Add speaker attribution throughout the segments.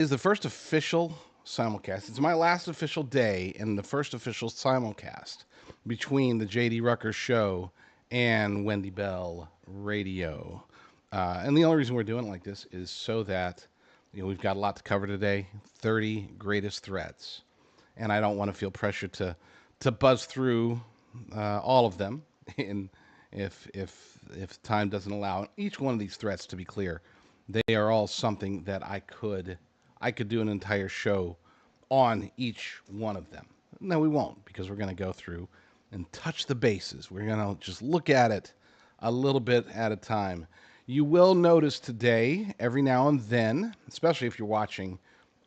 Speaker 1: is the first official simulcast. It's my last official day and the first official simulcast between the JD Rucker Show and Wendy Bell Radio. And the only reason we're doing it like this is so that we've got a lot to cover today. 30 greatest threats, and I don't want to feel pressure to buzz through all of them. And if time doesn't allow each one of these threats, to be clear, they are all something that I could do an entire show on each one of them. No, we won't, because we're going to go through and touch the bases. We're going to just look at it a little bit at a time. You will notice today, every now and then, especially if you're watching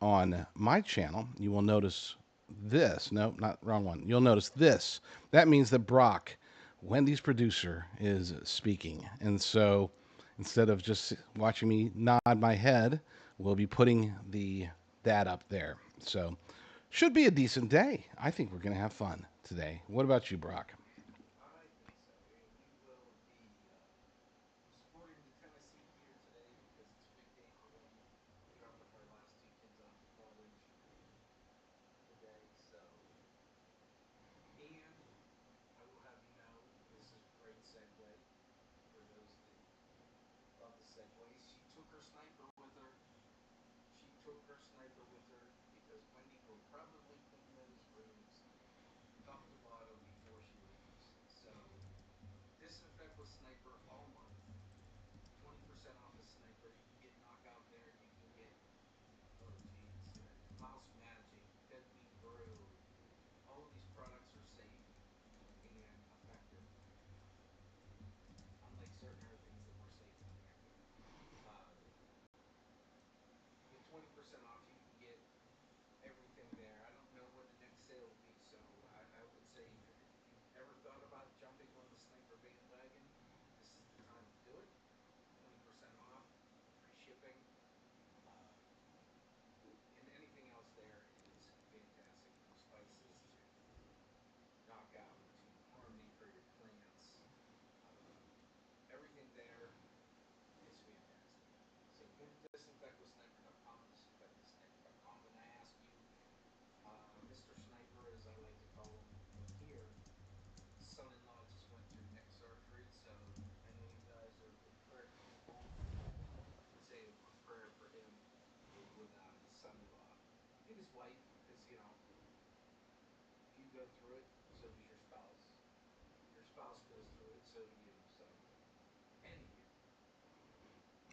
Speaker 1: on my channel, you will notice this. No, not wrong one. You'll notice this. That means that Brock, Wendy's producer, is speaking. And so instead of just watching me nod my head, we'll be putting that up there. So should be a decent day. I think we're going to have fun today. What about you, Brock?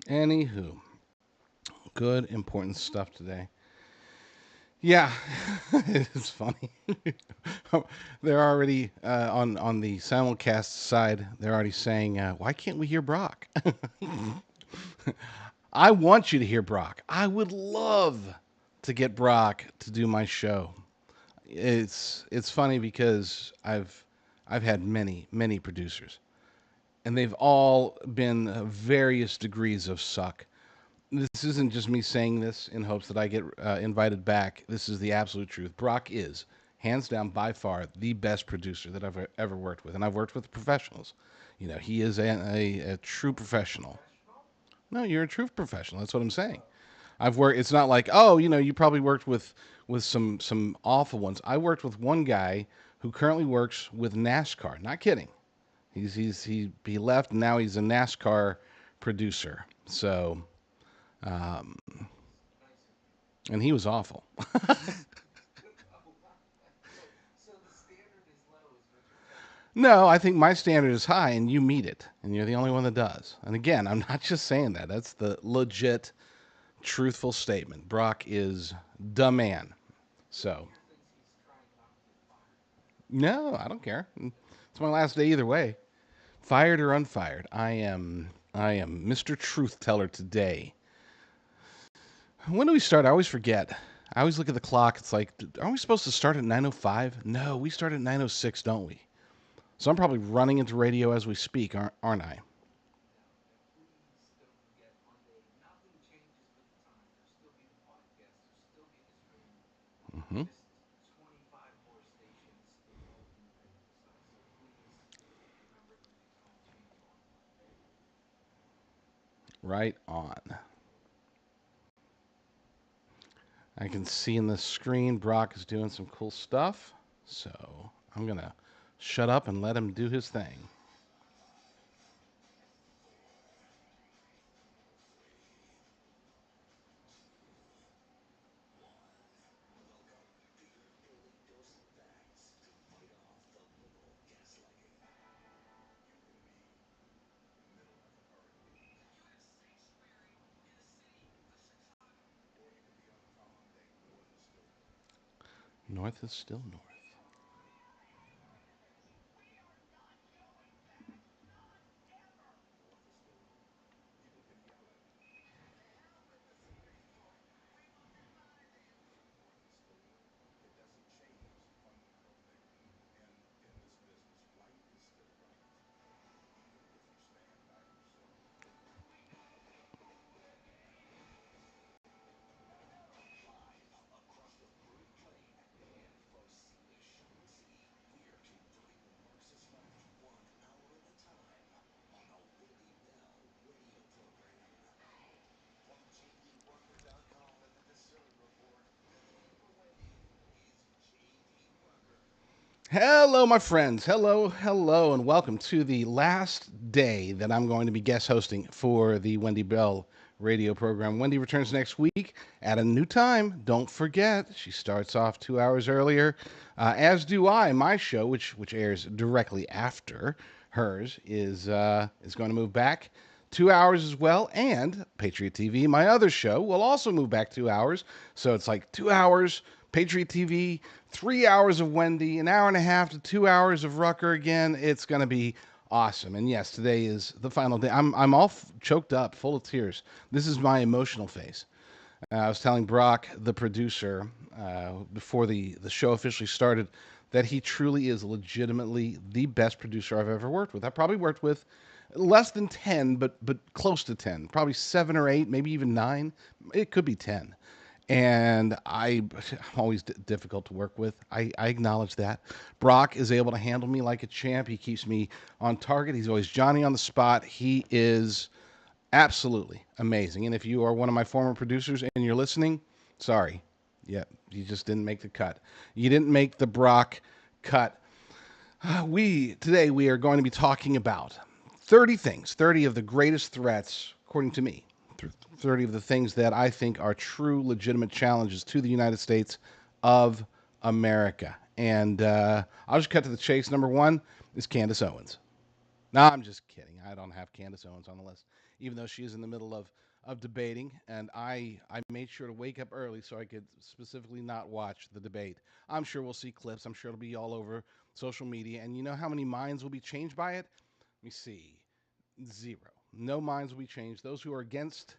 Speaker 1: Anywho, good, important stuff today. Yeah, it's funny. They're already on the simulcast side. They're already saying, "Why can't we hear Brock?" I want you to hear Brock. I would love to get Brock to do my show. It's funny because I've had many producers, and they've all been various degrees of suck. This isn't just me saying this in hopes that I get invited back. This is the absolute truth. Brock is, hands down, by far, the best producer that I've ever worked with. And I've worked with professionals. He is a true professional. No, you're a true professional. That's what I'm saying. I've worked. It's not like, oh, you probably worked with some awful ones. I worked with one guy who currently works with NASCAR. Not kidding. He left and now he's a NASCAR producer. So, um, and he was awful. No, I think my standard is high and you meet it, and you're the only one that does. And again, I'm not just saying that. That's the legit, truthful statement. Brock is the man. So, no, I don't care. It's my last day either way. Fired or unfired, I am Mr. Truth Teller today. When do we start? I always forget. I always look at the clock. It's like, aren't we supposed to start at 9:05? No, we start at 9:06, don't we? So I'm probably running into radio as we speak, aren't I? Hmm. Right on. I can see in the screen Brock is doing some cool stuff. So I'm going to shut up and let him do his thing. North is still north. Hello, my friends. Hello, hello, and welcome to the last day that I'm going to be guest hosting for the Wendy Bell Radio Program. Wendy returns next week at a new time. Don't forget, she starts off 2 hours earlier, as do I. My show, which airs directly after hers, is going to move back 2 hours as well. And Patriot TV, my other show, will also move back 2 hours. So it's like 2 hours Patriot TV, 3 hours of Wendy, an hour and a half to 2 hours of Rucker again. It's going to be awesome. And yes, today is the final day. I'm all choked up, full of tears. This is my emotional face. I was telling Brock, the producer, before the show officially started, that he truly is legitimately the best producer I've ever worked with. I probably worked with less than 10, but close to 10, probably 7 or 8, maybe even 9. It could be 10. And I'm always difficult to work with. I acknowledge that. Brock is able to handle me like a champ. He keeps me on target. He's always Johnny on the spot. He is absolutely amazing. And if you are one of my former producers and you're listening, sorry. Yeah, you just didn't make the cut. You didn't make the Brock cut. We are going to be talking about 30 things, 30 of the greatest threats, according to me, 30 of the things that I think are true, legitimate challenges to the United States of America. And I'll just cut to the chase. Number one is Candace Owens. No, I'm just kidding. I don't have Candace Owens on the list, even though she is in the middle of debating. And I made sure to wake up early so I could specifically not watch the debate. I'm sure we'll see clips. I'm sure it'll be all over social media. And you know how many minds will be changed by it? Let me see. Zero. No minds will be changed. Those who are against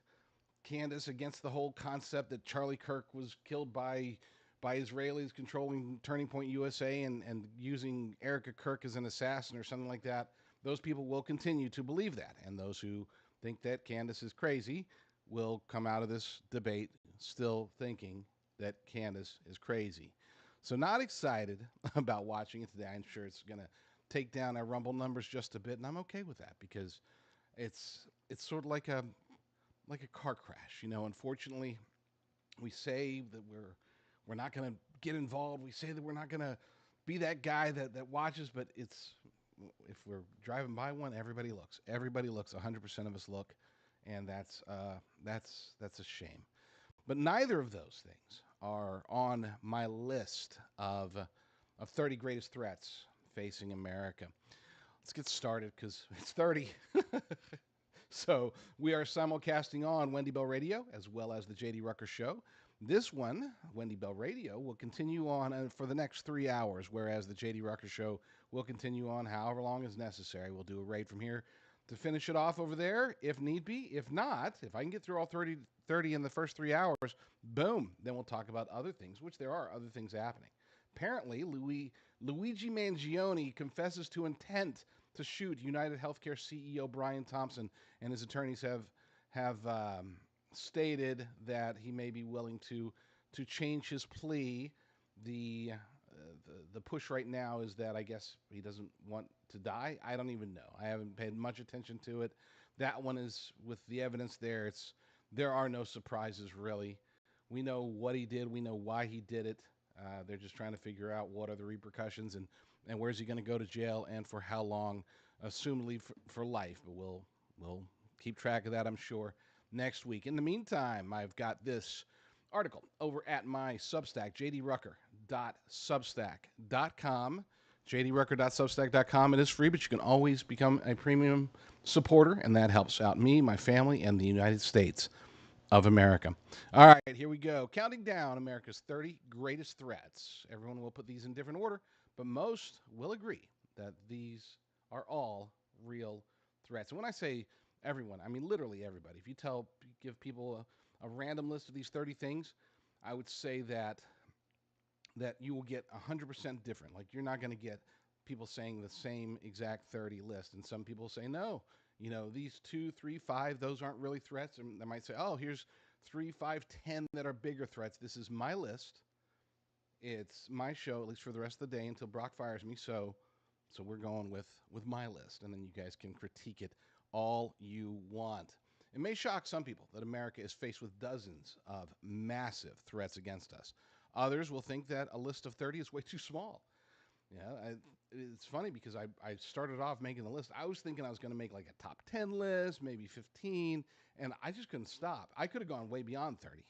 Speaker 1: Candace, against the whole concept that Charlie Kirk was killed by Israelis controlling Turning Point USA and using Erica Kirk as an assassin or something like that, those people will continue to believe that. And those who think that Candace is crazy will come out of this debate still thinking that Candace is crazy. So not excited about watching it today. I'm sure it's going to take down our Rumble numbers just a bit, and I'm okay with that because it's sort of like a car crash. You know, unfortunately, we say that we're not going to get involved. We say that we're not going to be that guy that watches, but it's if we're driving by one, everybody looks. Everybody looks. 100% of us look, and that's a shame. But neither of those things are on my list of 30 greatest threats facing America. Let's get started because it's 30. So we are simulcasting on Wendy Bell Radio as well as the JD Rucker Show. This one, Wendy Bell Radio, will continue on for the next 3 hours, whereas the JD Rucker Show will continue on however long is necessary. We'll do a raid from here to finish it off over there if need be. If not, if I can get through all 30 in the first 3 hours, boom, then we'll talk about other things, which there are other things happening. Apparently, Luigi Mangione confesses to intent to shoot United Healthcare CEO Brian Thompson, and his attorneys have stated that he may be willing to change his plea. The push right now is that I guess he doesn't want to die. I don't even know. I haven't paid much attention to it. That one is with the evidence there. There are no surprises really We know what he did. We know why he did it. They're just trying to figure out what are the repercussions and where's he going to go to jail and for how long, assumedly for life. But we'll keep track of that, I'm sure, next week. In the meantime, I've got this article over at my Substack, jdrucker.substack.com. jdrucker.substack.com. It is free, but you can always become a premium supporter, and that helps out me, my family, and the United States of America. All right, here we go. Counting down America's 30 greatest threats. Everyone will put these in different order, but most will agree that these are all real threats. And when I say everyone, I mean literally everybody. If you give people a random list of these 30 things, I would say that you will get 100% different. Like, you're not going to get people saying the same exact 30 list. And some people say, no, these 2, 3, 5, those aren't really threats. And they might say, oh, here's 3, 5, 10 that are bigger threats. This is my list. It's my show, at least for the rest of the day until Brock fires me. So we're going with my list. And then you guys can critique it all you want. It may shock some people that America is faced with dozens of massive threats against us. Others will think that a list of 30 is way too small. Yeah, it's funny because I started off making the list. I was thinking I was going to make like a top 10 list, maybe 15, and I just couldn't stop. I could have gone way beyond 30.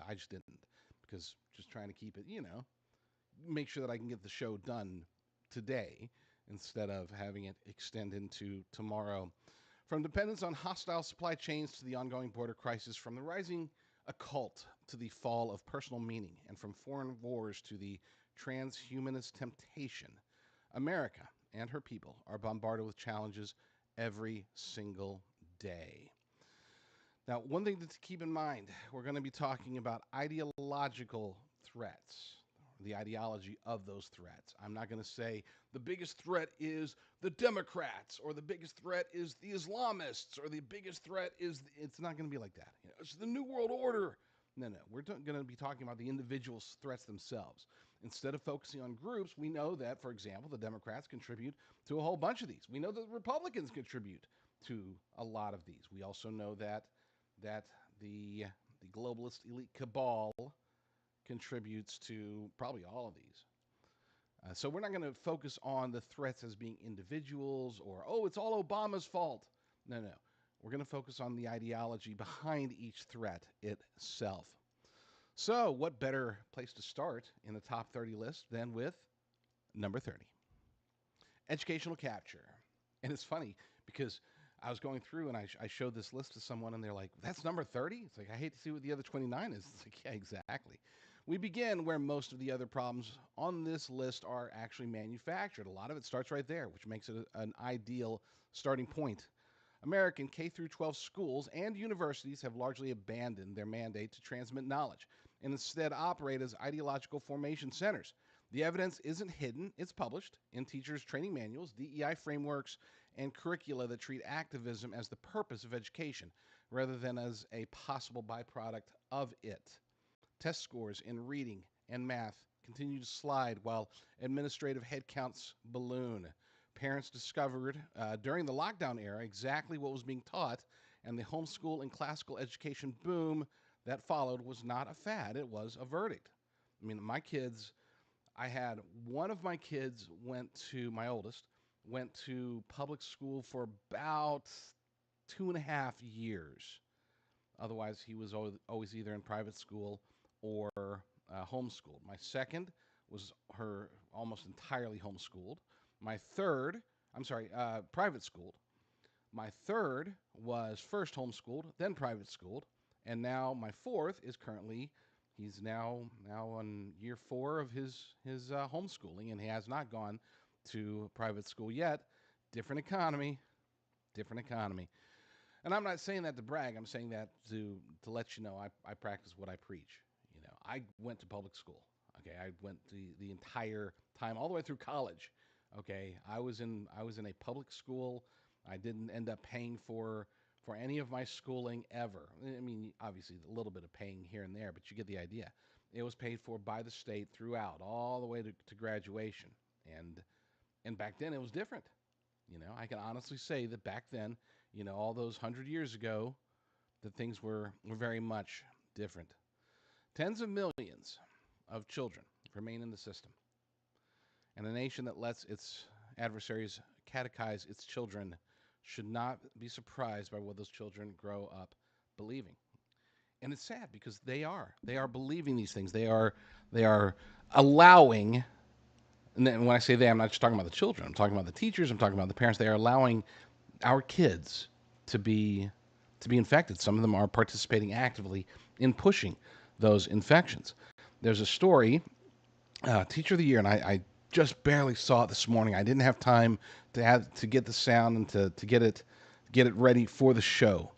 Speaker 1: I just didn't, because just trying to keep it, make sure that I can get the show done today instead of having it extend into tomorrow. From dependence on hostile supply chains to the ongoing border crisis, from the rising occult to the fall of personal meaning, and from foreign wars to the transhumanist temptation, America and her people are bombarded with challenges every single day. Now, one thing to keep in mind, we're going to be talking about ideological threats, the ideology of those threats. I'm not going to say the biggest threat is the Democrats, or the biggest threat is the Islamists, or the biggest threat is, it's not going to be like that. It's the New World Order. No. We're going to be talking about the individual threats themselves. Instead of focusing on groups, we know that, for example, the Democrats contribute to a whole bunch of these. We know that the Republicans contribute to a lot of these. We also know that the globalist elite cabal contributes to probably all of these. So we're not going to focus on the threats as being individuals or, oh, it's all Obama's fault. No. We're going to focus on the ideology behind each threat itself. So what better place to start in the top 30 list than with number 30? Educational capture. And it's funny because I was going through and I showed this list to someone and they're like, that's number 30? It's like, I hate to see what the other 29 is. It's like, yeah, exactly. We begin where most of the other problems on this list are actually manufactured. A lot of it starts right there, which makes it an ideal starting point. American K-12 schools and universities have largely abandoned their mandate to transmit knowledge and instead operate as ideological formation centers. The evidence isn't hidden, it's published in teachers' training manuals, DEI frameworks, and curricula that treat activism as the purpose of education rather than as a possible byproduct of it. Test scores in reading and math continue to slide while administrative headcounts balloon. Parents discovered during the lockdown era exactly what was being taught, and the homeschool and classical education boom that followed was not a fad, it was a verdict. I mean, I had one of my kids my oldest, went to public school for about 2.5 years. Otherwise, he was always either in private school or homeschooled. My second was her almost entirely homeschooled. Private schooled. My third was first homeschooled, then private schooled, and now my fourth is he's now on year 4 of his homeschooling, and he has not gone to private school yet. Different economy. And I'm not saying that to brag. I'm saying that to let you know I practice what I preach. I went to public school. Okay, I went the entire time, all the way through college. Okay, I was in a public school. I didn't end up paying for any of my schooling ever. I mean, obviously a little bit of paying here and there, but you get the idea. It was paid for by the state throughout, all the way to graduation. And back then it was different. I can honestly say that back then, all those 100 years ago, that things were very much different. Tens of millions of children remain in the system, and a nation that lets its adversaries catechize its children should not be surprised by what those children grow up believing. And it's sad because they are believing these things. They are allowing. And then when I say they, I'm not just talking about the children. I'm talking about the teachers. I'm talking about the parents. They are allowing our kids to be to be infected. Some of them are participating actively in pushing those infections. There's a story, Teacher of the Year, and I just barely saw it this morning. I didn't have time to get the sound and to get it ready for the show.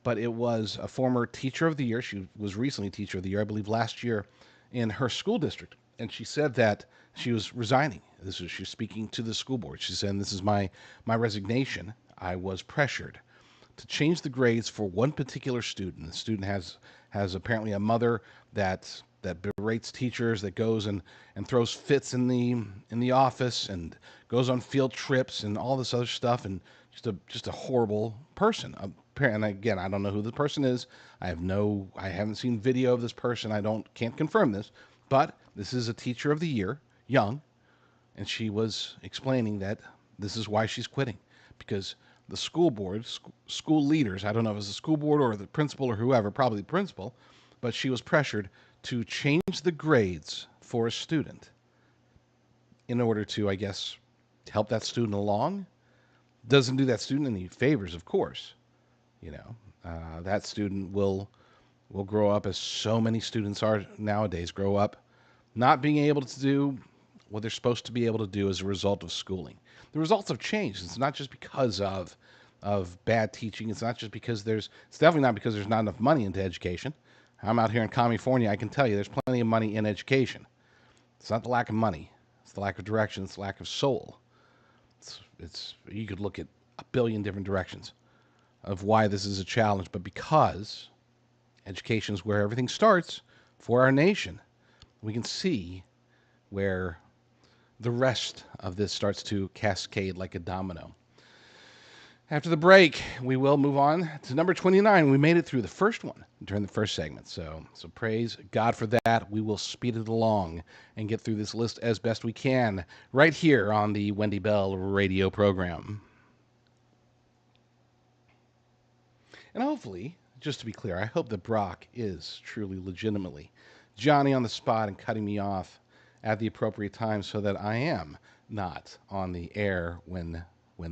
Speaker 1: But it was a former Teacher of the Year. She was recently Teacher of the Year, I believe, last year in her school district, and she said that she was resigning. She was speaking to the school board. She said, "This is my resignation. I was pressured to change the grades for one particular student. The student has apparently a mother that berates teachers, that goes and throws fits in the office and goes on field trips and all this other stuff, and just a horrible person. And again, I don't know who the person is. I haven't seen video of this person. Can't confirm this, but this is a Teacher of the Year, young, and she was explaining that this is why she's quitting, because the school board, school leaders, I don't know if it's the school board or the principal or whoever, probably the principal, but she was pressured to change the grades for a student in order to, I guess, help that student along. Doesn't do that student any favors, of course. You know, that student will grow up, as so many students are nowadays, grow up not being able to do what they're supposed to be able to do as a result of schooling. The results have changed. It's not just because of bad teaching. It's not just because it's definitely not because there's not enough money into education. I'm out here in California. I can tell you there's plenty of money in education. It's not the lack of money. It's the lack of direction. It's the lack of soul. It's you could look at a billion different directions of why this is a challenge, but because education is where everything starts for our nation, we can see where the rest of this starts to cascade like a domino. After the break, we will move on to number 29. We made it through the first one during the first segment, so praise God for that. We will speed it along and get through this list as best we can right here on the Wendy Bell Radio Program. And hopefully, just to be clear, I hope that Brock is truly legitimately Johnny on the spot and cutting me off at the appropriate time so that I am not on the air when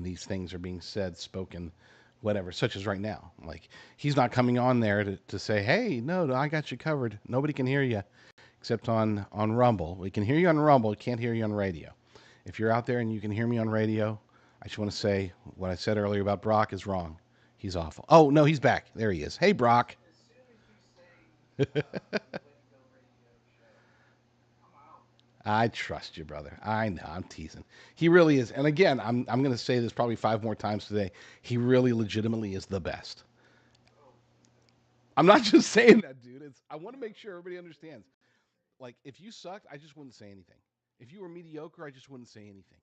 Speaker 1: these things are being said, spoken, whatever, such as right now. Like, he's not coming on there to say, hey, no, I got you covered. Nobody can hear you except on Rumble. We can hear you on Rumble, can't hear you on radio. If you're out there and you can hear me on radio, I just want to say what I said earlier about Brock is wrong. He's awful. Oh, no, he's back. There he is. Hey, Brock. I trust you, brother. I know. I'm teasing. He really is. And again, I'm going to say this probably 5 more times today. He really legitimately is the best. I'm not just saying that, dude. I want to make sure everybody understands. Like, if you sucked, I just wouldn't say anything. If you were mediocre, I just wouldn't say anything.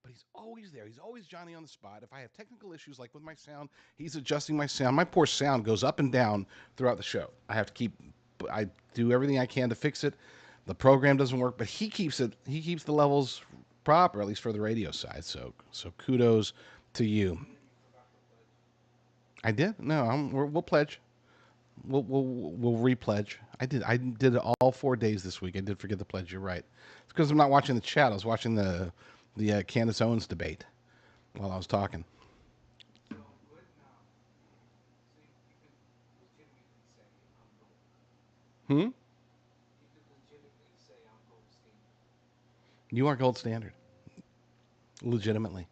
Speaker 1: But he's always there. He's always Johnny on the spot. If I have technical issues, like with my sound, he's adjusting my sound. My poor sound goes up and down throughout the show. I do everything I can to fix it. The program doesn't work, but he keeps it. He keeps the levels proper, at least for the radio side. So kudos to you. I did. No, we'll pledge. We'll repledge. I did it all 4 days this week. I did forget to pledge. You're right. It's because I'm not watching the chat. I was watching the Candace Owens debate while I was talking. Hmm. You are gold standard. Legitimately.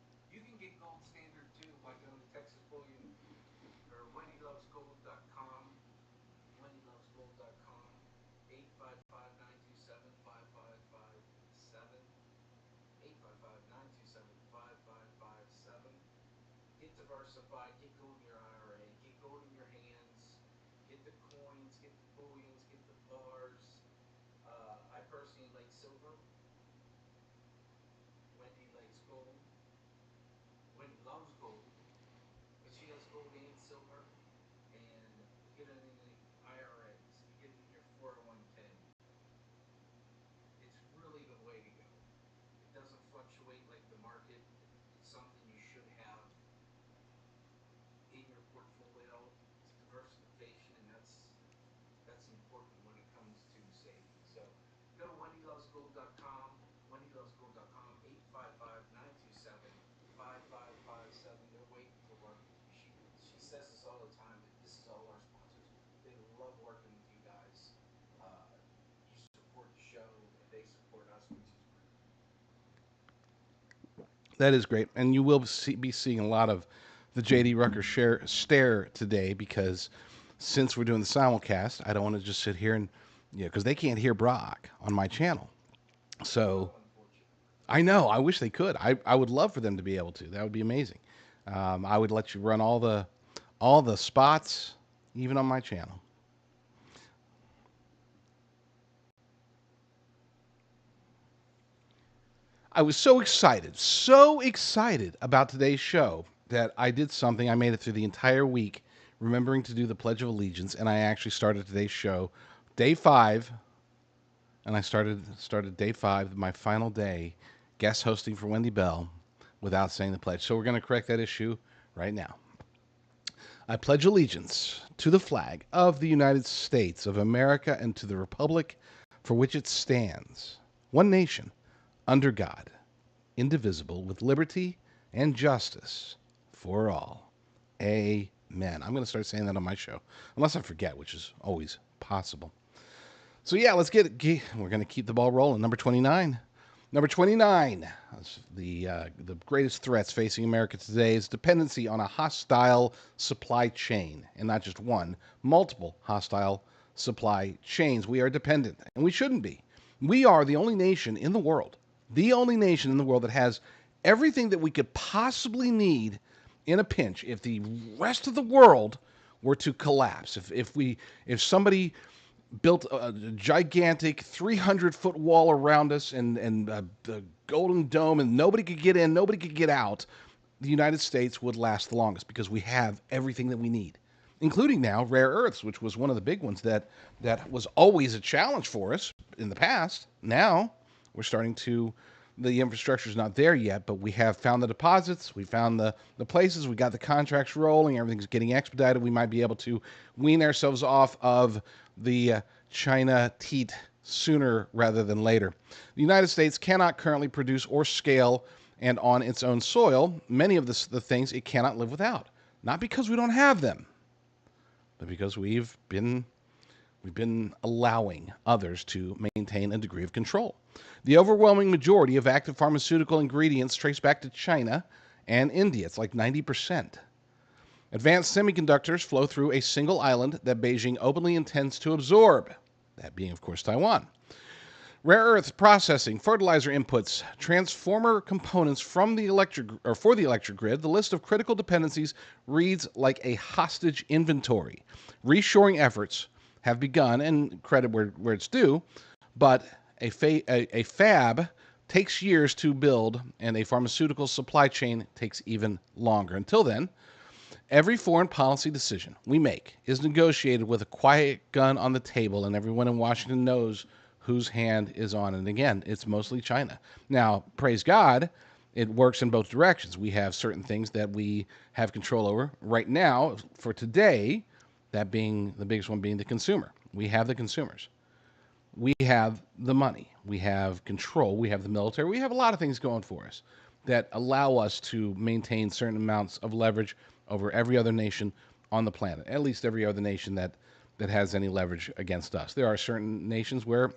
Speaker 1: That is great, and you will be seeing a lot of the JD Rucker stare today because since we're doing the simulcast, I don't want to just sit here and because they can't hear Brock on my channel. So I know I wish they could. I would love for them to be able to. That would be amazing. I would let you run all the spots, even on my channel. I was so excited about today's show that I did something. I made it through the entire week, remembering to do the Pledge of Allegiance, and I actually started today's show, day 5, and I started day 5, my final day, guest hosting for Wendy Bell, without saying the pledge. So we're going to correct that issue right now. I pledge allegiance to the flag of the United States of America and to the republic for which it stands, one nation, under God, indivisible, with liberty and justice for all. Amen. I'm going to start saying that on my show, unless I forget, which is always possible. So yeah, let's get it. We're going to keep the ball rolling. Number 29. Number 29. The greatest threats facing America today is dependency on a hostile supply chain, and not just one, multiple hostile supply chains. We are dependent, and we shouldn't be. We are the only nation in the world that has everything that we could possibly need in a pinch if the rest of the world were to collapse. If somebody built a gigantic 300-foot wall around us and the Golden Dome, and nobody could get in, nobody could get out, the United States would last the longest because we have everything that we need, including now rare earths, which was one of the big ones that was always a challenge for us in the past. Now we're starting to, the infrastructure is not there yet, but we have found the deposits, we found the places, we got the contracts rolling, everything's getting expedited. We might be able to wean ourselves off of the China teat sooner rather than later. The United States cannot currently produce or scale, and on its own soil, many of the things it cannot live without. Not because we don't have them, but because we've been allowing others to maintain a degree of control. The overwhelming majority of active pharmaceutical ingredients trace back to China and India. It's like 90%. Advanced semiconductors flow through a single island that Beijing openly intends to absorb, that being, of course, Taiwan. Rare earth processing, fertilizer inputs, transformer components for the electric grid. The list of critical dependencies reads like a hostage inventory. Reshoring efforts have begun, and credit where it's due, but a fab takes years to build, and a pharmaceutical supply chain takes even longer. Until then, every foreign policy decision we make is negotiated with a quiet gun on the table, and everyone in Washington knows whose hand is on it. And again, it's mostly China. Now, praise God, it works in both directions. We have certain things that we have control over. Right now, for today, that being the biggest one being the consumer. We have the consumers. We have the money. We have control. We have the military. We have a lot of things going for us that allow us to maintain certain amounts of leverage over every other nation on the planet, at least every other nation that has any leverage against us. There are certain nations where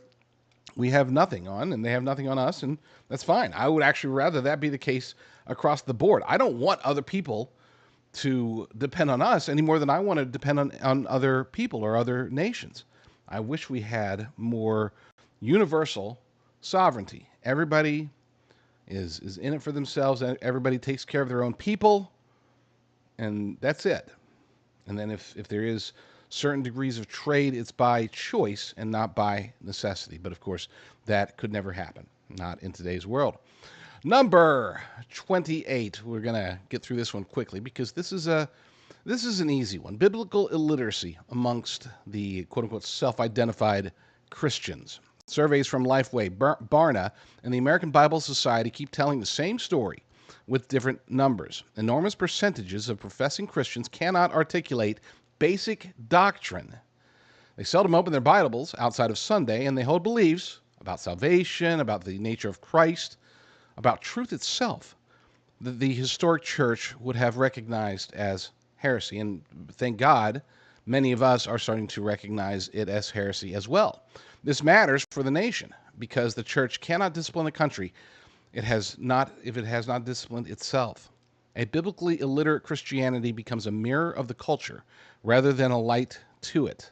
Speaker 1: we have nothing on, and they have nothing on us, and that's fine. I would actually rather that be the case across the board. I don't want other people to depend on us any more than I want to depend on other people or other nations. I wish we had more universal sovereignty. Everybody is in it for themselves. Everybody takes care of their own people, and that's it. And then if there is certain degrees of trade, it's by choice and not by necessity. But of course, that could never happen, not in today's world. Number 28. We're going to get through this one quickly because this is an easy one. Biblical illiteracy amongst the quote-unquote self-identified Christians. Surveys from Lifeway, Barna, and the American Bible Society keep telling the same story with different numbers. Enormous percentages of professing Christians cannot articulate basic doctrine. They seldom open their Bibles outside of Sunday, and they hold beliefs about salvation, about the nature of Christ, about truth itself, that the historic church would have recognized as heresy. And thank God, many of us are starting to recognize it as heresy as well. This matters for the nation because the church cannot discipline the country it has not if it has not disciplined itself. A biblically illiterate Christianity becomes a mirror of the culture rather than a light to it,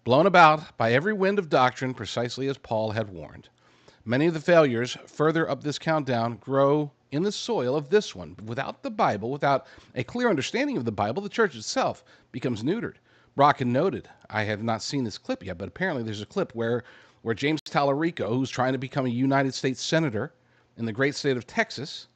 Speaker 1: blown about by every wind of doctrine, precisely as Paul had warned. Many of the failures further up this countdown grow in the soil of this one. Without the Bible, without a clear understanding of the Bible, the church itself becomes neutered. Brocken noted, I have not seen this clip yet, but apparently there's a clip where James Tallarico, who's trying to become a United States Senator in the great state of Texas,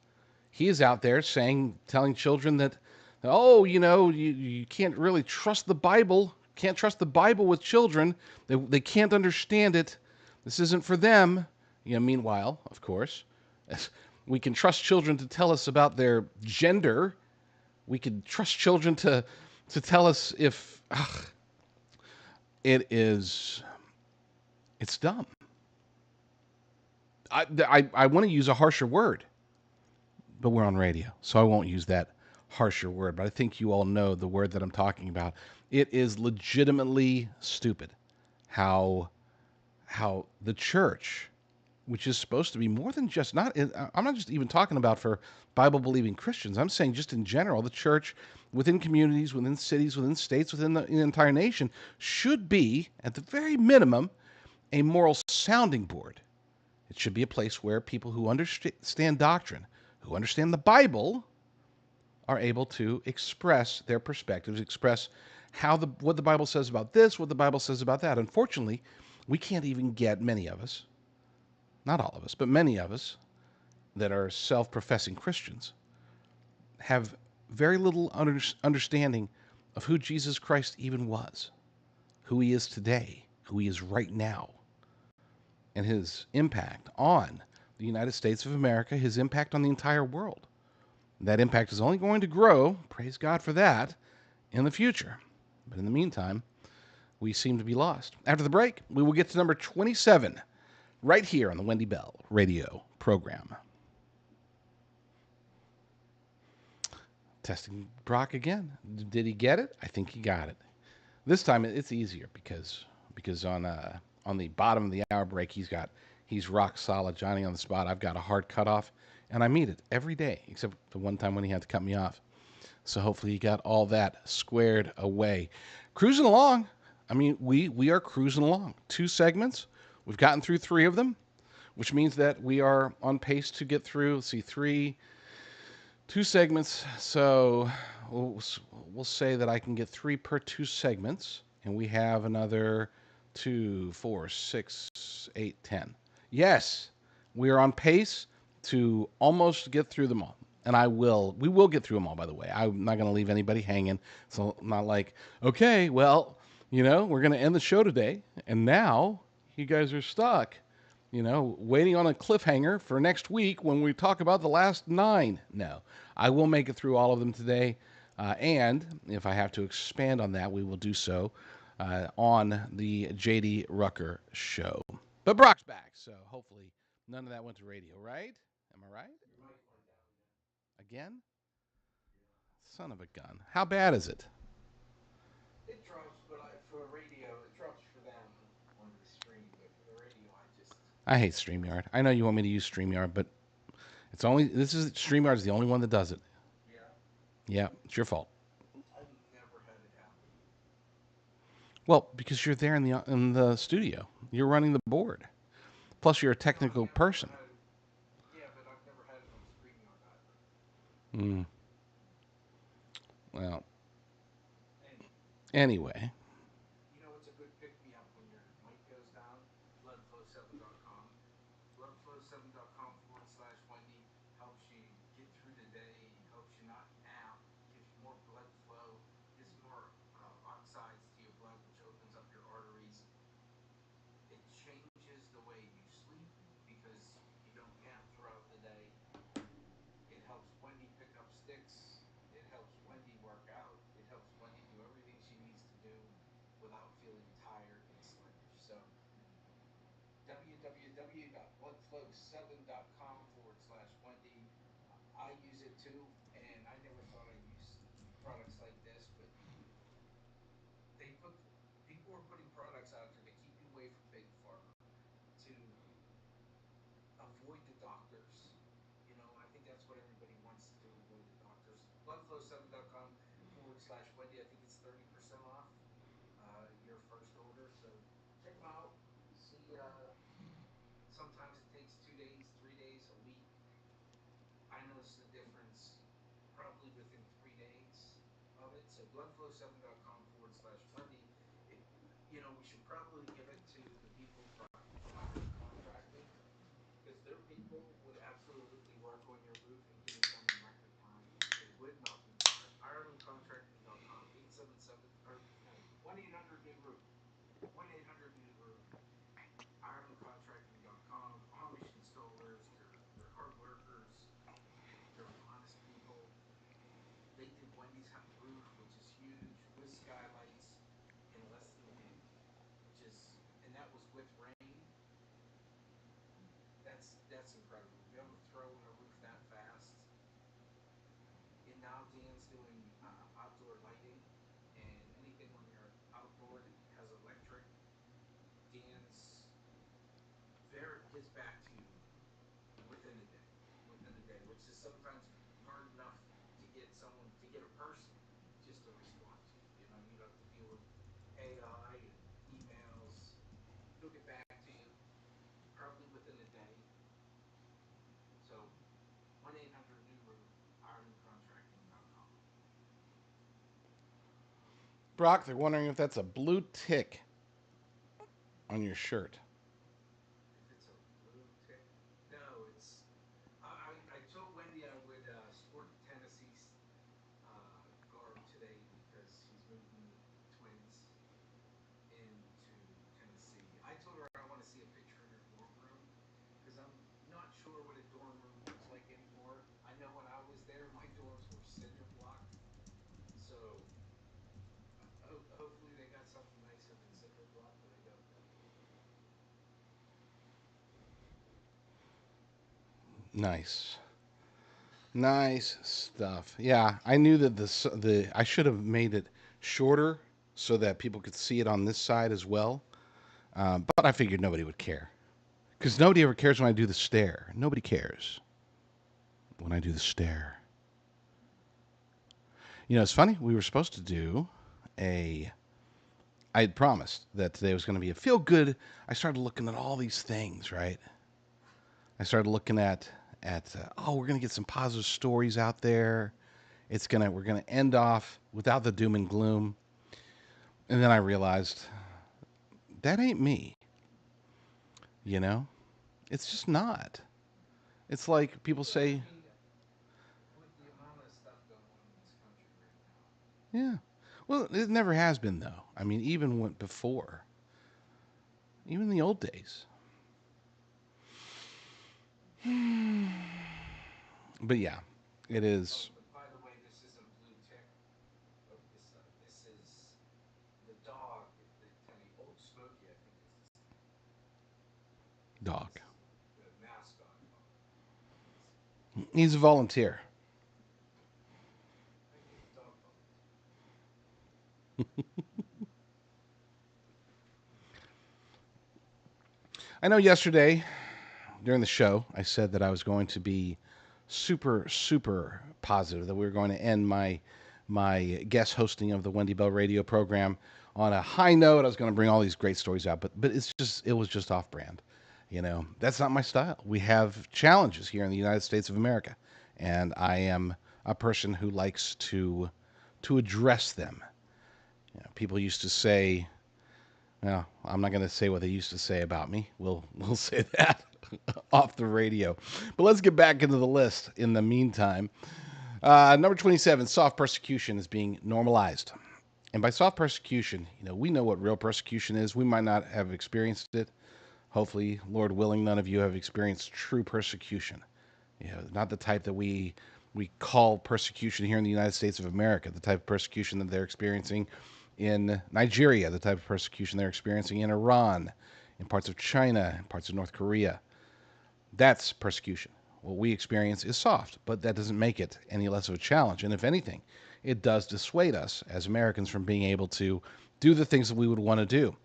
Speaker 1: he is out there telling children that, oh, you can't really trust the Bible. Can't trust the Bible with children. They can't understand it. This isn't for them. Meanwhile, of course, we can trust children to tell us about their gender. We can trust children to tell us if it's dumb. I want to use a harsher word, but we're on radio, so I won't use that harsher word. But I think you all know the word that I'm talking about. It is legitimately stupid how the church, which is supposed to be more than just not, I'm not just even talking about for Bible believing Christians. I'm saying just in general, the church within communities, within cities, within states, within the entire nation should be, at the very minimum, a moral sounding board. It should be a place where people who understand doctrine, who understand the Bible, are able to express their perspectives, express what the Bible says about this, what the Bible says about that. Unfortunately, we can't even get many of us, not all of us, but many of us that are self-professing Christians have very little understanding of who Jesus Christ even was, who he is today, who he is right now, and his impact on the United States of America, his impact on the entire world. That impact is only going to grow, praise God for that, in the future. But in the meantime, we seem to be lost. After the break, we will get to number 27 right here on the Wendy Bell Radio Program. Testing Brock again. Did he get it? I think he got it. This time it's easier because on the bottom of the hour break he's rock solid, Johnny on the spot. I've got a hard cutoff, and I meet it every day except the one time when he had to cut me off. So hopefully he got all that squared away. Cruising along. I mean, we are cruising along. 2 segments. We've gotten through 3 of them, which means that we are on pace to get through, let's see, 2 segments. So we'll say that I can get 3 per 2 segments, and we have another 2, 4, 6, 8, 10. Yes, we are on pace to almost get through them all. And we will get through them all, by the way. I'm not going to leave anybody hanging. So not like, okay, well, we're going to end the show today, and now you guys are stuck, waiting on a cliffhanger for next week when we talk about the last 9. No, I will make it through all of them today. And if I have to expand on that, we will do so on the J.D. Rucker Show. But Brock's back, so hopefully none of that went to radio, right? Am I right? Again? Son of a gun. How bad is it?
Speaker 2: It drops, but for radio, it drops for them on the stream, but for the radio,
Speaker 1: I hate StreamYard. I know you want me to use StreamYard, but StreamYard's the only one that does it.
Speaker 2: yeah,
Speaker 1: Yeah, it's your fault.
Speaker 2: I've never had it happen.
Speaker 1: Well, because you're there in the studio. You're running the board. Plus, you're a
Speaker 2: No,
Speaker 1: technical
Speaker 2: yeah, I've
Speaker 1: person.
Speaker 2: never had it. Yeah, but I've never had it on StreamYard either.
Speaker 1: Mm, well,
Speaker 2: Anyway,
Speaker 1: anyway.
Speaker 2: it's a good pick me up when your mic goes down? Bloodflow7.com. Bloodflow7.com/Wendy helps you get through the day, helps you not nap, gives you more blood flow, gives more oxides to your blood, which opens up your arteries. It changes the way you sleep because you don't nap throughout the day. It helps Wendy pick up sticks. It helps Wendy work out. It helps Wendy do everything she needs to do without feeling tired and sluggish. So www.bloodflow7.com/Wendy. I use it too, and I never thought I'd use products like this, avoid the doctors. You know, I think that's what everybody wants to do, avoid the doctors. Bloodflow7.com/Wendy. I think it's 30% off your first order. So check them out. See, sometimes it takes 2 days, 3 days, a week. I noticed the difference probably within 3 days of it. So bloodflow7.com/Wendy. It, you know, we should probably give it to the people from Ireland Contracting because their people would absolutely work on your roof and get it done in record time. They would not be charged. IrelandContracting.com, 877, or no, 1-800 new roof. 1-800 new roof. IrelandContracting.com. Amish installers, they're hard workers, they're honest people. They did Wendy's roof, which is huge, with skylights in less than a week, which is, and that was with rain. That's incredible. To be able to throw in a roof that fast. And now Dan's doing outdoor lighting, and anything when you're outdoor that has electric, Dan's very gets back to you within a day, which is sometimes hard enough to get someone to get a person just to respond to you. You know, you don't have to deal with AI and emails. He'll get back to you probably within a day. So 1-800 new roof, IrelandContracting.com.
Speaker 1: Brock, they're wondering if that's a blue tick on your shirt.
Speaker 2: If it's a blue tick, no, it's. I told Wendy I would sport the Tennessee garb today because he's moving the twins into Tennessee. I told her I want to see a picture in her dorm room because I'm not sure what a dorm room looks like anymore. I know when I was there, my dorms were cinder block, so hopefully they got something nicer than cinder block, but I don't know.
Speaker 1: Nice. Nice stuff. Yeah, I knew that the I should have made it shorter so that people could see it on this side as well. But I figured nobody would care because nobody ever cares when I do the stare. Nobody cares when I do the stare. You know, it's funny. We were supposed to do a. I had promised that today was going to be a feel good. I started looking at all these things, right? I started looking at oh, we're going to get some positive stories out there. We're gonna end off without the doom and gloom. And then I realized that ain't me. You know, it's just not. It's like people
Speaker 2: Yeah, I
Speaker 1: say,
Speaker 2: mean, with the amount of stuff going on in this country right now,
Speaker 1: yeah. Well, it never has been though. I mean, even when before, even in the old days. But yeah, it
Speaker 2: oh,
Speaker 1: is
Speaker 2: by the way, this isn't blue tick. Oh, this is the dog that Teddy Old Smoky, I think, is his name.
Speaker 1: dog.
Speaker 2: This is the mascot dog. He's
Speaker 1: He's a volunteer.
Speaker 2: he's a dog volunteer.
Speaker 1: I know yesterday during the show, I said that I was going to be super, super positive that we were going to end my guest hosting of the Wendy Bell Radio program on a high note. I was going to bring all these great stories out, but it was just off brand. You know, that's not my style. We have challenges here in the United States of America, and I am a person who likes to address them. You know, people used to say, well, I'm not going to say what they used to say about me. We'll say that off the radio. But let's get back into the list in the meantime. Number 27, soft persecution is being normalized. And by soft persecution, you know, we know what real persecution is. We might not have experienced it. Hopefully, Lord willing, none of you have experienced true persecution. You know, not the type that we call persecution here in the United States of America, the type of persecution that they're experiencing in Nigeria, the type of persecution they're experiencing in Iran, in parts of China, in parts of North Korea. That's persecution. What we experience is soft, but that doesn't make it any less of a challenge. And if anything, it does dissuade us as Americans from being able to do the things that we would want to do.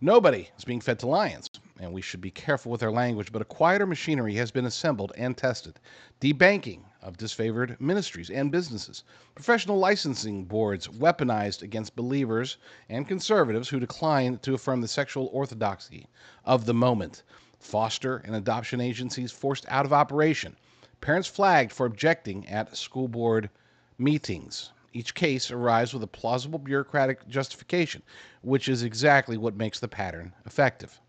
Speaker 1: Nobody is being fed to lions. and we should be careful with our language, but a quieter machinery has been assembled and tested. Debanking of disfavored ministries and businesses, professional licensing boards weaponized against believers and conservatives who decline to affirm the sexual orthodoxy of the moment, foster and adoption agencies forced out of operation, parents flagged for objecting at school board meetings. Each case arrives with a plausible bureaucratic justification, which is exactly what makes the pattern effective.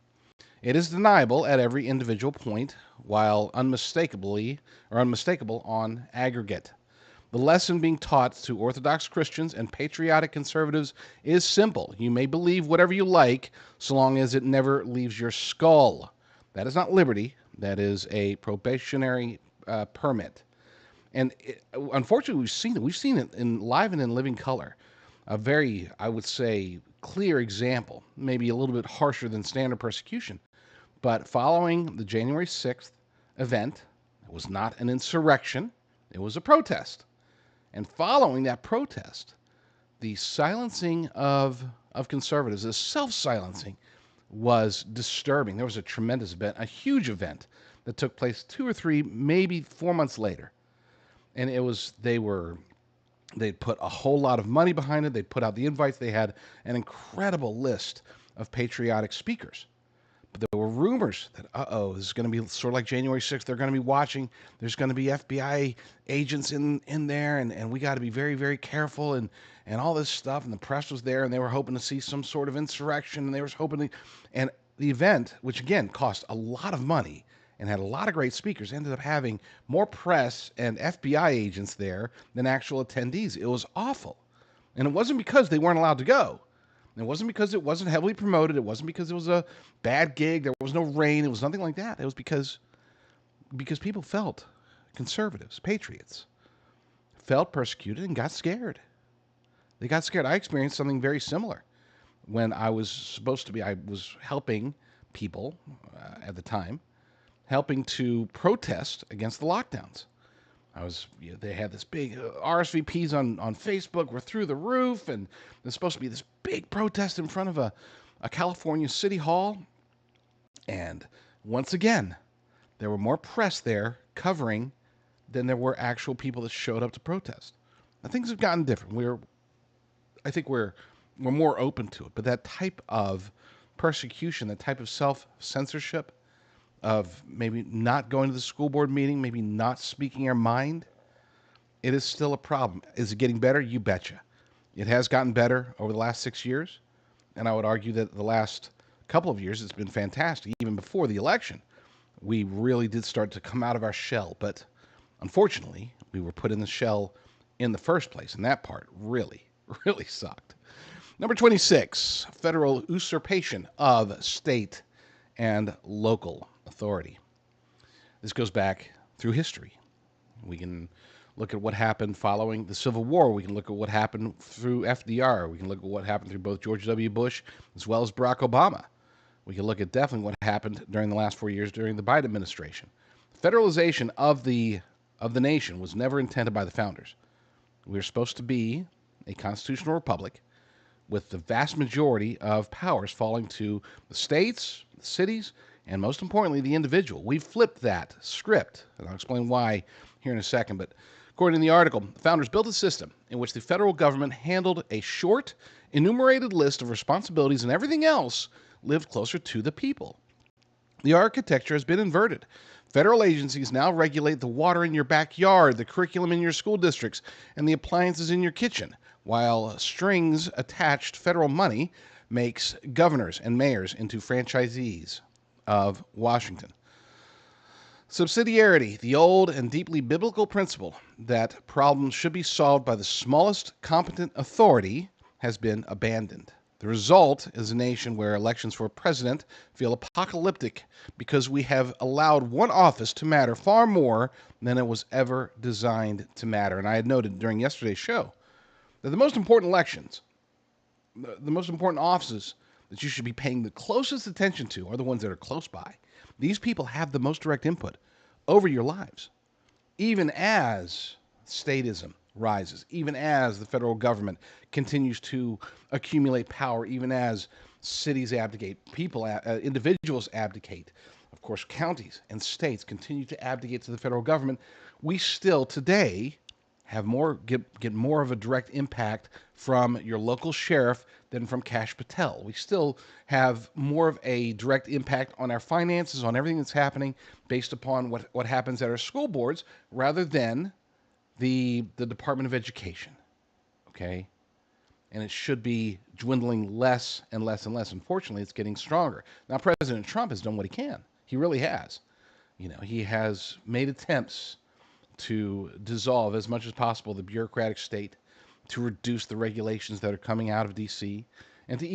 Speaker 1: It is deniable at every individual point, while unmistakable on aggregate. The lesson being taught to Orthodox Christians and patriotic conservatives is simple. You may believe whatever you like, so long as it never leaves your skull. That is not liberty. That is a probationary permit. And unfortunately, we've seen it in live and in living color. A very, I would say, clear example, maybe a little bit harsher than standard persecution. But following the January 6th event, it was not an insurrection, it was a protest. And following that protest, the silencing of conservatives, the self-silencing, was disturbing. There was a tremendous event, a huge event that took place 2 or 3, maybe 4 months later. And they'd put a whole lot of money behind it. They'd put out the invites. They had an incredible list of patriotic speakers. But there were rumors that, this is going to be sort of like January 6th. They're going to be watching. There's going to be FBI agents in there, and we got to be very, very careful, and all this stuff. And the press was there, and they were hoping to see some sort of insurrection, and they were hoping to, and the event, which again cost a lot of money and had a lot of great speakers, ended up having more press and FBI agents there than actual attendees. It was awful. And it wasn't because they weren't allowed to go. It wasn't because it wasn't heavily promoted. It wasn't because it was a bad gig. There was no rain. It was nothing like that. It was because people felt, conservatives, patriots, felt persecuted and got scared. They got scared. I experienced something very similar when I was helping people at the time, helping to protest against the lockdowns. They had this big RSVPs on Facebook were through the roof, and there's supposed to be this big protest in front of a California city hall. And once again, there were more press there covering than there were actual people that showed up to protest. Now, things have gotten different. I think we're more open to it, but that type of persecution, that type of self-censorship, of maybe not going to the school board meeting, maybe not speaking our mind, it is still a problem. Is it getting better? You betcha. It has gotten better over the last 6 years, and I would argue that the last couple of years it's been fantastic. Even before the election, we really did start to come out of our shell, but unfortunately, we were put in the shell in the first place, and that part really, really sucked. Number 26, federal usurpation of state and local authority. This goes back through history. We can look at what happened following the Civil War. We can look at what happened through FDR. We can look at what happened through both George W. Bush as well as Barack Obama. We can look at definitely what happened during the last 4 years during the Biden administration. Federalization of the nation was never intended by the founders. We were supposed to be a constitutional republic with the vast majority of powers falling to the states, the cities, and most importantly, the individual. We've flipped that script, and I'll explain why here in a second. But according to the article, the founders built a system in which the federal government handled a short, enumerated list of responsibilities, and everything else lived closer to the people. The architecture has been inverted. Federal agencies now regulate the water in your backyard, the curriculum in your school districts, and the appliances in your kitchen, while strings-attached federal money makes governors and mayors into franchisees of Washington. Subsidiarity, the old and deeply biblical principle that problems should be solved by the smallest competent authority, has been abandoned. The result is a nation where elections for president feel apocalyptic because we have allowed one office to matter far more than it was ever designed to matter. And I had noted during yesterday's show that the most important elections, the most important offices that you should be paying the closest attention to are the ones that are close by. These people have the most direct input over your lives, even as statism rises, even as the federal government continues to accumulate power, even as cities abdicate, individuals abdicate, of course, counties and states continue to abdicate to the federal government, we still today have get more of a direct impact from your local sheriff than from Cash Patel. We still have more of a direct impact on our finances, on everything that's happening based upon what happens at our school boards rather than the Department of Education. Okay? And it should be dwindling less and less and less. Unfortunately, it's getting stronger. Now, President Trump has done what he can. He really has. He has made attempts to dissolve as much as possible the bureaucratic state, to reduce the regulations that are coming out of D.C., and to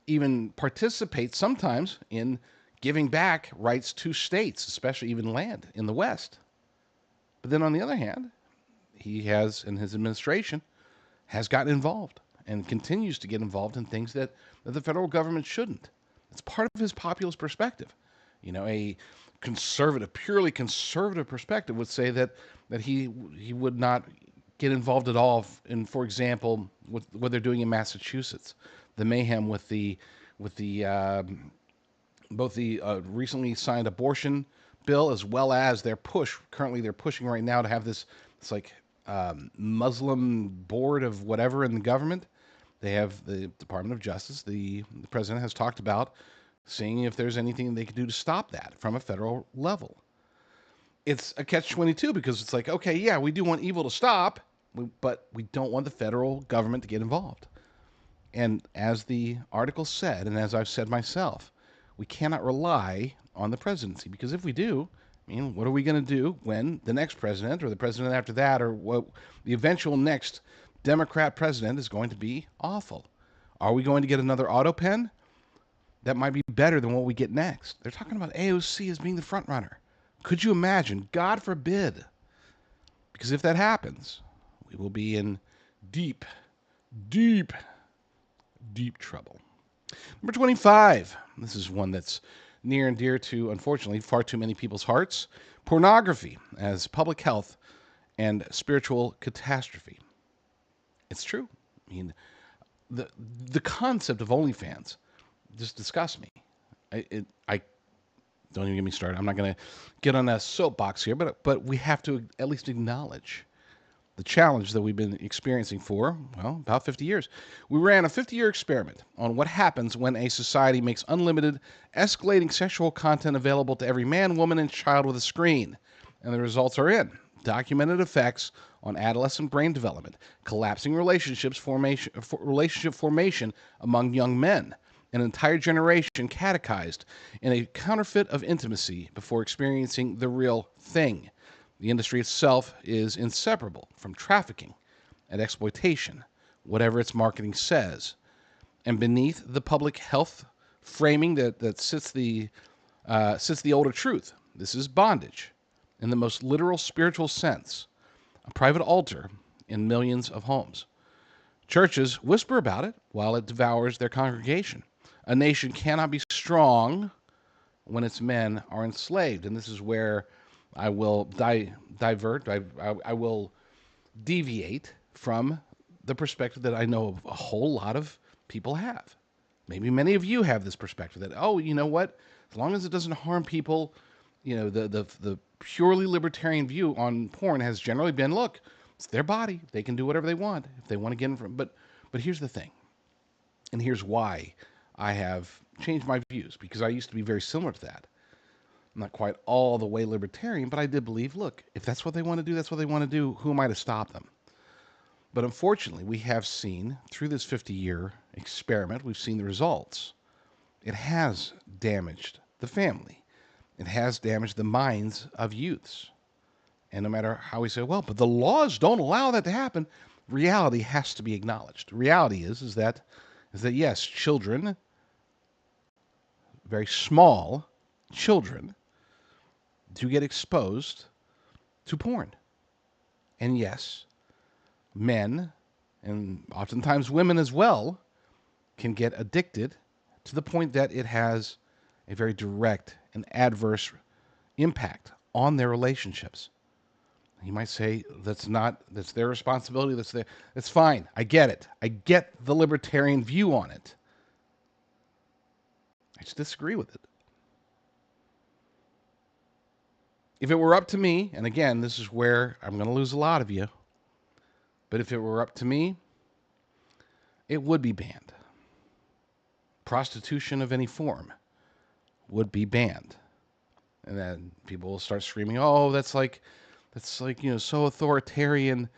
Speaker 1: even participate sometimes in giving back rights to states, especially even land in the West. But then on the other hand, he has, in his administration, has gotten involved and continues to get involved in things that the federal government shouldn't. It's part of his populist perspective. A conservative, purely conservative perspective would say that he would not get involved at all in, for example, with what they're doing in Massachusetts, the mayhem with the both the recently signed abortion bill as well as their push. Currently, they're pushing right now to have this. It's like Muslim board of whatever in the government. They have the Department of Justice. The president has talked about seeing if there's anything they can do to stop that from a federal level. It's a catch-22 because it's like, okay, yeah, we do want evil to stop, but we don't want the federal government to get involved. And as the article said, and as I've said myself, we cannot rely on the presidency because if we do, what are we going to do when the next president or the president after that or what the eventual next Democrat president is going to be awful? Are we going to get another auto pen? That might be better than what we get next. They're talking about AOC as being the front runner. Could you imagine? God forbid. Because if that happens, we will be in deep, deep, deep trouble. Number 25. This is one that's near and dear to, unfortunately, far too many people's hearts. Pornography as public health and spiritual catastrophe. It's true. The concept of OnlyFans just disgusts me. I don't even get me started. I'm not going to get on a soapbox here, but we have to at least acknowledge the challenge that we've been experiencing for, about 50 years. We ran a 50-year experiment on what happens when a society makes unlimited, escalating sexual content available to every man, woman, and child with a screen. And the results are in. Documented effects on adolescent brain development, collapsing relationship formation among young men, an entire generation catechized in a counterfeit of intimacy before experiencing the real thing. The industry itself is inseparable from trafficking and exploitation, whatever its marketing says. And beneath the public health framing that sits the older truth. This is bondage in the most literal spiritual sense, a private altar in millions of homes. Churches whisper about it while it devours their congregation. A nation cannot be strong when its men are enslaved. And this is where I will divert. I will deviate from the perspective that I know a whole lot of people have. Maybe many of you have this perspective that, oh, you know what? As long as it doesn't harm people, the purely libertarian view on porn has generally been, look, it's their body. They can do whatever they want if they want to get in from. But here's the thing, and here's why I have changed my views, because I used to be very similar to that. I'm not quite all the way libertarian, but I did believe, look, if that's what they want to do, that's what they want to do. Who am I to stop them? But unfortunately, we have seen through this 50-year experiment, we've seen the results. It has damaged the family. It has damaged the minds of youths. And no matter how we say, well, but the laws don't allow that to happen, reality has to be acknowledged. Reality is that yes, children, very small children, do get exposed to porn. And yes, men, and oftentimes women as well, can get addicted to the point that it has a very direct and adverse impact on their relationships. You might say that's their responsibility. That's fine. I get it. I get the libertarian view on it. I just disagree with it. If it were up to me, and again, this is where I'm going to lose a lot of you, but if it were up to me, it would be banned. Prostitution of any form would be banned. And then people will start screaming, "Oh, that's like, so authoritarian."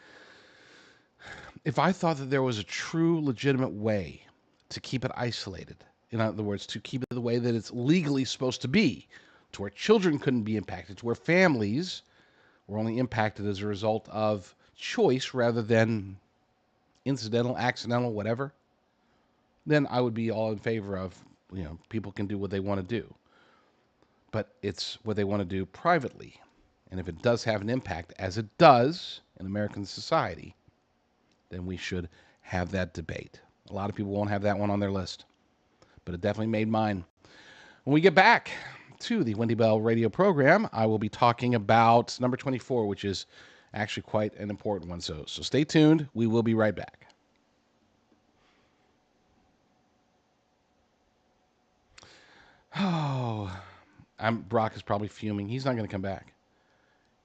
Speaker 1: If I thought that there was a true legitimate way to keep it isolated, in other words, to keep it the way that it's legally supposed to be, to where children couldn't be impacted, to where families were only impacted as a result of choice rather than incidental, accidental, whatever, then I would be all in favor of, people can do what they want to do. But it's what they want to do privately. And if it does have an impact, as it does in American society, then we should have that debate. A lot of people won't have that one on their list, but it definitely made mine. When we get back to the Wendy Bell Radio Program, I will be talking about number 24, which is actually quite an important one. So stay tuned. We will be right back. Oh, Brock is probably fuming. He's not going to come back.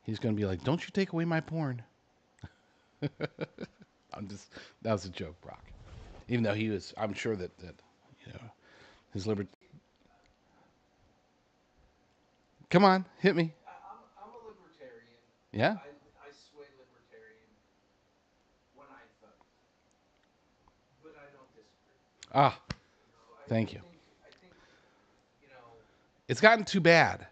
Speaker 1: He's going to be like, "Don't you take away my porn." That was a joke, Brock. Even though I'm sure that you know, his liberty. Come on, hit me.
Speaker 2: I'm a libertarian.
Speaker 1: Yeah.
Speaker 2: I sway libertarian when I vote, but I don't disagree.
Speaker 1: Ah,
Speaker 2: You know,
Speaker 1: thank you.
Speaker 2: I think you know
Speaker 1: It's gotten too bad.
Speaker 2: I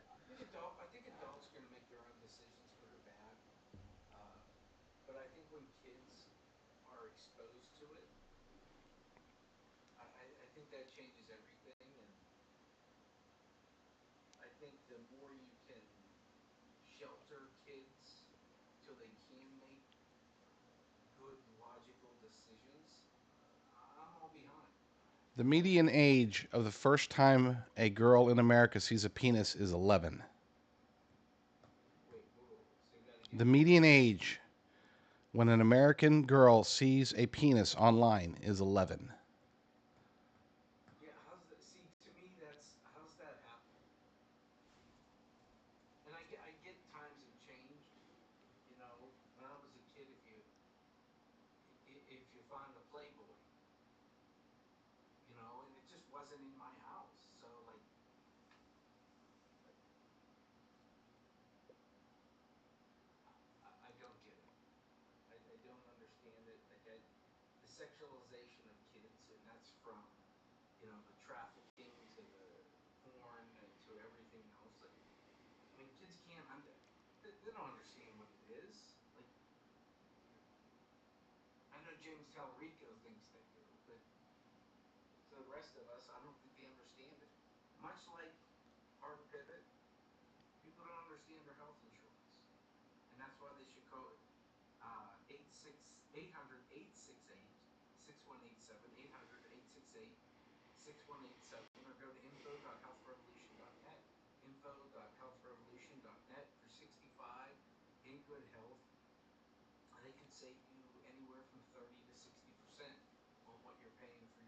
Speaker 2: think adults are going to make their own decisions, good or bad. Uh, but I think when kids are exposed to it, I think that changes everything. And I think the more you can shelter kids till they can make good logical decisions, I'm all behind.
Speaker 1: The median age of the first time a girl in America sees a penis is 11.
Speaker 2: Wait, whoa, say that
Speaker 1: The
Speaker 2: again.
Speaker 1: median age when an American girl sees a penis online is 11.
Speaker 2: Yeah, how's that? See, to me, that's how's that happen? And I get times have changed. You know, when I was a kid, if you find a Playboy, and it just wasn't in my house, so like I don't get it. I don't understand it. The sexualization of kids, and that's from the trafficking to the porn to everything else. Like, I mean, kids can't they don't understand what it is. Like, I know James Talarico thinks they do, but to the rest of us, I don't think they understand it. Much like hard pivot, people don't understand their health insurance, and that's why they should call it 800-868-6187, 800-868-6187, or go to info.healthrevolution.net, info.healthrevolution.net. If you're 65 in good health, they could save you anywhere from 30 to 60% on what you're paying for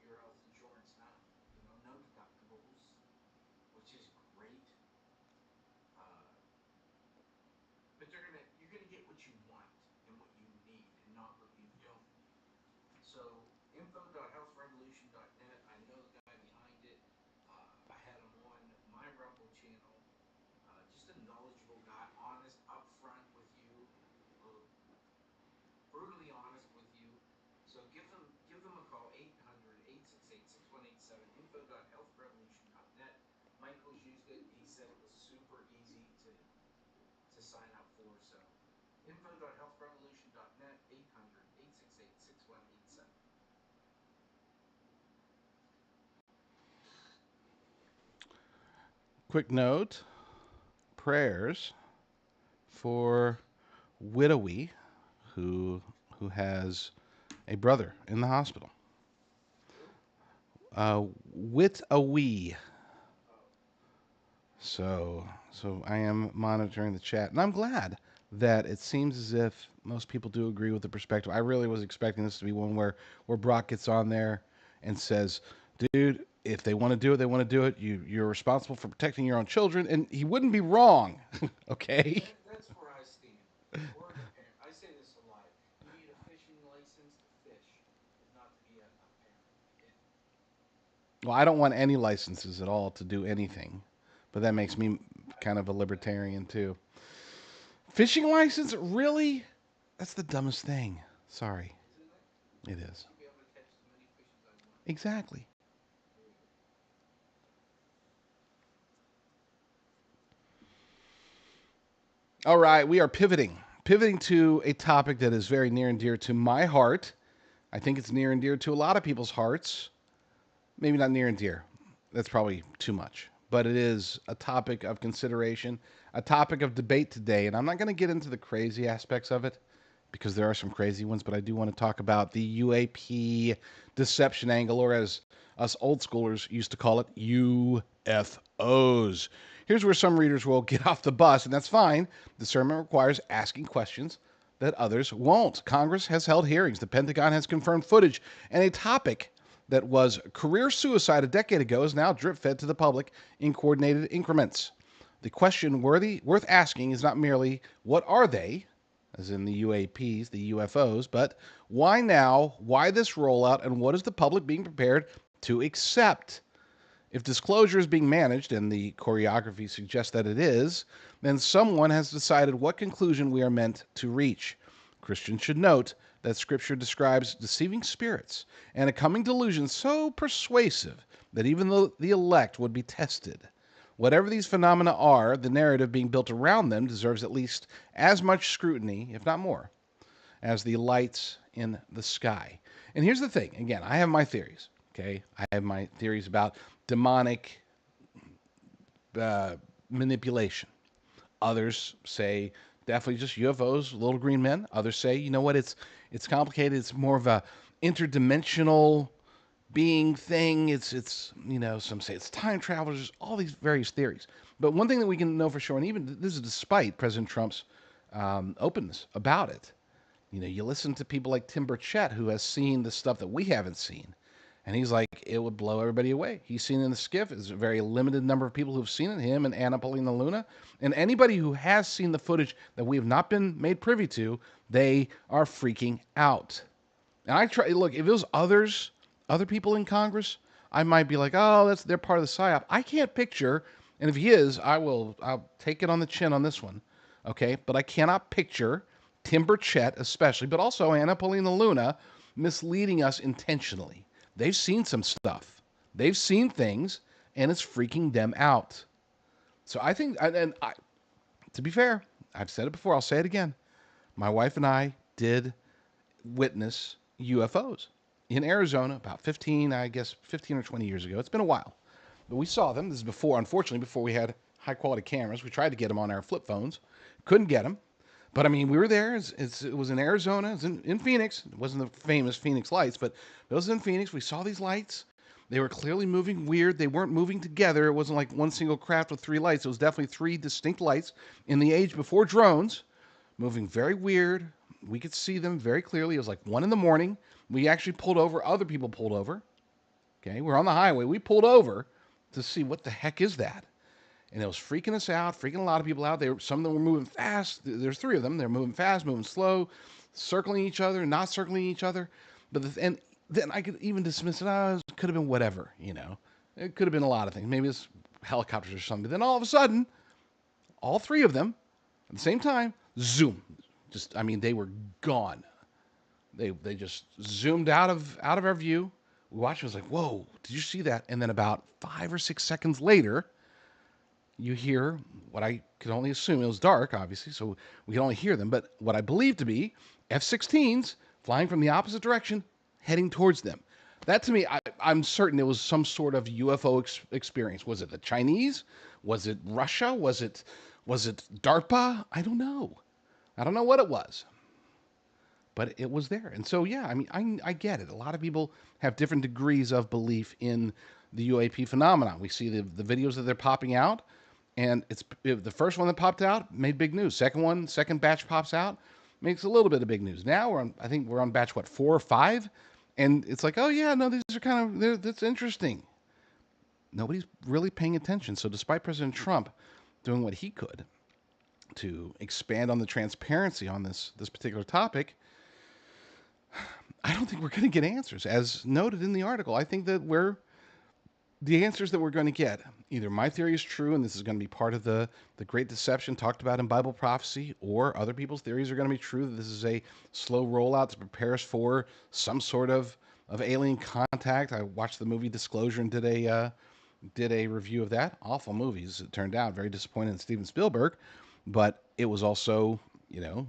Speaker 2: your health insurance now. No deductibles, which is great. Uh, but you're gonna get what you want and what you need, and not what you don't need. So info.healthrevolution.net. I know the guy behind it. I had him on my Rumble channel. Just a knowledgeable guy, honest, upfront with you, uh, brutally honest with you. So give them a call, 800-868-6187, info.healthrevolution.net. Michael's used it. He said it was super easy to sign up for. So info.healthrevolution.net, 800-868-6187.
Speaker 1: Quick note, prayers for Widowy, who who has a brother in the hospital.
Speaker 2: Who?
Speaker 1: Widowy.
Speaker 2: Oh,
Speaker 1: So I am monitoring the chat, and I'm glad that it seems as if most people do agree with the perspective. I really was expecting this to be one where Brock gets on there and says, "Dude, If they want to do it, they want to do it. You're responsible for protecting your own children, and he wouldn't be wrong. Okay.
Speaker 2: That's where I stand. Or the parent. I say this a lot. You need a fishing license to fish, but not to be a parent. It,
Speaker 1: Well, I don't want any licenses at all to do anything, but that makes me kind of a libertarian too. Fishing license, really? That's the dumbest thing. Sorry,
Speaker 2: isn't it?
Speaker 1: it
Speaker 2: I
Speaker 1: is.
Speaker 2: should be able to catch as many fish as I want.
Speaker 1: Exactly.
Speaker 2: There you go.
Speaker 1: All right, we are pivoting to a topic that is very near and dear to my heart. I think it's near and dear to a lot of people's hearts. Maybe not near and dear. That's probably too much. But it is a topic of consideration, a topic of debate today. And I'm not going to get into the crazy aspects of it because there are some crazy ones, but I do want to talk about the UAP deception angle, or as us old schoolers used to call it, UFOs. Here's where some readers will get off the bus, and that's fine. Discernment requires asking questions that others won't. Congress has held hearings. The Pentagon has confirmed footage, and a topic that was career suicide a decade ago is now drip fed to the public in coordinated increments. The question worth asking is not merely what are they, as in the UAPs, the UFOs, but why now, why this rollout, and what is the public being prepared to accept? If disclosure is being managed, and the choreography suggests that it is, then someone has decided what conclusion we are meant to reach. Christians should note that Scripture describes deceiving spirits and a coming delusion so persuasive that even the elect would be tested. Whatever these phenomena are, the narrative being built around them deserves at least as much scrutiny, if not more, as the lights in the sky. And here's the thing again, I have my theories. Okay, I have my theories about demonic uh, manipulation. Others say definitely just UFOs, little green men. Others say, you know what, it's complicated. It's more of a interdimensional being thing. It's some say it's time travelers. All these various theories. But one thing that we can know for sure, and even this is despite President Trump's openness about it. You listen to people like Tim Burchett, who has seen the stuff that we haven't seen, and he's like, it would blow everybody away. He's seen it in the skiff. There's a very limited number of people who've seen it, him and Anna Paulina Luna. And anybody who has seen the footage that we have not been made privy to, they are freaking out. And I try, look, if it was other people in Congress, I might be like, oh, they're part of the psyop. I can't picture, and if he is, I'll take it on the chin on this one. Okay. But I cannot picture Tim Burchett, especially, but also Anna Paulina Luna misleading us intentionally. They've seen some stuff. They've seen things, and it's freaking them out. So I think, to be fair, I've said it before. I'll say it again. My wife and I did witness UFOs in Arizona about 15, I guess 15 or 20 years ago. It's been a while, but we saw them. This is before, unfortunately, before we had high quality cameras. We tried to get them on our flip phones, couldn't get them. But I mean, we were there. It was in Arizona. It was in Phoenix. It wasn't the famous Phoenix lights, but it was in Phoenix. We saw these lights. They were clearly moving weird. They weren't moving together. It wasn't like one single craft with three lights. It was definitely three distinct lights in the age before drones, moving very weird. We could see them very clearly. It was like 1 a.m. We actually pulled over. Other people pulled over. Okay, we're on the highway. We pulled over to see what the heck is that. And it was freaking us out, freaking a lot of people out. Some of them were moving fast. There's three of them. They're moving fast, moving slow, circling each other, not circling each other. And then I could even dismiss it. Oh, it could have been whatever, It could have been a lot of things. Maybe it's helicopters or something. But then all of a sudden, all three of them at the same time, zoom. They were gone. They just zoomed out of our view. We watched. It was like, whoa! Did you see that? And then about 5 or 6 seconds later, you hear what I could only assume, it was dark, obviously, so we could only hear them, but what I believe to be F-16s flying from the opposite direction, heading towards them. That to me, I'm certain it was some sort of UFO experience. Was it the Chinese? Was it Russia? Was it DARPA? I don't know. I don't know what it was, but it was there. And so, yeah, I get it. A lot of people have different degrees of belief in the UAP phenomenon. We see the videos that they're popping out. And the first one that popped out made big news. Second batch pops out, makes a little bit of big news. Now I think we're on batch 4 or 5, and it's like, oh yeah, no, these are that's interesting. Nobody's really paying attention. So, despite President Trump doing what he could to expand on the transparency on this particular topic, I don't think we're going to get answers. As noted in the article, I think that the answers that we're going to get, either my theory is true and this is going to be part of the great deception talked about in Bible prophecy, or other people's theories are going to be true, that this is a slow rollout to prepare us for some sort of alien contact. I watched the movie Disclosure and did a review of that. Awful movies, it turned out. Very disappointed in Steven Spielberg, but it was also, you know,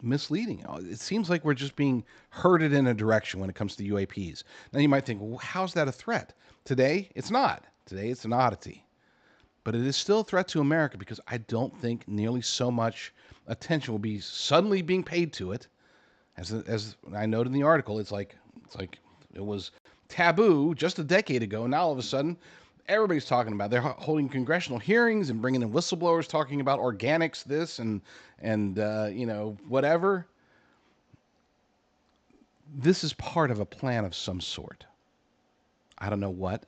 Speaker 1: misleading. It seems like we're just being herded in a direction when it comes to UAPs. Now you might think, well, how's that a threat? Today, it's not. Today, it's an oddity. But it is still a threat to America because I don't think nearly so much attention will be suddenly being paid to it. As I noted in the article, it's like it was taboo just a decade ago, and now all of a sudden everybody's talking about it. They're holding congressional hearings and bringing in whistleblowers talking about organics, this and whatever. This is part of a plan of some sort. I don't know what,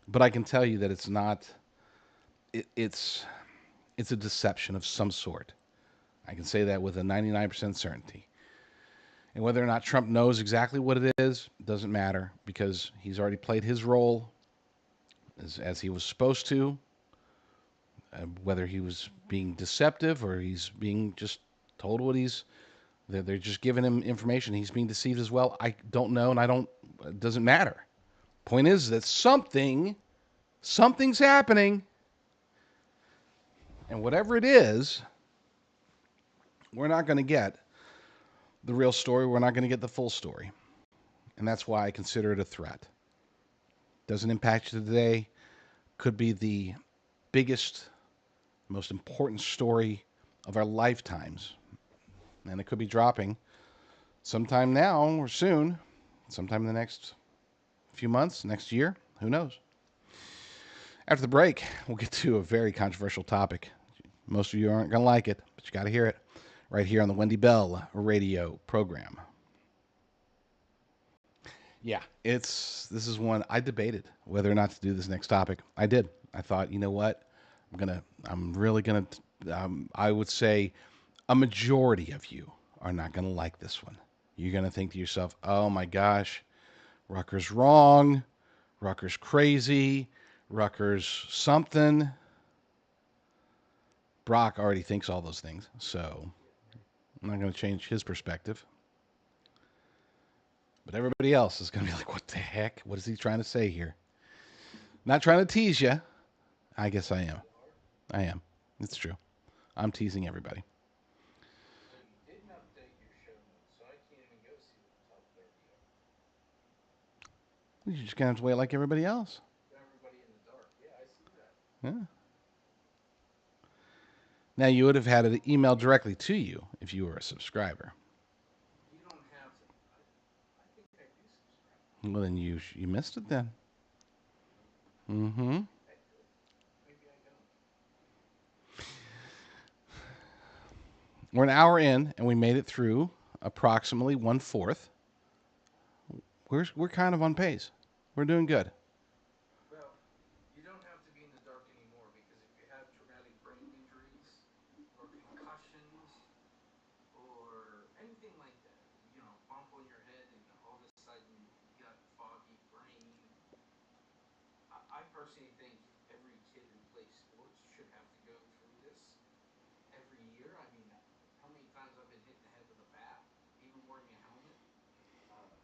Speaker 1: but I can tell you that it's not. It's a deception of some sort. I can say that with a 99% certainty. And whether or not Trump knows exactly what it is doesn't matter because he's already played his role as he was supposed to. Whether he was being deceptive or he's being just told what they're just giving him information. He's being deceived as well. I don't know, and I don't. It doesn't matter. Point is that something's happening, and whatever it is, we're not going to get the real story. We're not going to get the full story, and that's why I consider it a threat. Doesn't impact you today. Could be the biggest, most important story of our lifetimes, and it could be dropping sometime now or soon, sometime in the next few months, next year. Who knows? After the break, we'll get to a very controversial topic. Most of you aren't going to like it, but you got to hear it right here on the Wendy Bell Radio Program. Yeah, this is one I debated whether or not to do this next topic. I did. I thought, you know what? I'm really gonna. I would say a majority of you are not gonna like this one. You're gonna think to yourself, oh my gosh, Rucker's wrong, Rucker's crazy, Rucker's something. Brock already thinks all those things, so I'm not gonna change his perspective. But everybody else is gonna be like, what the heck? What is he trying to say here? Not trying to tease you. I guess I am. I am. It's true. I'm teasing everybody.
Speaker 2: So you didn't update your show notes, so I can't even go see what the top 30 are.
Speaker 1: You're just gonna have to wait like everybody else.
Speaker 2: Everybody in the dark. Yeah, I see that.
Speaker 1: Yeah. Now you would have had it emailed directly to you if you were a subscriber.
Speaker 2: You don't have to. I think I do subscribe.
Speaker 1: Well, then you missed it then. Mm-hmm.
Speaker 2: I could. Maybe I don't.
Speaker 1: We're an hour in, and we made it through approximately 1/4. We're kind of on pace. We're doing good.
Speaker 2: Well, you don't have to be in the dark anymore because if you have traumatic brain injuries or concussions or anything like that, bump on your head and all of a sudden you got foggy brain. I personally think every kid who plays sports should have to go through this every year. I mean, how many times I've been hit in the head with a bat, even wearing a helmet, uh,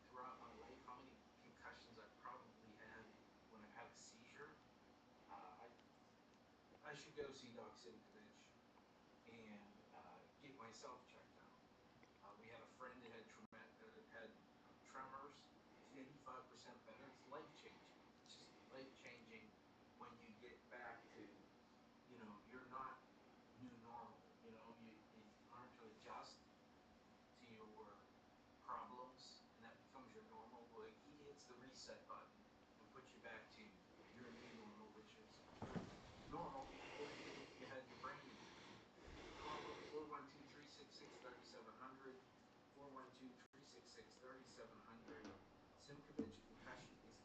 Speaker 2: throughout my life, how many concussions I've probably had when I've had a seizure. I should go see Doc Simkovich and get myself checked out. We had a friend that had tremors. He's 85% better. It's life changing. It's just life changing when you get back to, you're not new normal. You learn to adjust to your problems, and that becomes your normal. Well, he hits the reset button and puts you back to your new normal, which is normal before you had your brain injury. Call them 412-366-3700, 412-366-3700. Simkovich Concussion is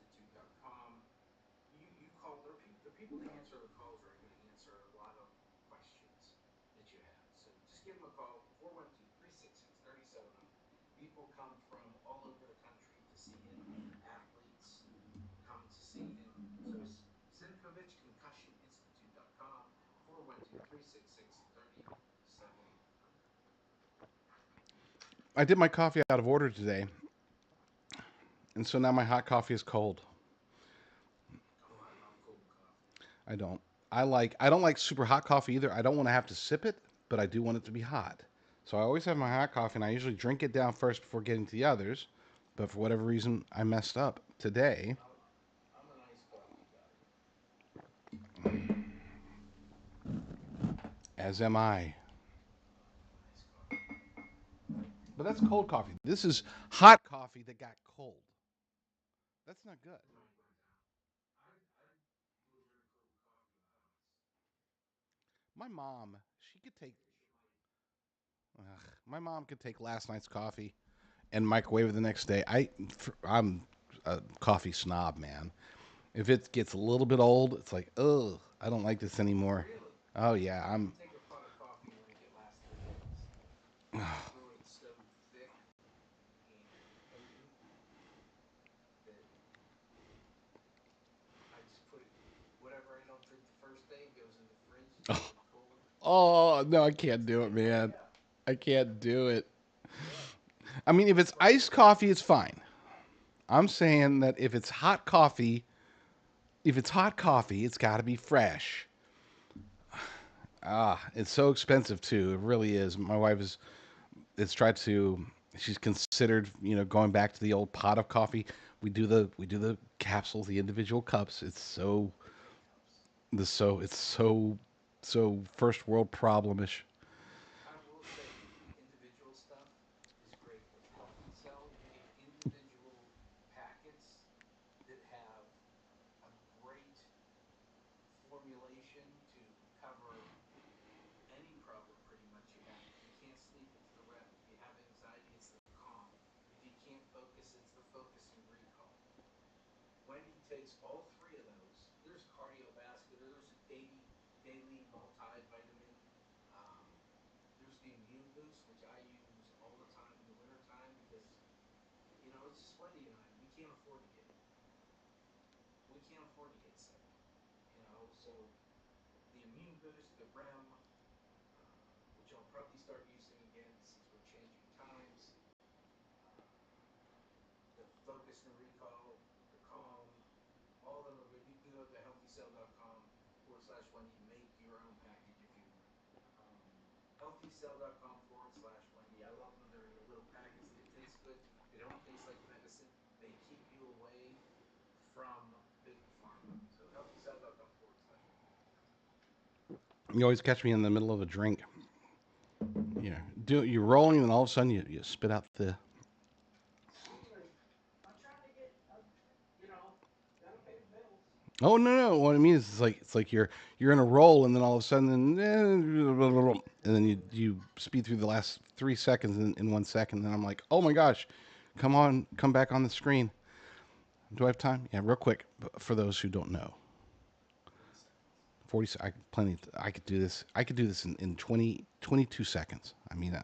Speaker 2: people that answer the calls are going to answer a lot of questions that you have. So just give them a call, 412-366-3700. People come from all over the country to see it. Athletes come to see him. So Simkovich, ConcussionInstitute.com, 412-366-3700.
Speaker 1: I did my coffee out of order today, and so now my hot coffee is cold.
Speaker 2: Oh, I love cold coffee.
Speaker 1: I don't. I don't like super hot coffee either. I don't want to have to sip it, but I do want it to be hot. So I always have my hot coffee and I usually drink it down first before getting to the others. But for whatever reason, I messed up today.
Speaker 2: I'm an iced coffee guy.
Speaker 1: As am I.
Speaker 2: I love iced coffee.
Speaker 1: But that's cold coffee. This is hot coffee that got cold. That's not good.
Speaker 2: Right. I will drink cold coffee with ice.
Speaker 1: My mom, she could take.
Speaker 2: Maybe she might.
Speaker 1: My mom could take last night's coffee and microwave it the next day. I'm a coffee snob, man. If it gets a little bit old, it's like, ugh, I don't like this anymore.
Speaker 2: Really?
Speaker 1: Oh yeah,
Speaker 2: I
Speaker 1: I'm.
Speaker 2: can take a pot of coffee and make it last 3 days. I brew it so thick and potent that I just put it, whatever I don't drink the first day goes in the fridge until it's cold.
Speaker 1: Oh no, I can't
Speaker 2: Next
Speaker 1: do
Speaker 2: day,
Speaker 1: it, man.
Speaker 2: yeah,
Speaker 1: I can't do it.
Speaker 2: yeah.
Speaker 1: I mean, if
Speaker 2: It's
Speaker 1: it's
Speaker 2: funny
Speaker 1: iced
Speaker 2: you mention
Speaker 1: coffee, it's fine. I'm saying that if it's hot coffee, it's got to be fresh. Ah, it's so expensive too. It really is. My wife is tried to. She's considered, going back to the old pot of coffee. We do the capsules, the individual cups.
Speaker 2: K cups.
Speaker 1: It's so first world problemish.
Speaker 2: I will say the individual stuff is great. With Healthy Cell, you get individual packets that have a great formulation to cover any problem pretty much you have. If you can't sleep, it's the REM. If you have anxiety, it's the calm. If you can't focus, it's the focus and recall. Wendy takes all three of those. There's cardiovascular, there's a daily multivitamin. Um, there's the immune boost, which I use all the time in the wintertime because, it's just Wendy and I. We can't afford to get sick, so the immune boost, the REM, which I'll probably start using again since we're changing times. Uh, the focus and recall, the calm, all of them are good. You can go to healthycell.com/Wendy, make your own package if you want. Um, healthycell.com/Wendy. I love them. They're in the little packets. They taste good. They don't taste like medicine. They keep you away from big pharma. So healthycell.com/Wendy.
Speaker 1: You always catch me in the middle of a drink. You're rolling, and all of a sudden you spit out the.
Speaker 2: I'm trying to get, gotta pay the bills.
Speaker 1: Oh no! What I mean is, it's like you're in a roll, and then all of a sudden, and then you speed through the last 3 seconds in 1 second, and I'm like, oh my gosh, come on, come back on the screen. Do I have time? Yeah, real quick for those who don't know.
Speaker 2: 40 seconds.
Speaker 1: 40. Plenty. I could do this. I could do this in 22 seconds. I mean,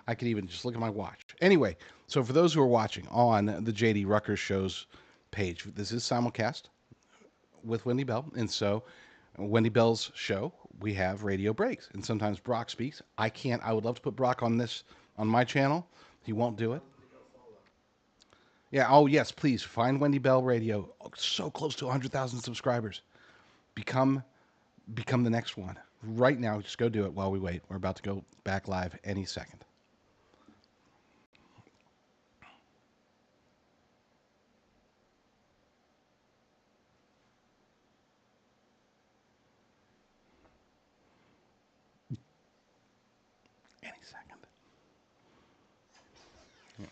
Speaker 1: I could even just look at my watch. Anyway, so for those who are watching on the JD Rucker Show's page, this is simulcast with Wendy Bell, and so Wendy Bell's show, we have radio breaks, and sometimes Brock speaks. I can't. I would love to put Brock on my channel. He won't do it.
Speaker 2: Tell them to go follow.
Speaker 1: Yeah. Oh yes, please find Wendy Bell Radio. Oh, so close to 100,000 subscribers. Become become the next one right now. Just go do it while we wait. We're about to go back live any second. Any second. Yeah.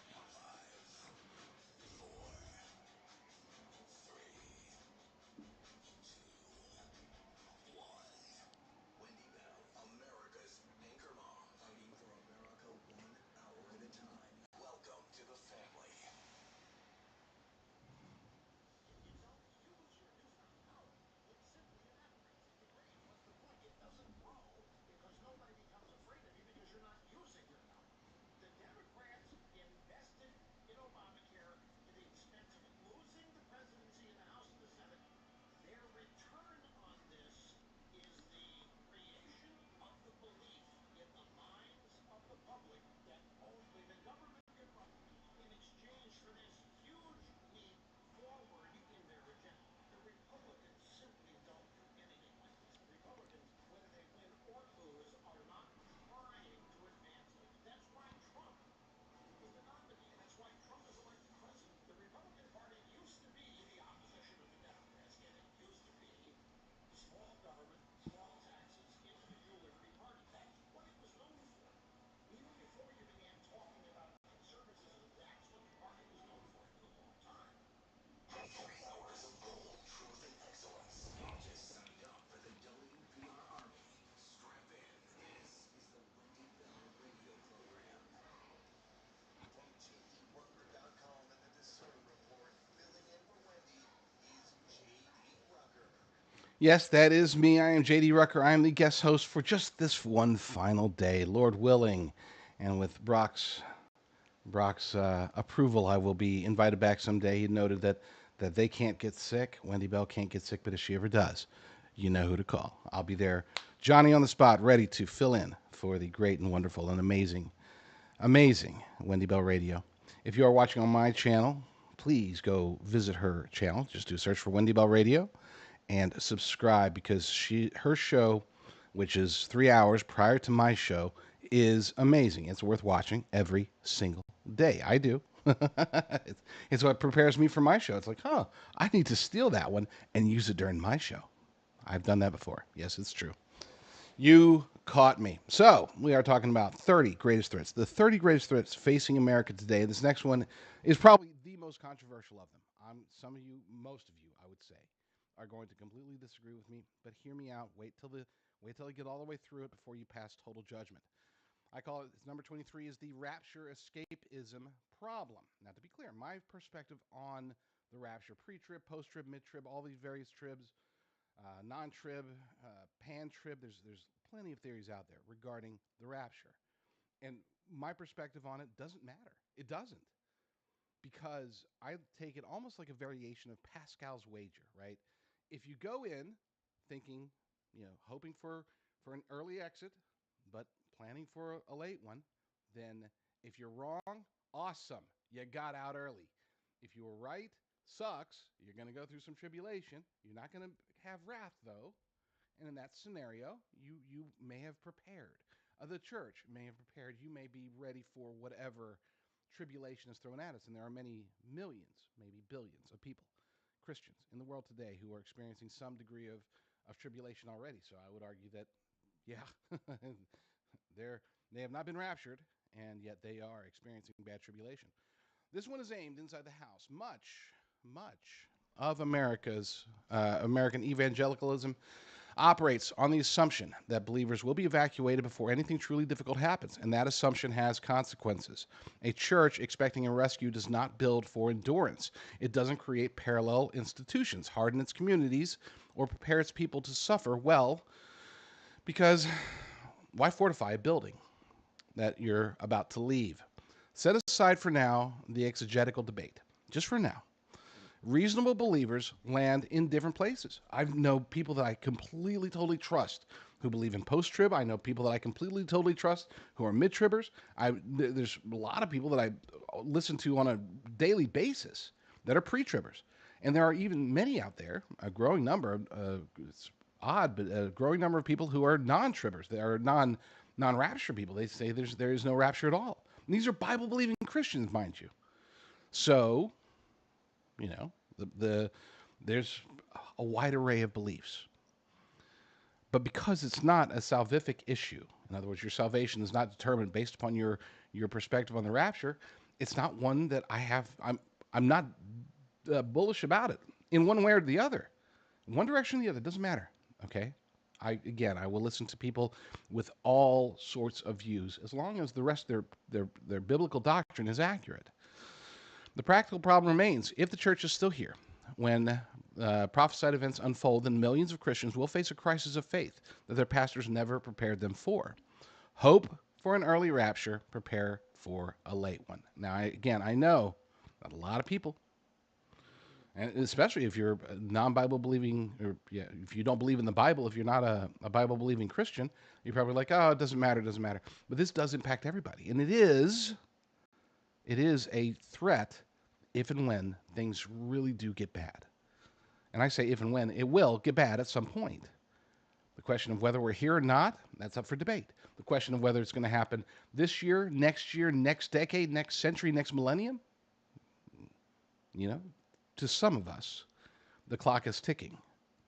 Speaker 3: Wendy Bell, America's anchor mom, fighting for America 1 hour at a time. Welcome to the family.
Speaker 1: Yes, that is me. I am JD Rucker. I am the guest host for just this one final day, Lord willing. And with Brock's approval, I will be invited back someday. He noted that they can't get sick. Wendy Bell can't get sick, but if she ever does, you know who to call. I'll be there, Johnny on the spot, ready to fill in for the great and wonderful and amazing Wendy Bell Radio. If you are watching on my channel, please go visit her channel. Just do a search for Wendy Bell Radio and subscribe because her show, which is 3 hours prior to my show, is amazing. It's worth watching every single day. I do. It's what prepares me for my show. It's like, I need to steal that one and use it during my show. I've done that before. Yes, it's true. You caught me. So, we are talking about 30 greatest threats. The 30 greatest threats facing America today. This next one is probably the most controversial of them. Some of you, most of you, I would say, are going to completely disagree with me, but hear me out. Wait till I get all the way through it before you pass total judgment. I call it, number 23 is the rapture escapism problem. Now, to be clear, my perspective on the rapture, pre-trib, post-trib, mid-trib, all these various tribs, non-trib, pan-trib. There's plenty of theories out there regarding the rapture, and my perspective on it doesn't matter. It doesn't, because I take it almost like a variation of Pascal's wager. Right? If you go in thinking, hoping for an early exit, but planning for a late one, then if you're wrong, awesome, you got out early. If you were right, sucks. You're going to go through some tribulation. You're not going to have wrath, though. And in that scenario, you may have prepared. The church may have prepared. You may be ready for whatever tribulation is thrown at us. And there are many millions, maybe billions of people, Christians in the world today, who are experiencing some degree of tribulation already. So I would argue that, yeah, they have not been raptured, and yet they are experiencing bad tribulation. This one is aimed inside the house. Much of American evangelicalism operates on the assumption that believers will be evacuated before anything truly difficult happens, and that assumption has consequences. A church expecting a rescue does not build for endurance. It doesn't create parallel institutions, harden its communities, or prepare its people to suffer well, because why fortify a building that you're about to leave? Set aside for now the exegetical debate, just for now. Reasonable believers land in different places. I know people that I completely, totally trust who believe in post-trib. I know people that I completely, totally trust who are mid-tribbers. There's a lot of people that I listen to on a daily basis that are pre-tribbers. And there are even many out there, a growing number, it's odd, but a growing number of people who are non-tribbers. They are non-rapture people. They say there is no rapture at all. And these are Bible-believing Christians, mind you. So, you know, there's a wide array of beliefs. But because it's not a salvific issue, in other words, your salvation is not determined based upon your perspective on the rapture, it's not one that I'm not bullish about it in one way or the other. One direction or the other, doesn't matter. Okay? I will listen to people with all sorts of views as long as the rest of their biblical doctrine is accurate. The practical problem remains: if the church is still here when prophesied events unfold, then millions of Christians will face a crisis of faith that their pastors never prepared them for. Hope for an early rapture, prepare for a late one. Now, I know that a lot of people, and especially if you're a non-Bible believing, or if you don't believe in the Bible, if you're not a Bible believing Christian, you're probably like, oh, it doesn't matter. But this does impact everybody, and it is a threat if and when things really do get bad. And I say if and when, it will get bad at some point. The question of whether we're here or not, that's up for debate. The question of whether it's going to happen this year, next decade, next century, next millennium, to some of us, the clock is ticking.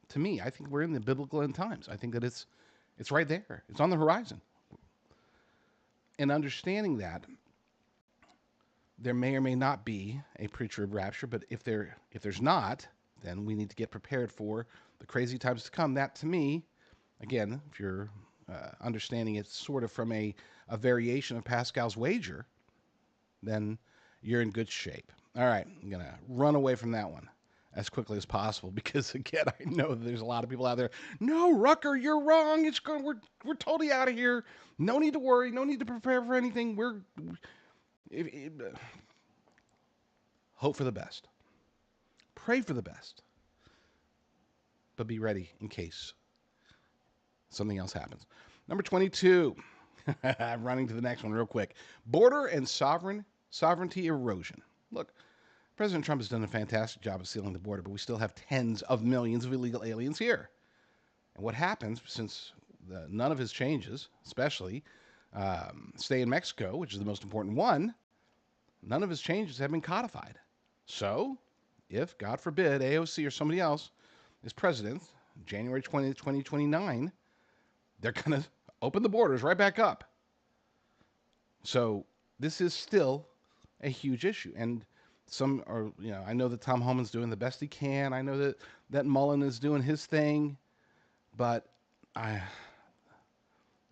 Speaker 1: To me, I think we're in the biblical end times. I think that it's right there. It's on the horizon. And understanding that, there may or may not be a pre-trib rapture, but if there's not, then we need to get prepared for the crazy times to come. That, to me, again, if you're understanding it sort of from a variation of Pascal's wager, then you're in good shape. All right, I'm going to run away from that one. as quickly as possible because again, I know that there's a lot of people out there. No, Rucker, you're wrong. It's going. We're totally out of here. No need to worry. No need to prepare for anything. It, it, hope for the best. Pray for the best, but be ready in case something else happens. Number 22. I'm running to the next one real quick. Border and sovereignty erosion. Look, President Trump has done a fantastic job of sealing the border, but we still have tens of millions of illegal aliens here. And what happens since none of his changes, especially stay in Mexico, which is the most important one, none of his changes have been codified. So, if, God forbid, AOC or somebody else is president, January 20th, 2029, they're going to open the borders right back up. So, this is still a huge issue. And some are, I know that Tom Homan's doing the best he can. I know that Mullen is doing his thing. But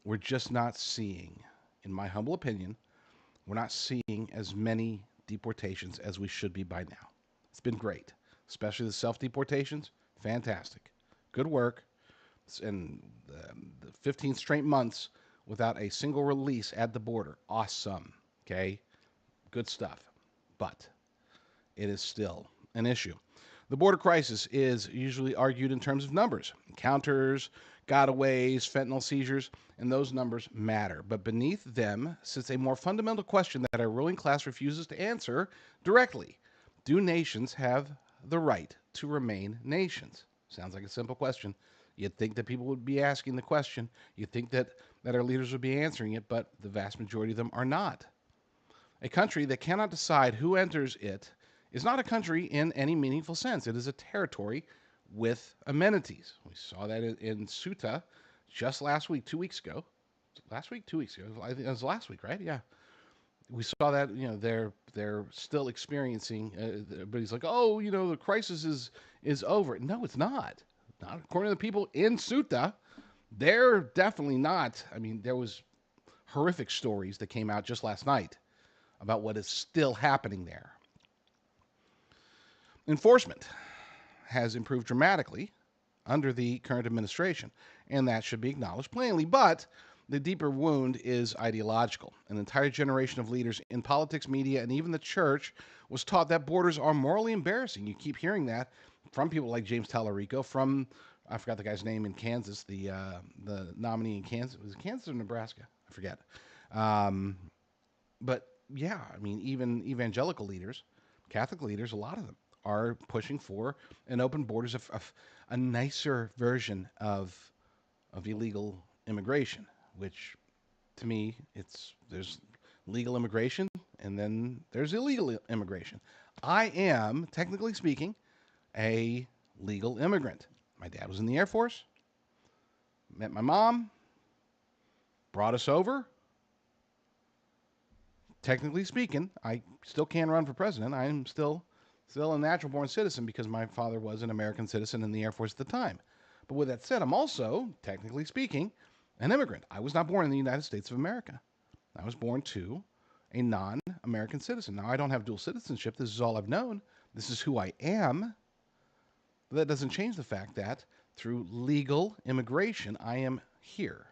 Speaker 1: we're just not seeing, in my humble opinion, we're not seeing as many deportations as we should be by now. It's been great, especially the self-deportations. Fantastic. Good work. And the 15 straight months without a single release at the border. Awesome. Okay? Good stuff. But it is still an issue. The border crisis is usually argued in terms of numbers. Encounters, gotaways, fentanyl seizures, and those numbers matter. But beneath them sits a more fundamental question that our ruling class refuses to answer directly. Do nations have the right to remain nations? Sounds like a simple question. You'd think that people would be asking the question. You'd think that our leaders would be answering it, but the vast majority of them are not. A country that cannot decide who enters it is not a country in any meaningful sense. It is a territory with amenities. We saw that in Ceuta just last week, 2 weeks ago. Last week, 2 weeks ago. I think it was last week, right? Yeah. We saw that, they're still experiencing, but he's like, oh, the crisis is over. No, it's not. Not according to the people in Ceuta. They're definitely not. I mean, there was horrific stories that came out just last night about what is still happening there. Enforcement has improved dramatically under the current administration, and that should be acknowledged plainly. But the deeper wound is ideological. An entire generation of leaders in politics, media, and even the church was taught that borders are morally embarrassing. You keep hearing that from people like James Tallarico, from, I forgot the guy's name in Kansas, the nominee in Kansas. Was it Kansas or Nebraska? I forget. But yeah, I mean, even evangelical leaders, Catholic leaders, a lot of them are pushing for an open borders, of a nicer version of illegal immigration, which to me, there's legal immigration and then there's illegal immigration. I am, technically speaking, a legal immigrant. My dad was in the Air Force, met my mom, brought us over. Technically speaking, I still can run for president. I am still a natural-born citizen because my father was an American citizen in the Air Force at the time. But with that said, I'm also, technically speaking, an immigrant. I was not born in the United States of America. I was born to a non-American citizen. Now, I don't have dual citizenship. This is all I've known. This is who I am. But that doesn't change the fact that through legal immigration, I am here.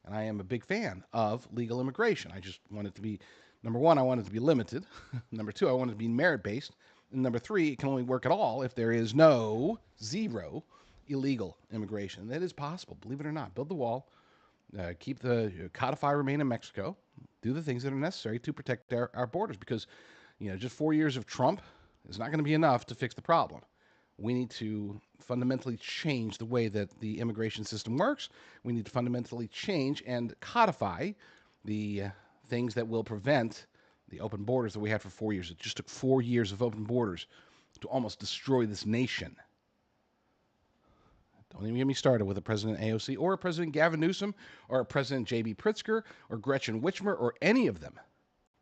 Speaker 1: And I am a big fan of legal immigration. I just want it to be, number one, I want it to be limited. Number two, I want it to be merit-based. And number three, it can only work at all if there is zero illegal immigration. That is possible, believe it or not. Build the wall, codify remain in Mexico, do the things that are necessary to protect our borders, because just 4 years of Trump is not going to be enough to fix the problem. We need to fundamentally change the way that the immigration system works. We need to fundamentally change and codify the things that will prevent the open borders that we had for 4 years. It just took 4 years of open borders to almost destroy this nation. Don't even get me started with a President AOC or a President Gavin Newsom or a President J.B. Pritzker or Gretchen Whitmer or any of them.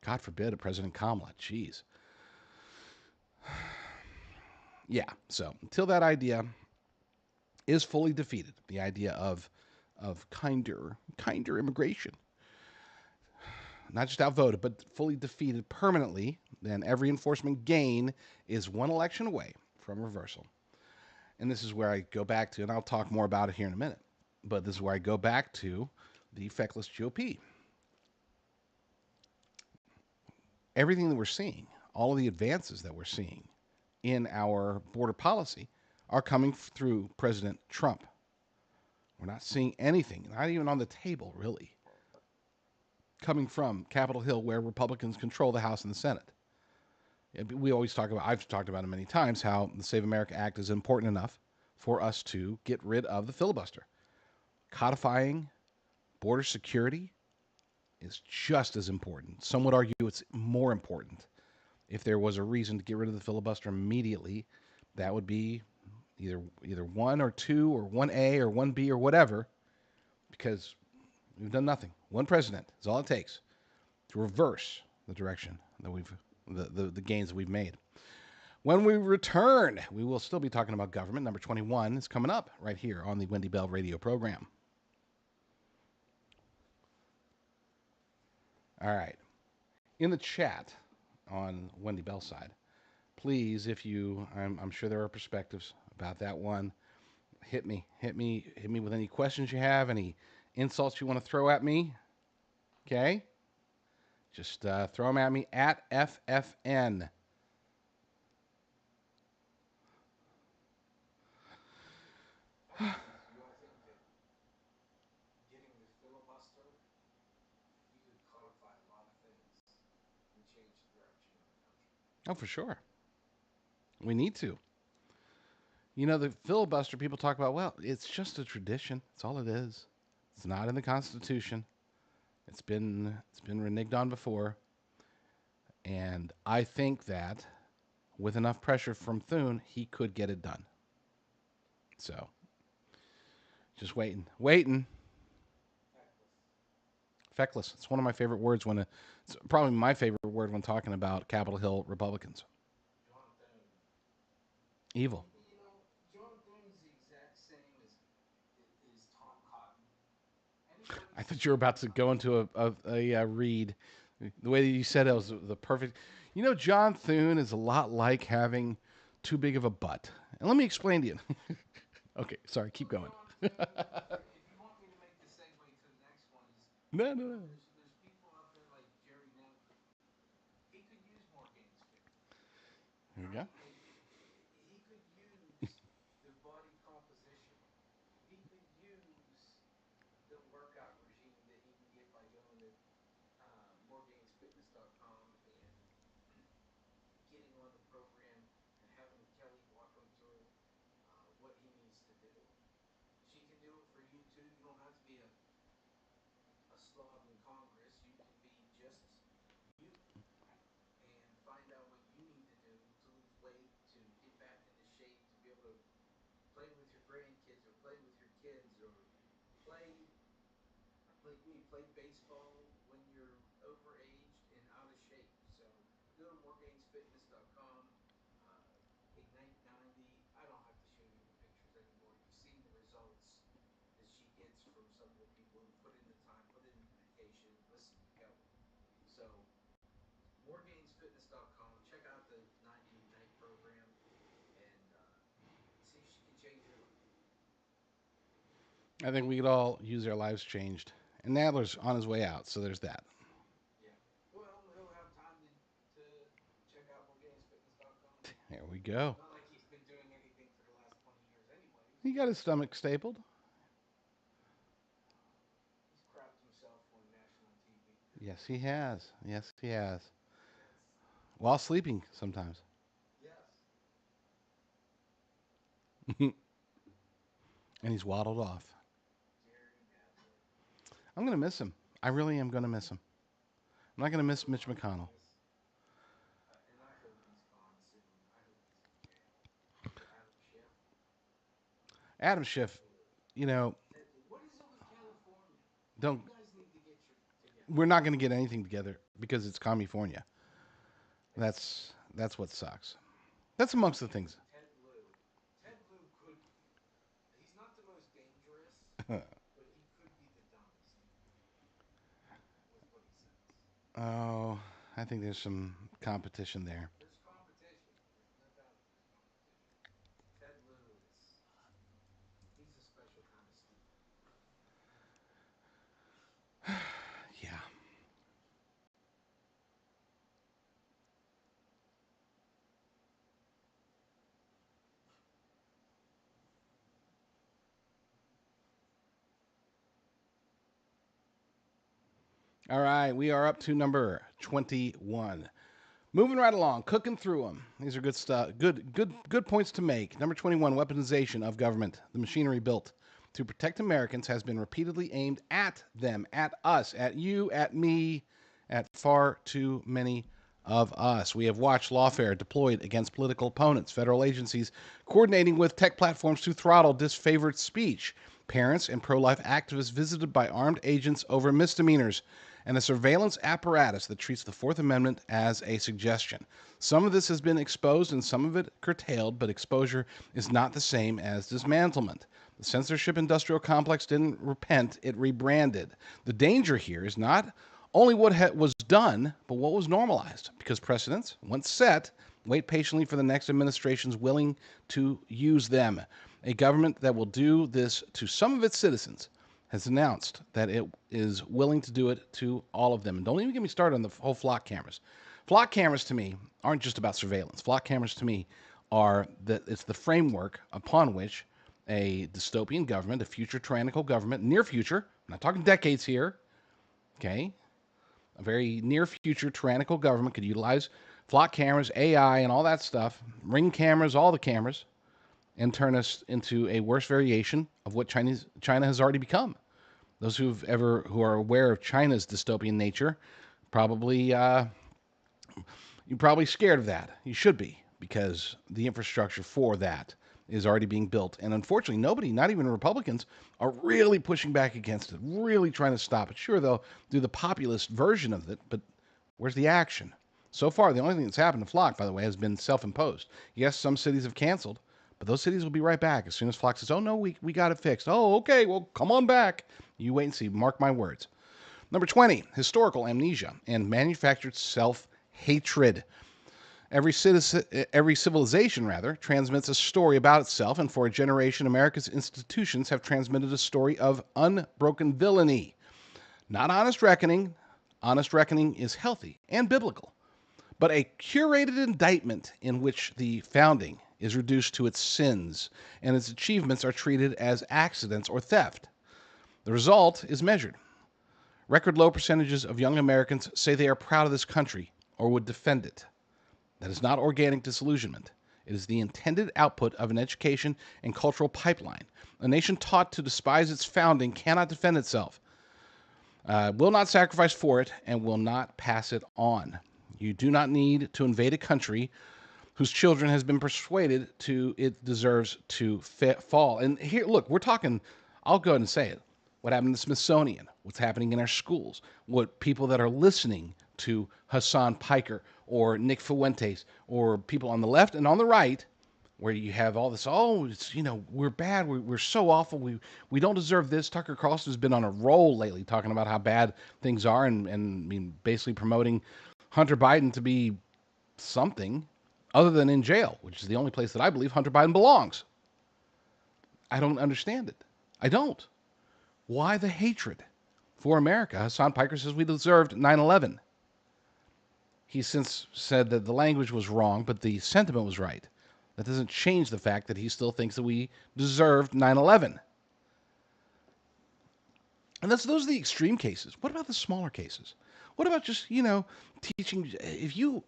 Speaker 1: God forbid a President Kamala. Jeez. Yeah, so until that idea is fully defeated, the idea of kinder immigration, not just outvoted, but fully defeated permanently, then every enforcement gain is one election away from reversal. And this is where I go back to, and I'll talk more about it here in a minute, but this is where I go back to the feckless GOP. Everything that we're seeing, all of the advances that we're seeing in our border policy are coming through President Trump. We're not seeing anything, not even on the table, really, coming from Capitol Hill, where Republicans control the House and the Senate. We always talk about, I've talked about it many times, how the Save America Act is important enough for us to get rid of the filibuster. Codifying border security is just as important. Some would argue it's more important. If there was a reason to get rid of the filibuster immediately, that would be either one or two or 1A or 1B or whatever, because we've done nothing. One president is all it takes to reverse the direction that the gains that we've made. When we return, we will still be talking about government. Number 21 is coming up right here on the Wendy Bell Radio Program. All right. In the chat on Wendy Bell's side, please, if you, I'm sure there are perspectives about that one. Hit me with any questions you have, any insults you want to throw at me. Okay, just throw them at me at FFN.
Speaker 2: Do y'all think that getting the filibuster, you could codify a lot of things and change the direction of the country?
Speaker 1: Oh, for sure, we need to. You know, the filibuster, people talk about, well, it's just a tradition. That's all it is. It's not in the Constitution. It's been reneged on before. And I think that with enough pressure from Thune, he could get it done. So, just waiting. Feckless. It's one of my favorite words it's probably my favorite word when talking about Capitol Hill Republicans.
Speaker 2: John Thune.
Speaker 1: Evil.
Speaker 2: You know, John Thune's the exact same as Tom Cotton. Anybody
Speaker 1: I thought
Speaker 2: say
Speaker 1: you were about
Speaker 2: Tom
Speaker 1: to
Speaker 2: Cotton?
Speaker 1: go into a read. The way that you said it was the perfect. You know, John Thune is a lot like having too big of a butt. And let me explain to you. Okay, sorry, keep going.
Speaker 2: John Thune. If you want me to make the segue to the next one, is
Speaker 1: No, no,
Speaker 2: you know,
Speaker 1: no.
Speaker 2: there's people out there like Jerry Nadler. He could use more gains fitness,
Speaker 1: There you go.
Speaker 2: right? He could use the body composition. He could use the workout regime that he can get by going to moregainsfitness.com and getting on the program and having Kelly walk him through what he needs to do. She can do it for you too. You don't have to be a slob in Congress. You can be just you and find out what you need to do to lose weight, to get back into shape, to be able to play with your grandkids or play with your kids or play like me, play baseball when you're overaged and out of shape. So go to moregainsfitness.com, Ignite 90. I don't have to show you the pictures anymore. You've seen the results that she gets from some of the people who put in the time, put in the dedication, listen to Kelly. So moregainsfitness.com, check out the 90 Ignite program and see if she can change your life.
Speaker 1: I think we could all use our lives changed. And Nadler's on his way out, so there's that.
Speaker 2: Yeah. Well, he'll have time to check out moregainsfitness.com.
Speaker 1: There we go.
Speaker 2: Not like he's been doing anything for the last 20 years, anyways.
Speaker 1: He got his stomach stapled.
Speaker 2: He's crapped himself on national TV.
Speaker 1: Yes, he has. Yes, he has.
Speaker 2: That's,
Speaker 1: While sleeping sometimes.
Speaker 2: yes.
Speaker 1: And he's waddled off.
Speaker 2: Jerry Nadler.
Speaker 1: I'm going to miss him. I really am going to miss him. I'm not going to
Speaker 2: That's
Speaker 1: miss
Speaker 2: what
Speaker 1: Mitch
Speaker 2: I'm going to
Speaker 1: McConnell.
Speaker 2: miss. And I hope he's gone soon. I hope he's in jail. Adam Schiff.
Speaker 1: Adam
Speaker 2: Ted
Speaker 1: Schiff,
Speaker 2: Lieu.
Speaker 1: you know,
Speaker 2: What is it with California? You
Speaker 1: don't.
Speaker 2: guys need to get your together.
Speaker 1: We're not going to get anything together because it's California.
Speaker 2: It's
Speaker 1: That's what sucks. That's amongst the things.
Speaker 2: Ted Lieu. Ted Lieu could. He's not the most dangerous, but he could be the dumbest with what he says.
Speaker 1: Oh, I think there's some competition there.
Speaker 2: There's competition. There's no doubt there's competition.
Speaker 1: All right, we are up to number 21. Moving right along, cooking through them. These are good stuff. Good points to make. Number 21, weaponization of government. The machinery built to protect Americans has been repeatedly aimed at them, at us, at you, at me, at far too many of us. We have watched lawfare deployed against political opponents, federal agencies coordinating with tech platforms to throttle disfavored speech, parents and pro-life activists visited by armed agents over misdemeanors, and a surveillance apparatus that treats the Fourth Amendment as a suggestion. Some of this has been exposed and some of it curtailed, but exposure is not the same as dismantlement. The censorship industrial complex didn't repent, it rebranded. The danger here is not only what was done, but what was normalized, because precedents, once set, wait patiently for the next administrations willing to use them. A government that will do this to some of its citizens has announced that it is willing to do it to all of them. And don't even get me started on the whole flock cameras. Flock cameras to me aren't just about surveillance. Flock cameras to me it's the framework upon which a dystopian government, a future tyrannical government, near future, I'm not talking decades here, okay, a very near future tyrannical government could utilize flock cameras, AI, and all that stuff, ring cameras, all the cameras, and turn us into a worse variation of what China has already become. Those who are aware of China's dystopian nature, probably you're probably scared of that. You should be, because the infrastructure for that is already being built, and unfortunately, nobody, not even Republicans, are really pushing back against it, really trying to stop it. Sure, they'll do the populist version of it, but where's the action? So far, the only thing that's happened to Flock, by the way, has been self-imposed. Yes, some cities have canceled, but those cities will be right back as soon as Flock says, oh, no, we got it fixed. Oh, okay, well, come on back. You wait and see. Mark my words. Number 20, historical amnesia and manufactured self-hatred. Every civilization, rather, transmits a story about itself, and for a generation, America's institutions have transmitted a story of unbroken villainy. Not honest reckoning. Honest reckoning is healthy and biblical, but a curated indictment in which the founding is reduced to its sins and its achievements are treated as accidents or theft. The result is measured. Record low percentages of young Americans say they are proud of this country or would defend it. That is not organic disillusionment. It is the intended output of an education and cultural pipeline. A nation taught to despise its founding cannot defend itself, will not sacrifice for it, and will not pass it on. You do not need to invade a country whose children has been persuaded to it deserves to fall. And here, look, we're talking, I'll go ahead and say it, what happened in the Smithsonian, what's happening in our schools, what people that are listening to Hassan Piker or Nick Fuentes or people on the left and on the right, where you have all this, oh, it's, we're bad, we're so awful, we don't deserve this. Tucker Carlson's been on a roll lately talking about how bad things are and I mean, basically promoting Hunter Biden to be something other than in jail, which is the only place that I believe Hunter Biden belongs. I don't understand it. I don't. Why the hatred for America? Hassan Piker says we deserved 9/11. He's since said that the language was wrong, but the sentiment was right. That doesn't change the fact that he still thinks that we deserved 9/11. And those are the extreme cases. What about the smaller cases? What about just, teaching?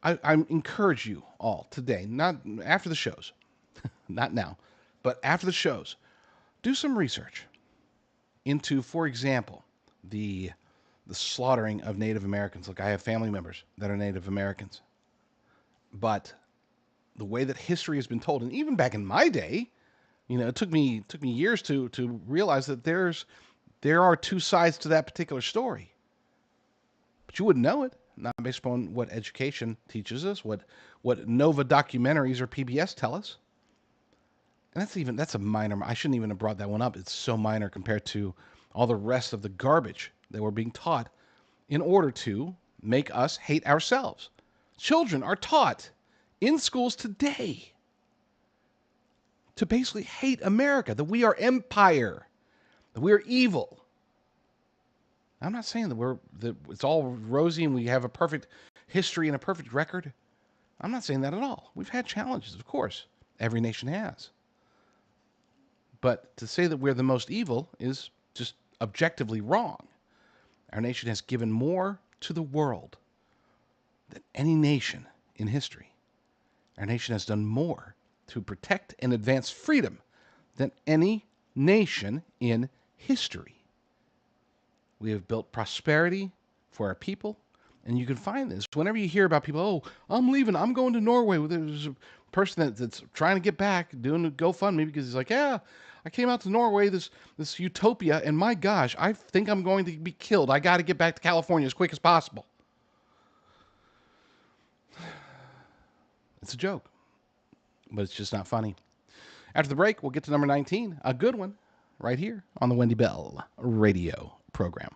Speaker 1: I encourage you all today, not after the shows, not now, but after the shows, do some research into, for example, the slaughtering of Native Americans. Look, I have family members that are Native Americans, but the way that history has been told, and even back in my day, it took me years to realize that there are two sides to that particular story, but you wouldn't know it, not based upon what education teaches us, what Nova documentaries or PBS tell us. And that's a minor. I shouldn't even have brought that one up. It's so minor compared to all the rest of the garbage that we're being taught in order to make us hate ourselves. Children are taught in schools today to basically hate America, that we are empire, that we are evil. I'm not saying that it's all rosy and we have a perfect history and a perfect record. I'm not saying that at all. We've had challenges, of course. Every nation has. But to say that we're the most evil is just objectively wrong. Our nation has given more to the world than any nation in history. Our nation has done more to protect and advance freedom than any nation in history. We have built prosperity for our people. And you can find this whenever you hear about people, oh, I'm leaving, I'm going to Norway. There's a person that's trying to get back, doing a GoFundMe because he's like, yeah, I came out to Norway, this utopia, and my gosh, I think I'm going to be killed. I got to get back to California as quick as possible. It's a joke, but it's just not funny. After the break, we'll get to number 19, a good one, right here on the Wendy Bell Radio Program.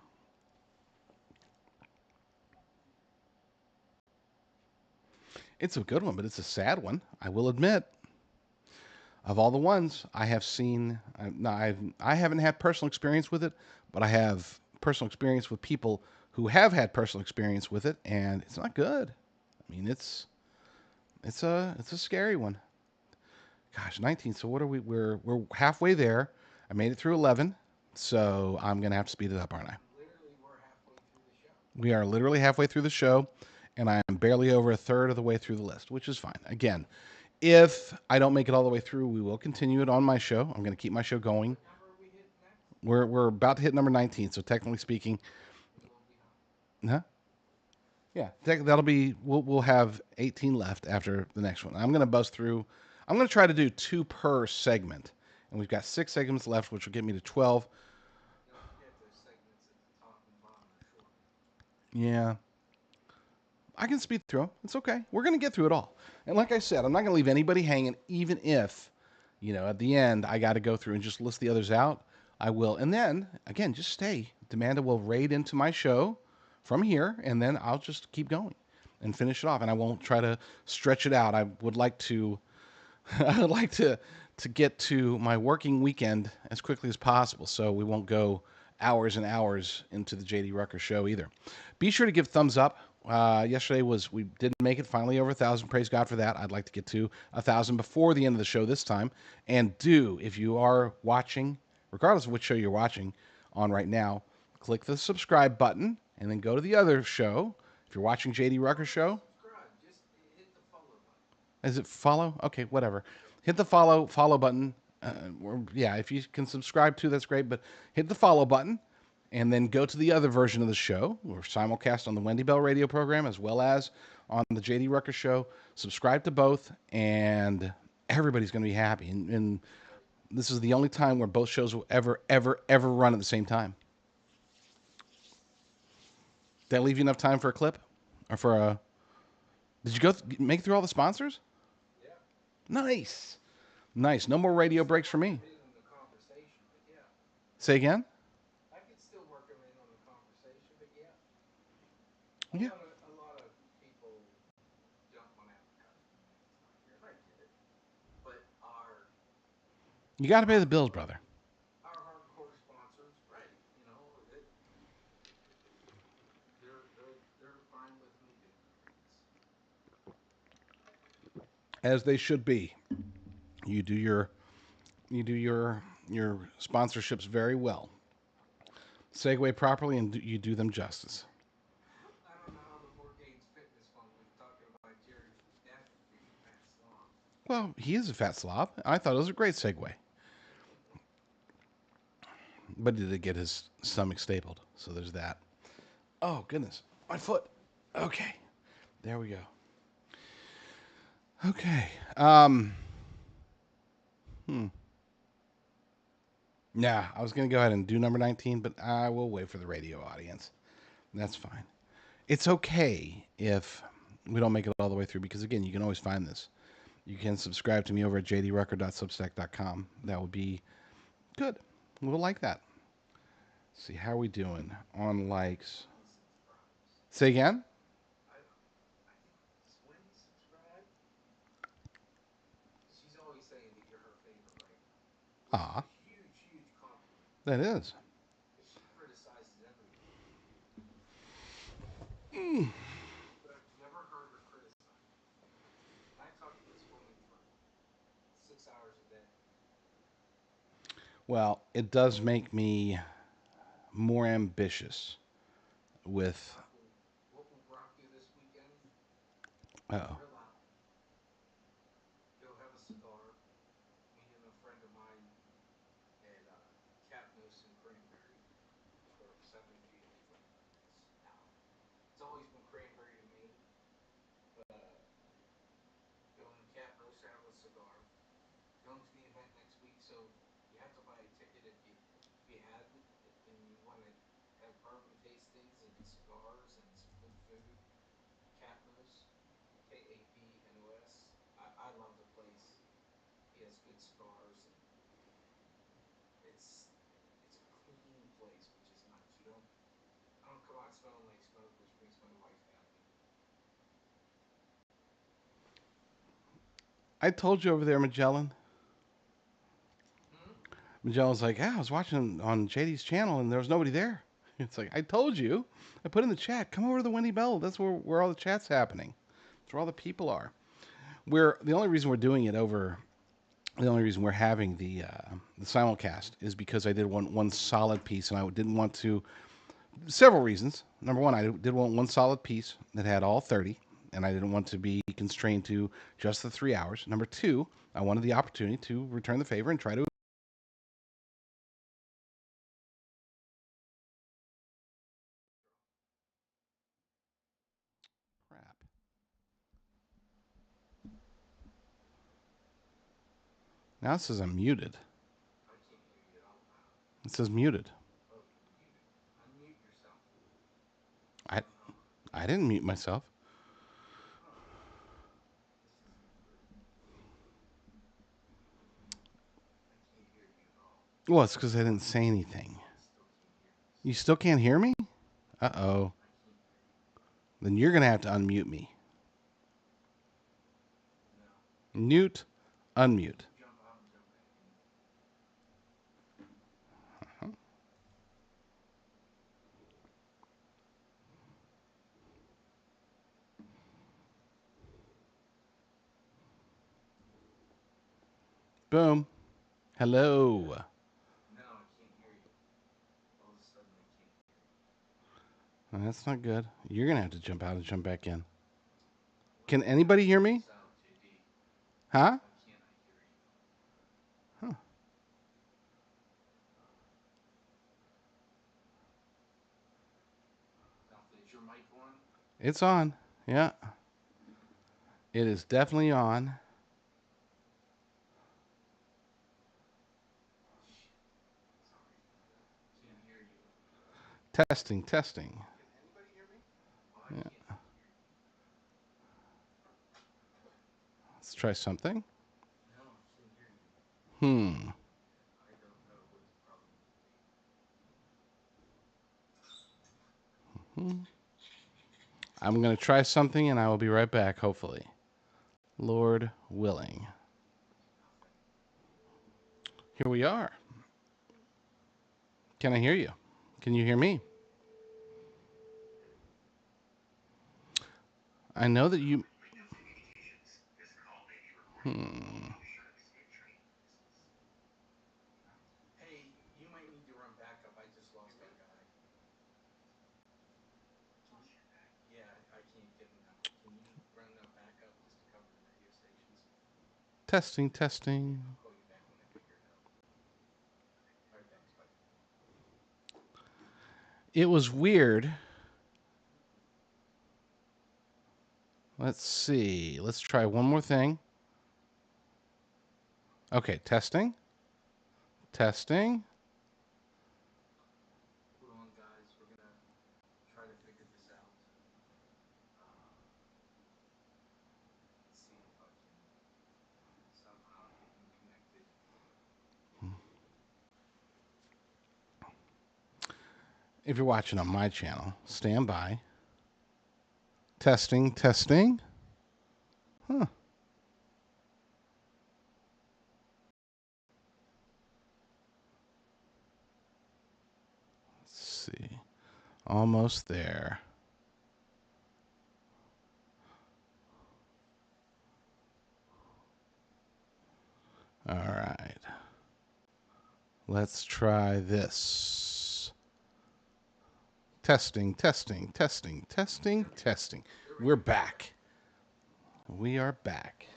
Speaker 1: It's a good one, but it's a sad one, I will admit. Of all the ones I have seen, I haven't had personal experience with it, but I have personal experience with people who have had personal experience with it, and it's not good. I mean, it's a scary one. Gosh, 19. So what are we? We're halfway there. I made it through 11, so I'm gonna have to speed it up, aren't I?
Speaker 2: Literally, we're halfway through the show.
Speaker 1: We are literally halfway through the show, and I am barely over a third of the way through the list, which is fine. Again, if I don't make it all the way through, we will continue it on my show. I'm going to keep my show going.
Speaker 2: What number are we hitting next?
Speaker 1: We're about to hit number 19, so technically speaking,
Speaker 2: A little behind.
Speaker 1: huh? Yeah, that'll be we'll have 18 left after the next one. I'm going to buzz through. I'm going to try to do 2 per segment, and we've got 6 segments left, which will get me to 12.
Speaker 2: Don't forget those segments at the top and bottom are short.
Speaker 1: Yeah, I can speed through them. It's okay. We're going to get through it all. And like I said, I'm not going to leave anybody hanging, even if, at the end, I got to go through and just list the others out. I will. And then, again, just stay. Demanda will raid into my show from here, and then I'll just keep going and finish it off. And I won't try to stretch it out. I would like to, I would like to get to my working weekend as quickly as possible, so we won't go hours and hours into the JD Rucker show either. Be sure to give thumbs up. Yesterday we did make it finally over 1,000. Praise God for that. I'd like to get to 1,000 before the end of the show this time. And if you are watching, regardless of which show you're watching on right now, click the subscribe button and then go to the other show. If you're watching JD Rucker show,
Speaker 2: Subscribe. Just hit the follow button.
Speaker 1: is it follow? Okay, whatever. Hit the follow button. Yeah, if you can subscribe to, that's great. But hit the follow button, and then go to the other version of the show. We're simulcast on the Wendy Bell Radio Program as well as on the JD Rucker Show. Subscribe to both, and everybody's going to be happy. And this is the only time where both shows will ever run at the same time. Did that leave you enough time for a clip, or for a? Did you make it through all the sponsors?
Speaker 2: Yeah.
Speaker 1: Nice. Nice. No more radio breaks for me.
Speaker 2: In on the conversation, but yeah.
Speaker 1: Say again?
Speaker 2: I could still work them in on the conversation, but yeah.
Speaker 1: Yeah.
Speaker 2: A lot of people don't want advertising when it's not here, and I get it. But
Speaker 1: You got to pay the bills, brother.
Speaker 2: our hardcore sponsors, right? They're fine with me doing
Speaker 1: As they should be. You do your sponsorships very well. Segue properly, and you do them justice.
Speaker 2: I don't know how the More Gains Fitness Fund was talking about Jerry F being a fat slob.
Speaker 1: Well, he is a fat slob. I thought it was a great segue. But he did get his stomach stapled, so there's that. Oh, goodness. My foot. Okay. There we go. Okay. Yeah, I was going to go ahead and do number 19, but I will wait for the radio audience. That's fine. It's okay if we don't make it all the way through because, again, you can always find this. You can subscribe to me over at jdrucker.substack.com. That would be good. We'll like that. Let's see, how are we doing on likes? Say again?
Speaker 2: I think Wendy subscribed. She's always saying that you're her favorite writer.
Speaker 1: Ah,
Speaker 2: Huge compliment.
Speaker 1: that is.
Speaker 2: Because she criticizes everything.
Speaker 1: Mm.
Speaker 2: But I've never heard her criticize. And I talk to this woman for 6 hours a day.
Speaker 1: Well, it does make me more ambitious with.
Speaker 2: What will Brock do this weekend?
Speaker 1: Oh,
Speaker 2: Real loud. Go have a cigar. Me and a friend of mine at Catmos and Cranberry. We're 7 feet away from the place now. It's always been Cranberry to me, but going to Catmos to have a cigar. Going to the event next week, so you have to buy a ticket if you hadn't, and you want to have bourbon tastings and cigars and some good food. Catmos, Kapnos. I love the place. He has good cigars, and it's it's a clean place, which is nice. I don't come out smelling like smoke, which makes my wife happy.
Speaker 1: I told you over there, Magellan.
Speaker 2: Hmm?
Speaker 1: Magellan's like, yeah, I was watching on JD's channel and there was nobody there. It's like, I told you. I put in the chat, come over to the Wendy Bell. That's where all the chat's happening. That's where all the people are. The only reason we're doing it over, the only reason we're having the simulcast is because I did one solid piece and I didn't want to, several reasons. Number one, I did want one solid piece that had all 30, and I didn't want to be constrained to just the 3 hours. Number two, I wanted the opportunity to return the favor and try to. Crap. Now it says I'm muted.
Speaker 2: I can't hear you at all now.
Speaker 1: It says muted.
Speaker 2: Oh, you're muted. Unmute yourself.
Speaker 1: I
Speaker 2: Oh no.
Speaker 1: I didn't mute myself.
Speaker 2: Huh. This isn't good. I can't hear you at all.
Speaker 1: Well, it's because I didn't say anything.
Speaker 2: I still can't hear
Speaker 1: You
Speaker 2: myself.
Speaker 1: still can't hear me? Uh-oh.
Speaker 2: I can't hear you.
Speaker 1: Then you're going to have to unmute me.
Speaker 2: No.
Speaker 1: Mute, unmute.
Speaker 2: You jump out and jump back in.
Speaker 1: Boom. Hello.
Speaker 2: Now I can't hear you. All of a sudden I can't hear you.
Speaker 1: Well, that's not good. You're going to have to jump out and jump back in.
Speaker 2: Let
Speaker 1: Can
Speaker 2: me try to
Speaker 1: anybody hear
Speaker 2: figure
Speaker 1: me?
Speaker 2: this out, JD.
Speaker 1: Huh?
Speaker 2: Why can't I hear you?
Speaker 1: Huh.
Speaker 2: Alpha, is your mic on?
Speaker 1: It's on. Yeah. It is definitely on.
Speaker 2: Shit. Sorry about that. Can't hear you.
Speaker 1: Testing, testing.
Speaker 2: Why
Speaker 1: Yeah.
Speaker 2: can't I hear you?
Speaker 1: Let's try something.
Speaker 2: No, I can't hear you.
Speaker 1: Hmm.
Speaker 2: I don't know what the problem could be.
Speaker 1: Hmm. I'm going to try something and I will be right back, hopefully. Lord willing.
Speaker 2: Nothing.
Speaker 1: Here we are. Can I hear you? Can you hear me? I know that you. Hmm.
Speaker 2: Hey, you might need to run backup. I just lost our guy. Can you? Yeah, I can't get him now. Can you run a backup just to cover the radio stations?
Speaker 1: Testing,
Speaker 2: Yeah,
Speaker 1: testing.
Speaker 2: I'll call you back when I figure it out. All right, thanks. Bye.
Speaker 1: It was weird. Let's see. Let's try one more thing. Okay, testing. Testing.
Speaker 2: Hold on, guys. We're gonna try to figure this out. Let's see if I can somehow get him connected.
Speaker 1: If you're watching on my channel, stand by. Testing, testing. Huh. Let's see. Almost there. All right. Let's try this. Testing, testing, testing, testing, testing. We're back. We are back.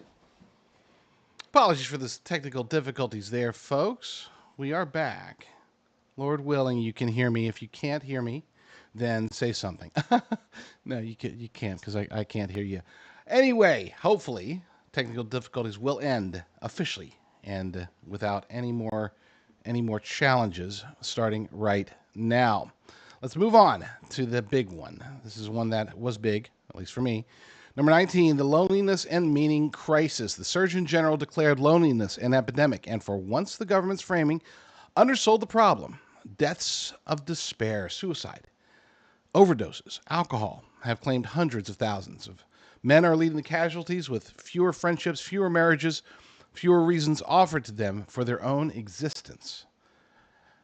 Speaker 1: Apologies for this technical difficulties there, folks. We are back. Lord willing, you can hear me. If you can't hear me, then say something. No, you can't because I can't hear you. Anyway, hopefully, technical difficulties will end officially and without any more challenges starting right now. Let's move on to the big one. This is one that was big, at least for me. Number 19, the loneliness and meaning crisis. The Surgeon General declared loneliness an epidemic, and for once the government's framing undersold the problem. Deaths of despair, suicide, overdoses, alcohol have claimed hundreds of thousands of men are leading the casualties with fewer friendships, fewer marriages, fewer reasons offered to them for their own existence.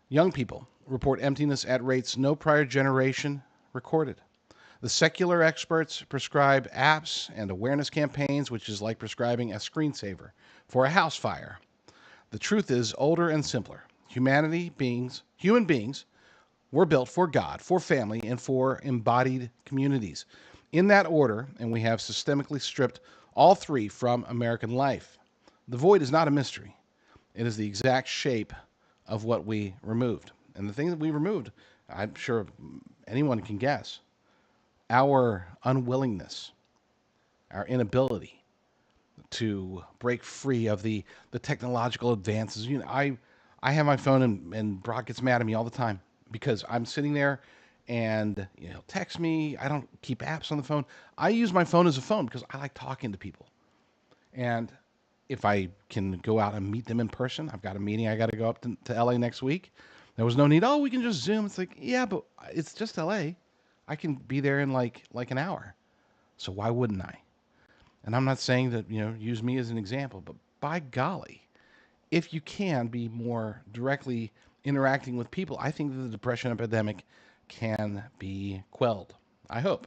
Speaker 1: Young people report emptiness at rates no prior generation recorded. The secular experts prescribe apps and awareness campaigns, which is like prescribing a screensaver for a house fire. The truth is older and simpler. Human beings were built for God, for family, and for embodied communities. In that order, and we have systemically stripped all three from American life. The void is not a mystery. It is the exact shape of what we removed. And the thing that we removed, I'm sure anyone can guess, our unwillingness, our inability to break free of the technological advances. You know, I have my phone and Brock gets mad at me all the time because I'm sitting there and he'll text me. I don't keep apps on the phone. I use my phone as a phone because I like talking to people. And if I can go out and meet them in person, I've got a meeting. I got to go up to LA next week. There was no need. Oh, we can just Zoom. It's like, yeah, but it's just LA. I can be there in like an hour. So why wouldn't I? And I'm not saying that, use me as an example, but by golly, if you can be more directly interacting with people, I think that the depression epidemic can be quelled. I hope.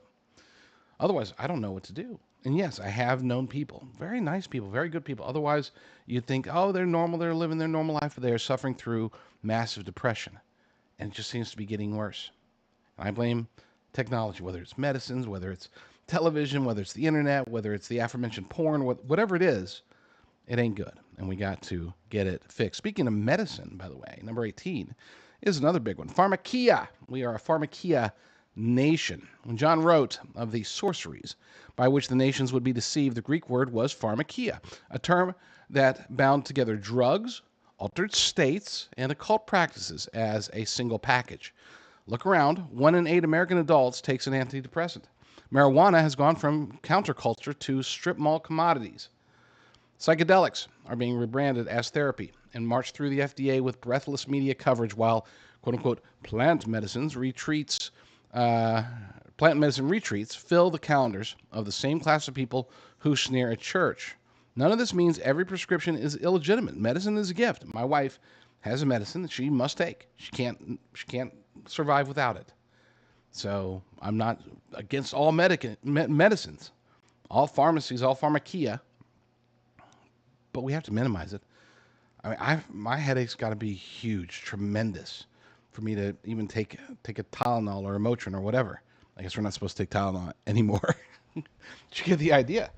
Speaker 1: Otherwise, I don't know what to do. And yes, I have known people, very nice people, very good people. Otherwise, you'd think, oh, they're normal, they're living their normal life, but they're suffering through massive depression. And it just seems to be getting worse. And I blame technology, whether it's medicines, whether it's television, whether it's the internet, whether it's the aforementioned porn, whatever it is, it ain't good. And we got to get it fixed. Speaking of medicine, by the way, number 18 is another big one. Pharmakia. We are a pharmakia nation. When John wrote of the sorceries by which the nations would be deceived, the Greek word was pharmakia, a term that bound together drugs, altered states, and occult practices as a single package. Look around. 1 in 8 American adults takes an antidepressant. Marijuana has gone from counterculture to strip mall commodities. Psychedelics are being rebranded as therapy and marched through the FDA with breathless media coverage while, quote-unquote, plant medicine retreats fill the calendars of the same class of people who sneer at church. None of this means every prescription is illegitimate. Medicine is a gift. My wife has a medicine that she must take. She can't survive without it. So I'm not against all medicines, all pharmacies, all pharmakia, but we have to minimize it. I mean, my headache's got to be huge, tremendous, for me to even take a Tylenol or a Motrin or whatever. I guess we're not supposed to take Tylenol anymore. Did you get the idea?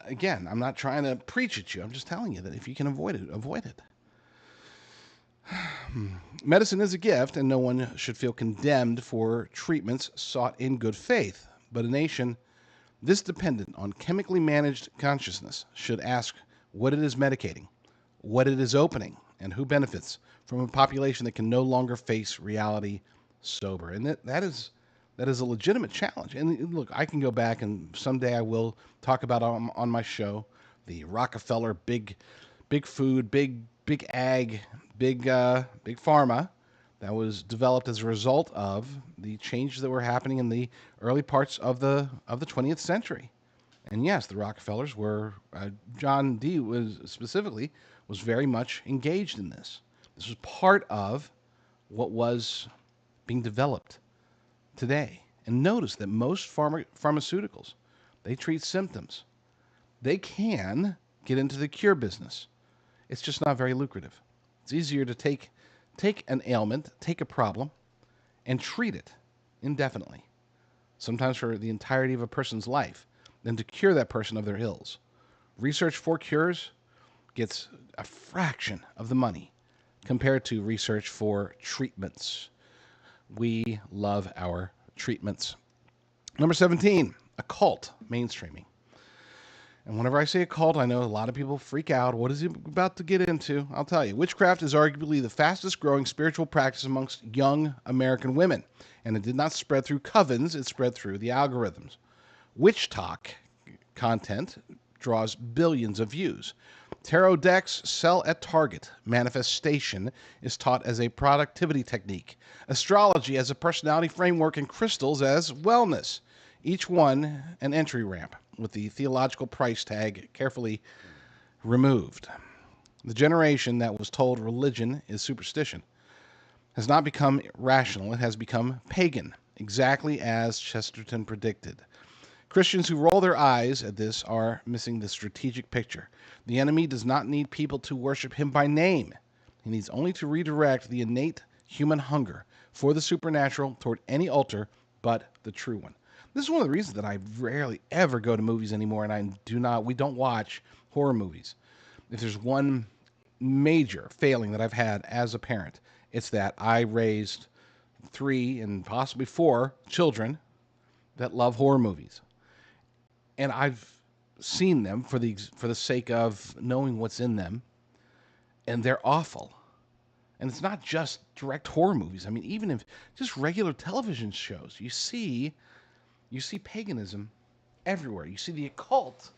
Speaker 1: Again, I'm not trying to preach at you. I'm just telling you that if you can avoid it, avoid it. Medicine is a gift, and no one should feel condemned for treatments sought in good faith. But a nation this dependent on chemically managed consciousness should ask what it is medicating, what it is opening, and who benefits from a population that can no longer face reality sober. And that is a legitimate challenge. And look, I can go back, and someday I will talk about on my show the Rockefeller big food, big ag, big pharma that was developed as a result of the changes that were happening in the early parts of the 20th century. And yes, the Rockefellers were John D. was very much engaged in this. This was part of what was being developed today. And notice that most pharmaceuticals, they treat symptoms. They can get into the cure business. It's just not very lucrative. It's easier to take an ailment, take a problem, and treat it indefinitely, sometimes for the entirety of a person's life, than to cure that person of their ills. Research for cures gets a fraction of the money compared to research for treatments. We love our treatments. Number 17, occult mainstreaming. And whenever I say occult, I know a lot of people freak out. What is he about to get into? I'll tell you. Witchcraft is arguably the fastest growing spiritual practice amongst young American women. And it did not spread through covens, it spread through the algorithms. Witch talk content draws billions of views. Tarot decks sell at Target. Manifestation is taught as a productivity technique. Astrology as a personality framework, and crystals as wellness. Each one an entry ramp with the theological price tag carefully removed. The generation that was told religion is superstition has not become rational, it has become pagan, exactly as Chesterton predicted. Christians who roll their eyes at this are missing the strategic picture. The enemy does not need people to worship him by name. He needs only to redirect the innate human hunger for the supernatural toward any altar but the true one. This is one of the reasons that I rarely ever go to movies anymore, and we don't watch horror movies. If there's one major failing that I've had as a parent, it's that I raised 3 and possibly 4 children that love horror movies. And I've seen them for the sake of knowing what's in them, and they're awful. And it's not just direct horror movies. I mean, even if just regular television shows, you see paganism everywhere. You see the occult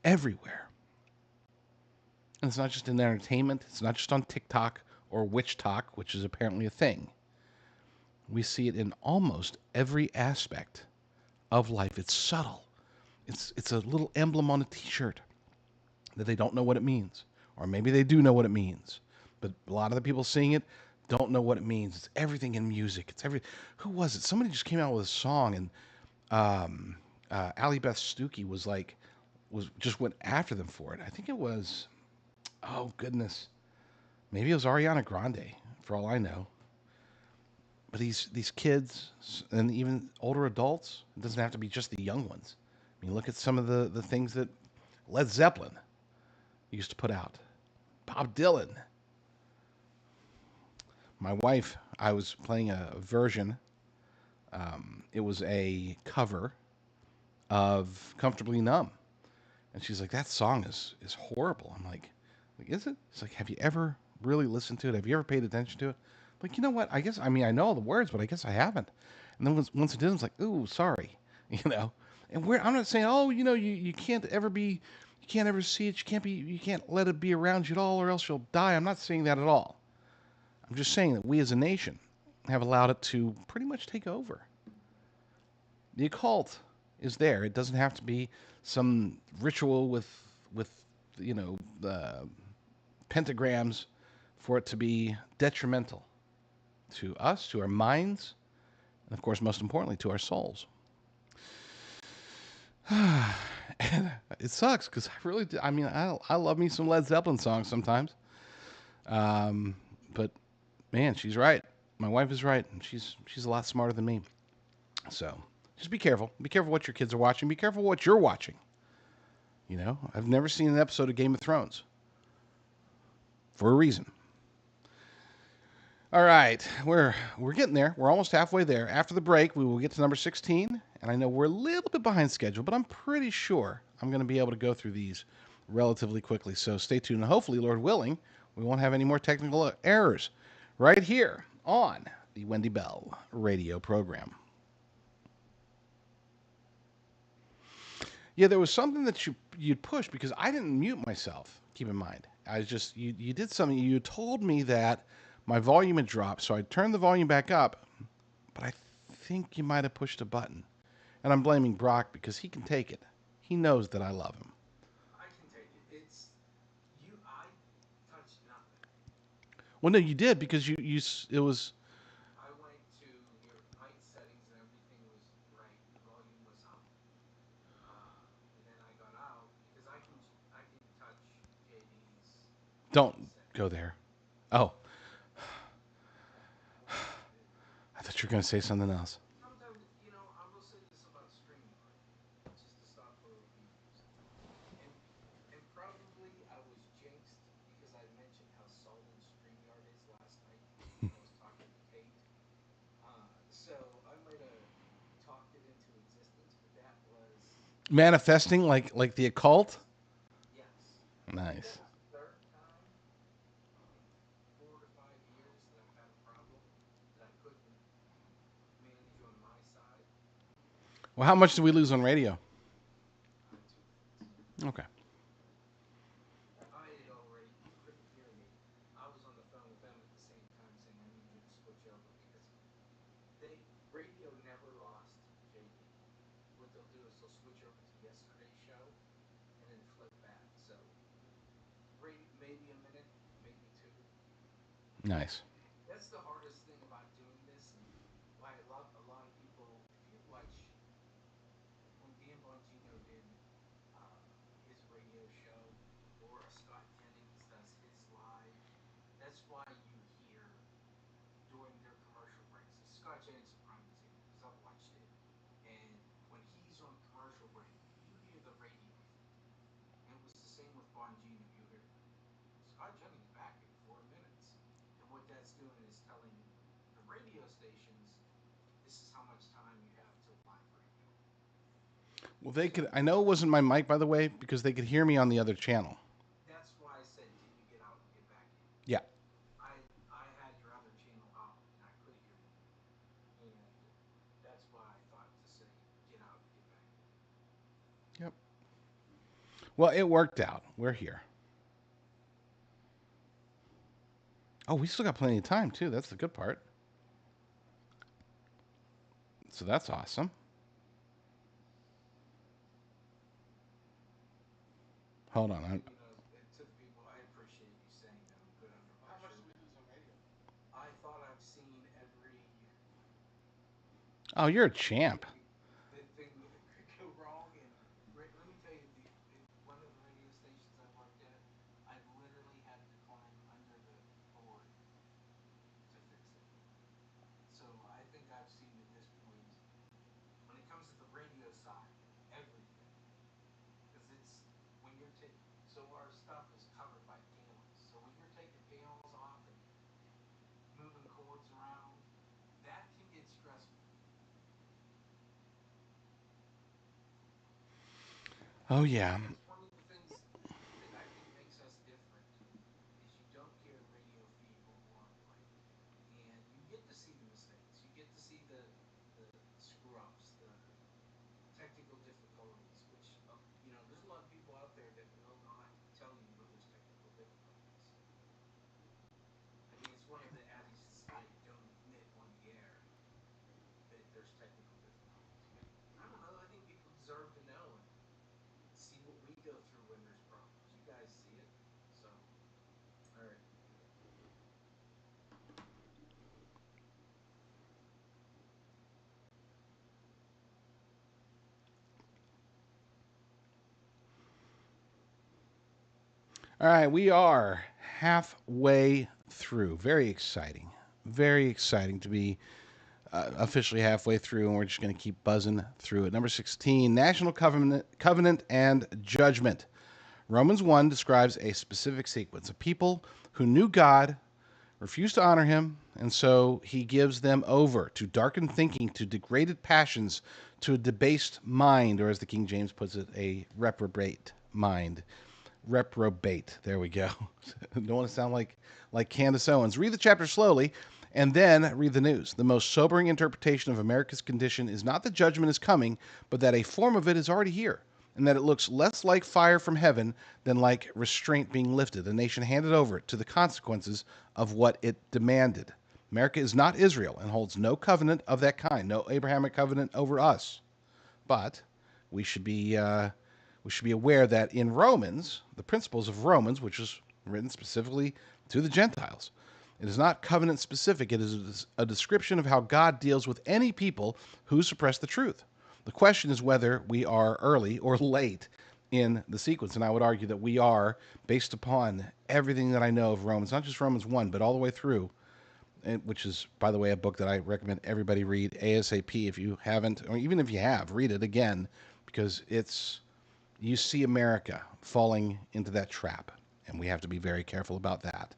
Speaker 1: everywhere. And it's not just in entertainment. It's not just on TikTok or Witch Talk, which is apparently a thing. We see it in almost every aspect of life. It's subtle. It's a little emblem on a T-shirt that they don't know what it means. Or maybe they do know what it means. But a lot of the people seeing it don't know what it means. It's everything in music. Who was it? Somebody just came out with a song, and Allie Beth Stuckey just went after them for it. I think it was, oh goodness, maybe it was Ariana Grande, for all I know. But these kids and even older adults, it doesn't have to be just the young ones. I mean, look at some of the things that Led Zeppelin used to put out. Bob Dylan. My wife, I was playing a version. It was a cover of Comfortably Numb. And she's like, that song is horrible. I'm like, is it? It's like, have you ever really listened to it? Have you ever paid attention to it? Like, you know what? I mean, I know all the words, but I guess I haven't. And then once it did, I was like, ooh, sorry. And I'm not saying, oh, you can't ever see it. You can't let it be around you at all, or else you'll die. I'm not saying that at all. I'm just saying that we as a nation have allowed it to pretty much take over. The occult is there. It doesn't have to be some ritual with pentagrams for it to be detrimental to us, to our minds, and of course, most importantly, to our souls. And it sucks because I love me some Led Zeppelin songs sometimes. But man, she's right. My wife is right, and she's a lot smarter than me. So just be careful. Be careful what your kids are watching. Be careful what you're watching. I've never seen an episode of Game of Thrones for a reason. All right, we're getting there. We're almost halfway there. After the break, we will get to number 16, and I know we're a little bit behind schedule, but I'm pretty sure I'm going to be able to go through these relatively quickly. So stay tuned, and hopefully, Lord willing, we won't have any more technical errors right here on the Wendy Bell Radio Program. Yeah, there was something that you'd push because I didn't mute myself. Keep in mind, you did something. You told me that my volume had dropped, so I turned the volume back up, but I think you might have pushed a button. And I'm blaming Brock because he can take it. He knows that I love him.
Speaker 2: I can take it. I touched nothing.
Speaker 1: Well, no, you did because it was.
Speaker 2: I went to your mic settings and everything was right. The volume was up. And then I got out because I can touch JD's
Speaker 1: Don't
Speaker 2: mic settings.
Speaker 1: go there. Oh. I thought thought you were going to say something else.
Speaker 2: sometimes, I will say this about StreamYard, just to stop for a few years. And and probably I was jinxed because I mentioned how solid StreamYard is last night when I was talking to Kate. So I might have talked it into existence, but that was
Speaker 1: Manifesting like the occult.
Speaker 2: yes, yes. I think that
Speaker 1: Nice.
Speaker 2: was the third time in 4 to 5 years that I've had a problem that I couldn't manage on my side.
Speaker 1: Well, how much did we lose on radio?
Speaker 2: 2 minutes.
Speaker 1: Okay.
Speaker 2: I had already, you couldn't hear me. I was on the phone with them at the same time saying, I need you to switch over because they radio never lost JD. What they'll do is they'll switch over to yesterday's show and then flip back. So maybe a minute, maybe two.
Speaker 1: Nice.
Speaker 2: That's the hardest thing about doing this, and why I love a lot of people. If you watch when Dan Bongino did uh, his radio show, or Scott Jennings does his live, that's why you hear during their commercial breaks. Scott Jennings is a prime example because I've watched it, and when he's on commercial break, you hear the radio feed, and it was the same with Bongino. You hear Scott Jennings back in 4 minutes, and what that's doing is telling the radio stations this is how much time you have till live radio.
Speaker 1: Well, they
Speaker 2: So
Speaker 1: could. I know it wasn't my mic, by the way, because they could hear me on the other channel.
Speaker 2: that's why I said, can you get out and get back in?
Speaker 1: Yeah.
Speaker 2: I had your other channel out and I could hear you, and that's why I thought to say, get out and get back in.
Speaker 1: Yep. Well, it worked out. We're here. Oh, we still got plenty of time too. That's the good part. So that's awesome. Hold on.
Speaker 2: And to the people, I appreciate you saying that I'm good under
Speaker 1: How much
Speaker 2: pressure.
Speaker 1: did we lose on radio?
Speaker 2: I thought I've seen
Speaker 1: Oh, you're a champ.
Speaker 2: everything go wrong, and let me tell you, one of the radio stations I worked at, I literally had to climb under the board to fix it. So I think I've seen at this point, when it comes to the radio side, everything, because it's when you're taking, so our stuff is covered by panels. So when you're taking panels off and moving cords around, that can get stressful.
Speaker 1: Oh yeah.
Speaker 2: That's one of the things that I think makes us different is you don't carry radio feed home along the way, and you get to see the mistakes. You get to see the screw ups, the technical difficulties, which there's a lot of people out there that will not tell you when there's technical difficulties. I mean, it's one of the adages I don't admit on the air that there's technical difficulties. But I don't know. I think people deserve to know and see what we go through when there's problems. You guys see it, so all right.
Speaker 1: All right, we are halfway through. Very exciting. Very exciting to be officially halfway through, and we're just going to keep buzzing through it. Number 16, National Covenant and Judgment. Romans 1 describes a specific sequence of people who knew God, refused to honor him, and so he gives them over to darkened thinking, to degraded passions, to a debased mind, or as the King James puts it, a reprobate mind. Reprobate. There we go. Don't want to sound like Candace Owens. Read the chapter slowly and then read the news. The most sobering interpretation of America's condition is not that judgment is coming, but that a form of it is already here, and that it looks less like fire from heaven than like restraint being lifted. The nation handed over to the consequences of what it demanded. America is not Israel and holds no covenant of that kind, no Abrahamic covenant over us. But we should be aware that in Romans, the principles of Romans, which is written specifically to the Gentiles, it is not covenant specific. It is a description of how God deals with any people who suppress the truth. The question is whether we are early or late in the sequence. And I would argue that we are, based upon everything that I know of Romans, not just Romans 1, but all the way through. which is, by the way, a book that I recommend everybody read ASAP. If you haven't, or even if you have, read it again, because you see America falling into that trap, and we have to be very careful about that.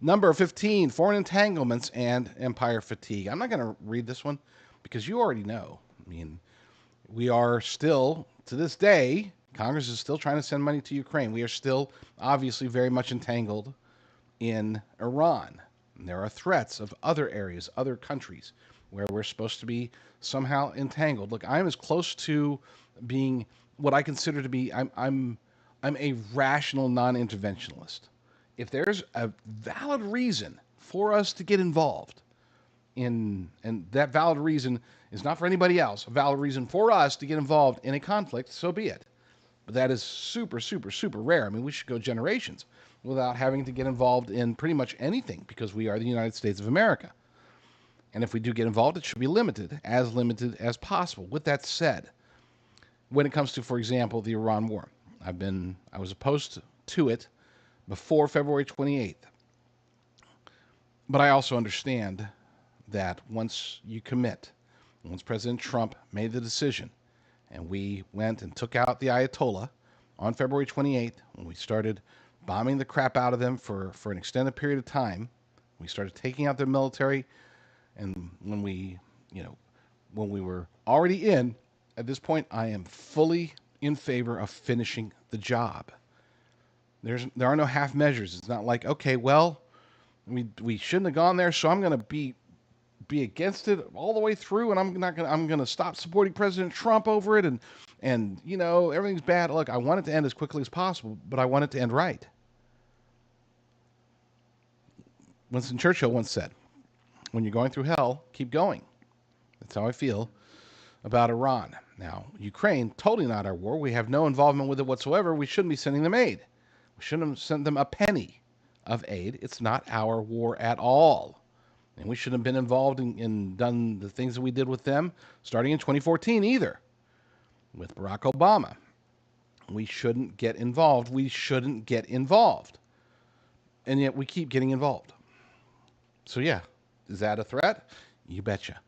Speaker 1: Number 15, foreign entanglements and empire fatigue. I'm not going to read this one because you already know. I mean, we are still, to this day, Congress is still trying to send money to Ukraine. We are still obviously very much entangled in Iran. And there are threats of other areas, other countries, where we're supposed to be somehow entangled. Look, I'm as close to being what I consider to be I'm a rational non-interventionalist. If there's a valid reason for us to get involved and that valid reason is not for anybody else, a valid reason for us to get involved in a conflict, so be it. But that is super, super, super rare. I mean, we should go generations without having to get involved in pretty much anything because we are the United States of America. And if we do get involved, it should be limited as possible. With that said, when it comes to, for example, the Iran war, I was opposed to it before February 28th. But I also understand that once you commit, once President Trump made the decision, and we went and took out the Ayatollah on February 28th, when we started bombing the crap out of them for an extended period of time, we started taking out their military, and when we were already in, at this point, I am fully in favor of finishing the job. There are no half measures. It's not like, okay, well, we shouldn't have gone there, so I'm going to be against it all the way through, and I'm going to stop supporting President Trump over it, and everything's bad. Look, I want it to end as quickly as possible, but I want it to end right. Winston Churchill once said, "When you're going through hell, keep going." That's how I feel about Iran. Now, Ukraine, totally not our war. We have no involvement with it whatsoever. We shouldn't be sending them aid. We shouldn't have sent them a penny of aid. It's not our war at all. And we shouldn't have been involved in done the things that we did with them starting in 2014 either, with Barack Obama. We shouldn't get involved. We shouldn't get involved. And yet we keep getting involved. So yeah, is that a threat? You betcha.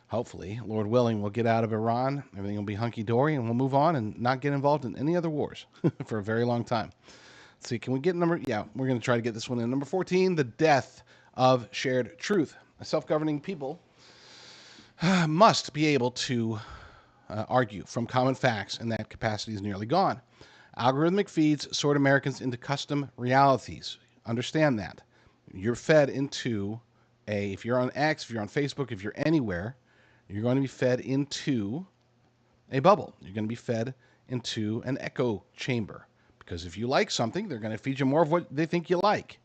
Speaker 1: Hopefully, Lord willing, we'll get out of Iran. Everything will be hunky-dory, and we'll move on and not get involved in any other wars for a very long time. Let's see, can we get number... Yeah, we're going to try to get this one in. Number 14, the death of shared truth. Self-governing people must be able to argue from common facts, and that capacity is nearly gone. Algorithmic feeds sort Americans into custom realities. Understand that. You're fed into if you're on X, if you're on Facebook, if you're anywhere, you're going to be fed into a bubble. You're going to be fed into an echo chamber. Because if you like something, they're going to feed you more of what they think you like.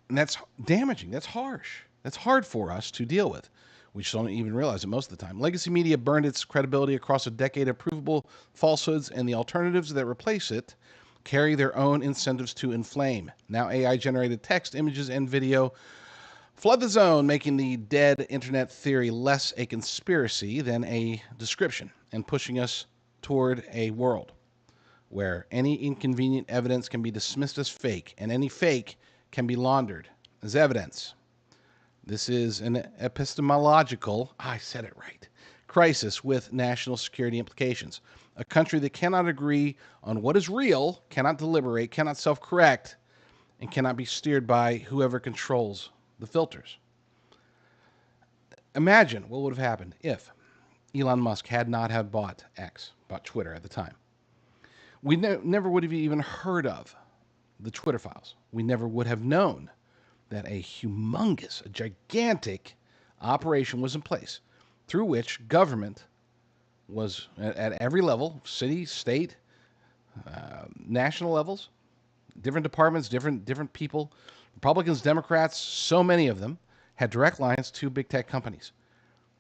Speaker 1: And that's damaging. That's harsh. That's hard for us to deal with. We just don't even realize it most of the time. Legacy media burned its credibility across a decade of provable falsehoods, and the alternatives that replace it carry their own incentives to inflame. Now AI-generated text, images, and video flood the zone, making the dead internet theory less a conspiracy than a description, and pushing us toward a world where any inconvenient evidence can be dismissed as fake, and any fake can be laundered as evidence. This is an epistemological, I said it right, crisis with national security implications. A country that cannot agree on what is real, cannot deliberate, cannot self-correct, and cannot be steered by whoever controls the filters. Imagine what would have happened if Elon Musk had not have bought Twitter at the time. We never would have even heard of the Twitter files. We never would have known that a gigantic operation was in place through which government was at every level, city, state, national levels, different departments, different people, Republicans, Democrats, so many of them had direct lines to big tech companies.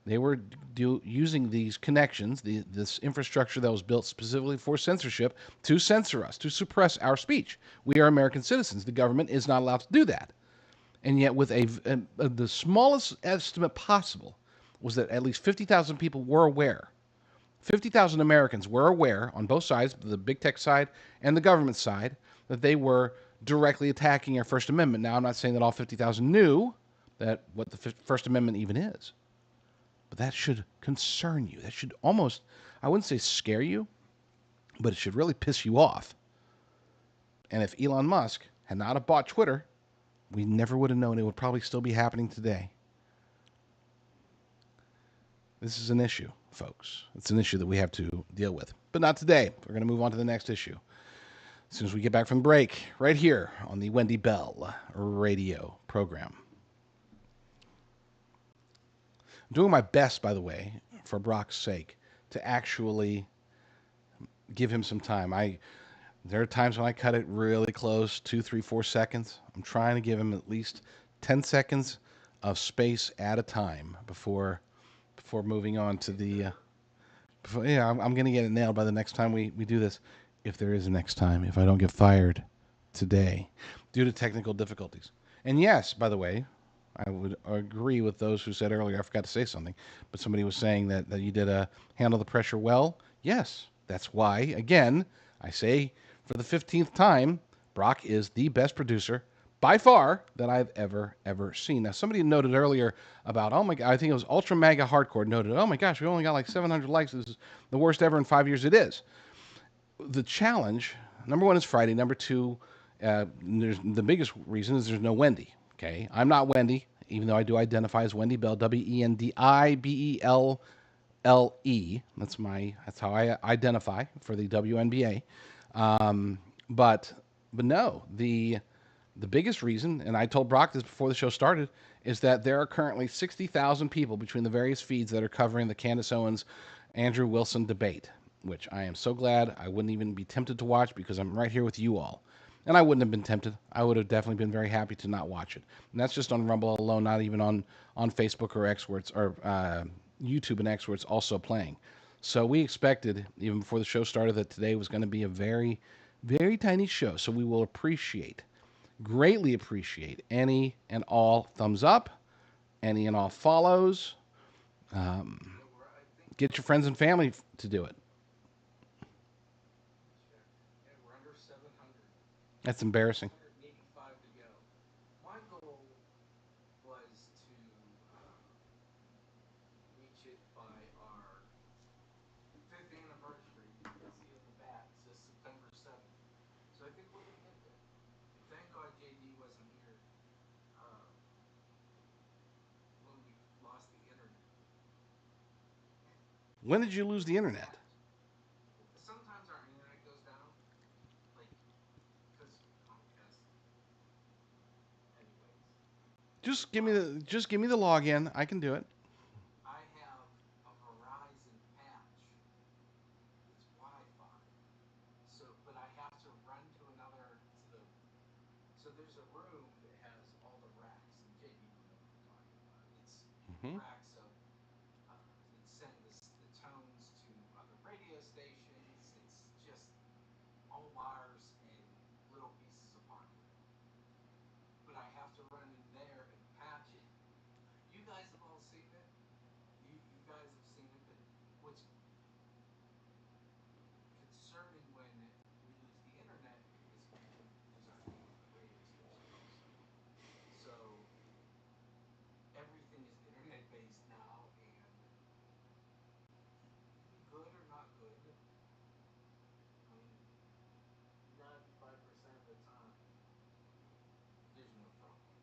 Speaker 1: They were using these connections, this infrastructure that was built specifically for censorship, to censor us, to suppress our speech. We are American citizens. The government is not allowed to do that. And yet with the smallest estimate possible was that at least 50,000 people were aware. 50,000 Americans were aware on both sides, the big tech side and the government side, that they were directly attacking our First Amendment. Now, I'm not saying that all 50,000 knew, that what the First Amendment even is. But that should concern you. That should almost, I wouldn't say scare you, but it should really piss you off. And if Elon Musk had not have bought Twitter, we never would have known. It would probably still be happening today. This is an issue, folks. It's an issue that we have to deal with. But not today. We're going to move on to the next issue as soon as we get back from break, right here on the Wendy Bell Radio Program. I'm doing my best, by the way, for Brock's sake, to actually give him some time. There are times when I cut it really close, 2, 3, 4 seconds. I'm trying to give him at least 10 seconds of space at a time before moving on to the. I'm going to get it nailed by the next time we do this, if there is a next time, if I don't get fired today due to technical difficulties. And yes, by the way, I would agree with those who said earlier, I forgot to say something, but somebody was saying that you did handle the pressure well. Yes, that's why, again, I say for the 15th time, Brock is the best producer by far that I've ever seen. Now, somebody noted earlier about, oh my God, I think it was Ultra Mega Hardcore noted, oh my gosh, we only got like 700 likes. This is the worst ever in 5 years. It is. The challenge, number one, is Friday. Number two, the biggest reason is there's no Wendy. Okay, I'm not Wendy, even though I do identify as Wendy Bell, WENDIBELLE. That's how I identify for the WNBA. But no, the biggest reason, and I told Brock this before the show started, is that there are currently 60,000 people between the various feeds that are covering the Candace Owens, Andrew Wilson debate, which I am so glad I wouldn't even be tempted to watch because I'm right here with you all. And I wouldn't have been tempted. I would have definitely been very happy to not watch it. And that's just on Rumble alone, not even on Facebook or X, where it's, or YouTube and X, where it's also playing. So we expected, even before the show started, that today was going to be a very, very tiny show. So we will greatly appreciate any and all thumbs up, any and all follows. Get your friends and family to do it.
Speaker 2: Yeah, we're under 700.
Speaker 1: That's embarrassing.
Speaker 2: 685 to go. My goal was to reach it by our 5th anniversary. You can see on the back, it says September 7th. So I think we're going to get there. And thank God JD wasn't here when we lost the internet.
Speaker 1: When did you lose the internet?
Speaker 2: Sometimes our internet goes down, like, because Comcast. Anyways,
Speaker 1: Just give me the login. I can do it.
Speaker 2: I have a Verizon patch. It's Wi-Fi. So, but I have to run to another to the. So there's a room that has all the racks, and JD will know what I'm talking about. It's
Speaker 1: Mm-hmm.
Speaker 2: racks of that send the tones to other radio stations. It's just all wires and little pieces of hardware. But I have to run in there and patch it. You guys have all seen it. You guys have seen it, but what's concerning when we lose the internet is we lose our name on the radio station also. So everything is internet based now, and good or not good, I mean, 95% of the time, there's no problems.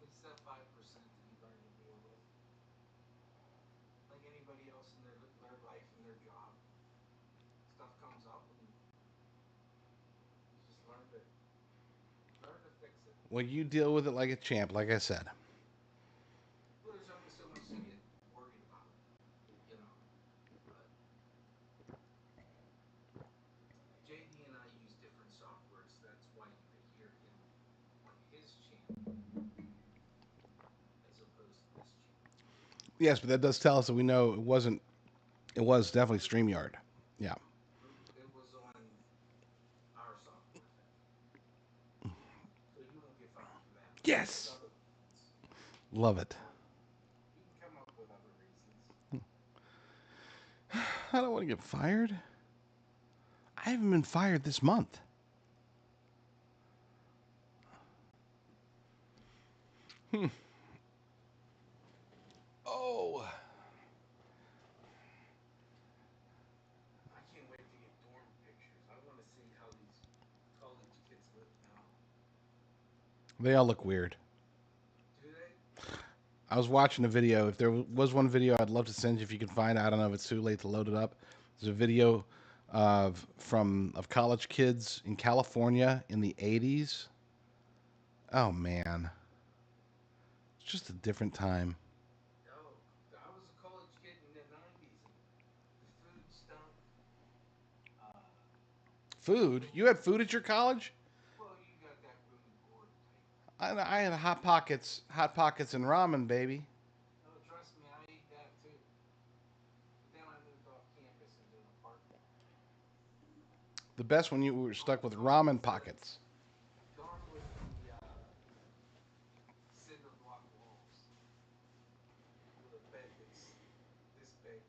Speaker 2: It's that 5% that you learn to deal with. Like anybody else in their life and their job, stuff comes up and you just learn to fix it.
Speaker 1: Well, you deal with it like a champ, like I said.
Speaker 2: Well, there's only so much to get worried about, you know. But JD and I use different softwares. That's why you could hear him on his channel as opposed to this channel.
Speaker 1: Yes, but that does tell us that we know it wasn't. It was definitely StreamYard. Yeah.
Speaker 2: It was on our software thing, so you won't get fired for that. But there's
Speaker 1: Yes.
Speaker 2: other reasons.
Speaker 1: Love it.
Speaker 2: You can come up with other reasons.
Speaker 1: I don't want to get fired. I haven't been fired this month. Hmm. Oh.
Speaker 2: I can't wait to get dorm pictures. I want to see how these college kids live now.
Speaker 1: They all look weird.
Speaker 2: Do they?
Speaker 1: I was watching a video. If there was one video I'd love to send you if you can find it. I don't know if it's too late to load it up. There's a video of college kids in California in the 80s. Oh man. It's just a different time.
Speaker 2: Oh, I was a college kid in the 90s and the food stunk. Uh,
Speaker 1: Food? You had food at your college?
Speaker 2: well, you got that room and board type.
Speaker 1: I had hot pockets and ramen, baby.
Speaker 2: Oh, trust me, I ate that too. But then I moved off campus into an apartment.
Speaker 1: The best when you were stuck with
Speaker 2: Gone
Speaker 1: ramen
Speaker 2: with the
Speaker 1: pockets.
Speaker 2: gone with the cinder block walls with a bed that's this big.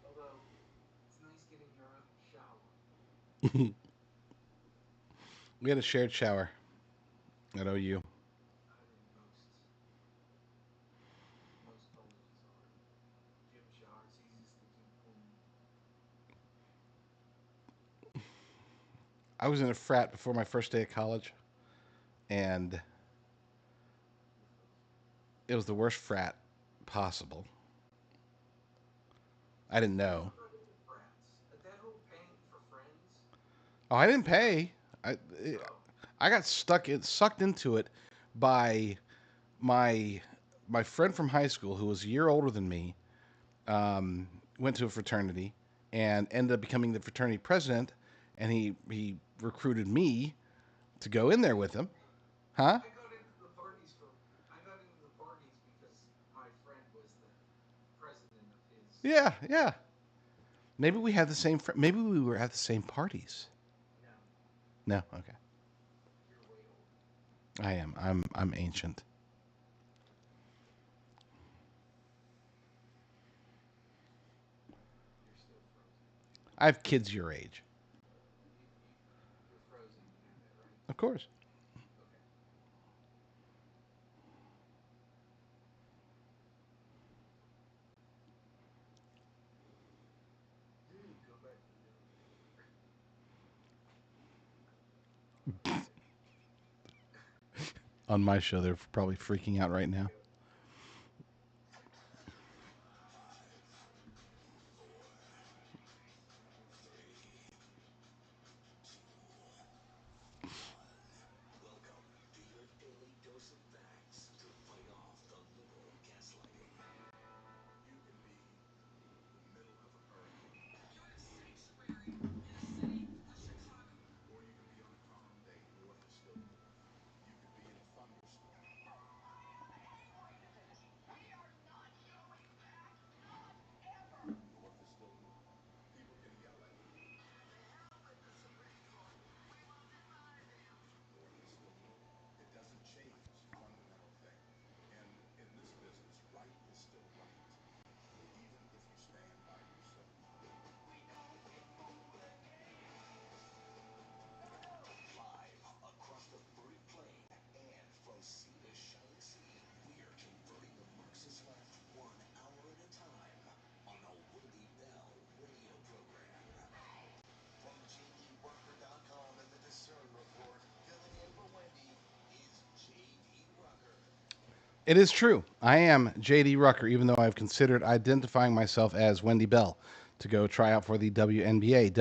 Speaker 2: Although it's nice getting your own shower.
Speaker 1: We had a shared shower at OU.
Speaker 2: I think most colleges are. Gym showers, easiest to keep clean.
Speaker 1: I was in a frat before my first day of college, and
Speaker 2: You're frozen.
Speaker 1: it was the worst frat possible. I didn't
Speaker 2: I never
Speaker 1: know.
Speaker 2: got into frats. That whole paying for friends.
Speaker 1: Oh, I didn't pay. I
Speaker 2: Oh,
Speaker 1: I got sucked into it by my my friend from high school who was a year older than me. Went to a fraternity and ended up becoming the fraternity president, and he recruited me to go in there with him. Huh?
Speaker 2: I got into the parties for. I got into the parties because my friend was the president of his.
Speaker 1: Yeah, yeah. Maybe we had the same. Maybe we were at the same parties.
Speaker 2: No,
Speaker 1: No, okay.
Speaker 2: you're way older.
Speaker 1: I am. I'm ancient.
Speaker 2: You're still frozen.
Speaker 1: I have kids your age.
Speaker 2: You're frozen. You know that, right?
Speaker 1: Of course.
Speaker 2: Okay. Dude, go back to the elevator. Okay.
Speaker 1: On my show, they're probably freaking out right
Speaker 2: Here we
Speaker 1: now.
Speaker 2: go.
Speaker 3: Welcome to your daily dose of facts to fight off the liberal gaslighting. You can be in the middle of a hurricane.
Speaker 4: You're in a sanctuary in a city like Chicago.
Speaker 3: Or you can be on a calm day north of Stillwater. You could be in a thunderstorm. North of Stillwater. People can yell at you. North of Stillwater. It doesn't change a fundamental thing. And in this business, right is still right, even if you stand by yourself. Live across the fertile plain and from sea to shining sea, we're converting the Marxist left 1 hour at a time on the Wendy Bell Radio Program. From JDRucker.com and the Discern Report, filling in for Wendy is JD Rucker.
Speaker 1: It is true. I am JD Rucker, even though I've considered identifying myself as Wendy Bell to go try out for the WNBA.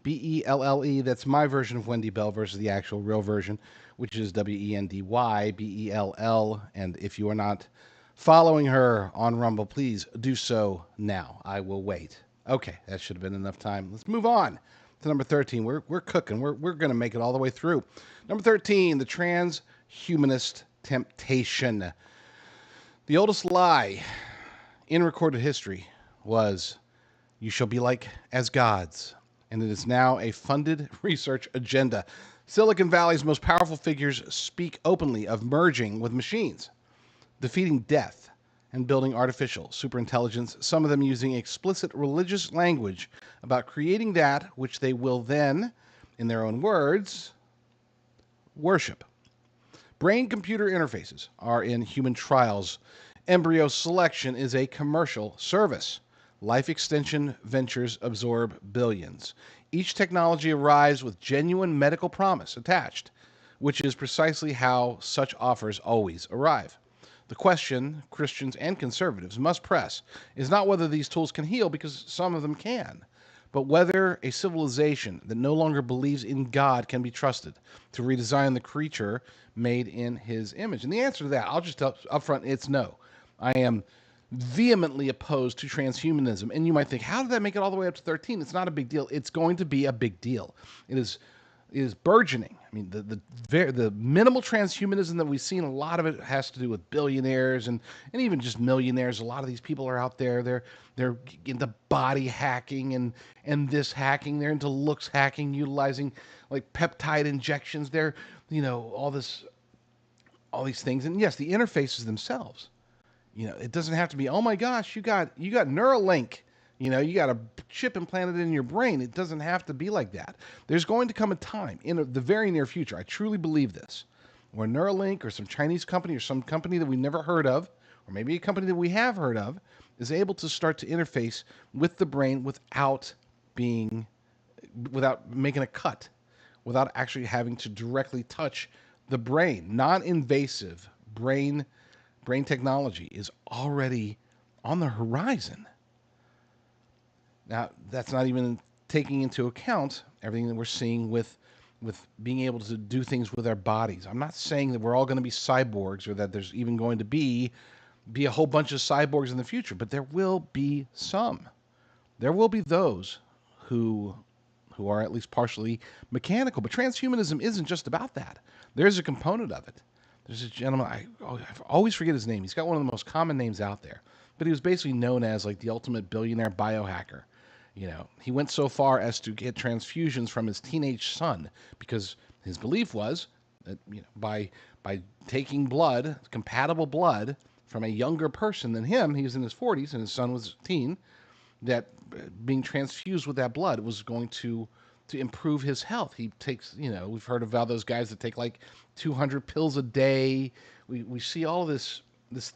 Speaker 1: WENDIBELLE. That's my version of Wendy Bell versus the actual real version, which is WENDYBELL. And if you are not following her on Rumble, please do so now. I will wait. Okay, that should have been enough time. Let's move on to number 13. We're cooking. We're going to make it all the way through. Number 13, the transhumanist temptation. The oldest lie in recorded history was, "You shall be like as gods." And it is now a funded research agenda. Silicon Valley's most powerful figures speak openly of merging with machines, defeating death, and building artificial superintelligence, some of them using explicit religious language about creating that which they will then, in their own words, worship. Brain-computer interfaces are in human trials. Embryo selection is a commercial service. Life extension ventures absorb billions. Each technology arrives with genuine medical promise attached, which is precisely how such offers always arrive. The question Christians and conservatives must press is not whether these tools can heal, because some of them can, but whether a civilization that no longer believes in God can be trusted to redesign the creature made in his image. And the answer to that, I'll just tell up front, it's no. I am vehemently opposed to transhumanism. And you might think, how did that make it all the way up to 13? It's not a big deal. It's going to be a big deal. It is burgeoning. I mean, the minimal transhumanism that we've seen, a lot of it has to do with billionaires and even just millionaires. A lot of these people are out there. They're into body hacking and this hacking. They're into looks hacking, utilizing like peptide injections. They're all these things. And yes, the interfaces themselves. It doesn't have to be, oh my gosh, you got Neuralink. You got a chip implanted in your brain. It doesn't have to be like that. There's going to come a time in the very near future, I truly believe this, where Neuralink or some Chinese company or some company that we never heard of, or maybe a company that we have heard of, is able to start to interface with the brain without making a cut, without actually having to directly touch the brain. Non-invasive brain technology is already on the horizon. Now, that's not even taking into account everything that we're seeing with being able to do things with our bodies. I'm not saying that we're all going to be cyborgs or that there's even going to be a whole bunch of cyborgs in the future, but there will be some. There will be those who are at least partially mechanical. But transhumanism isn't just about that. There's a component of it. There's a gentleman, I always forget his name. He's got one of the most common names out there, but he was basically known as like the ultimate billionaire biohacker. He went so far as to get transfusions from his teenage son because his belief was that by taking blood, compatible blood from a younger person than him, he was in his 40s and his son was a teen, that being transfused with that blood was going to improve his health. He takes, we've heard about those guys that take like 200 pills a day. We see all of this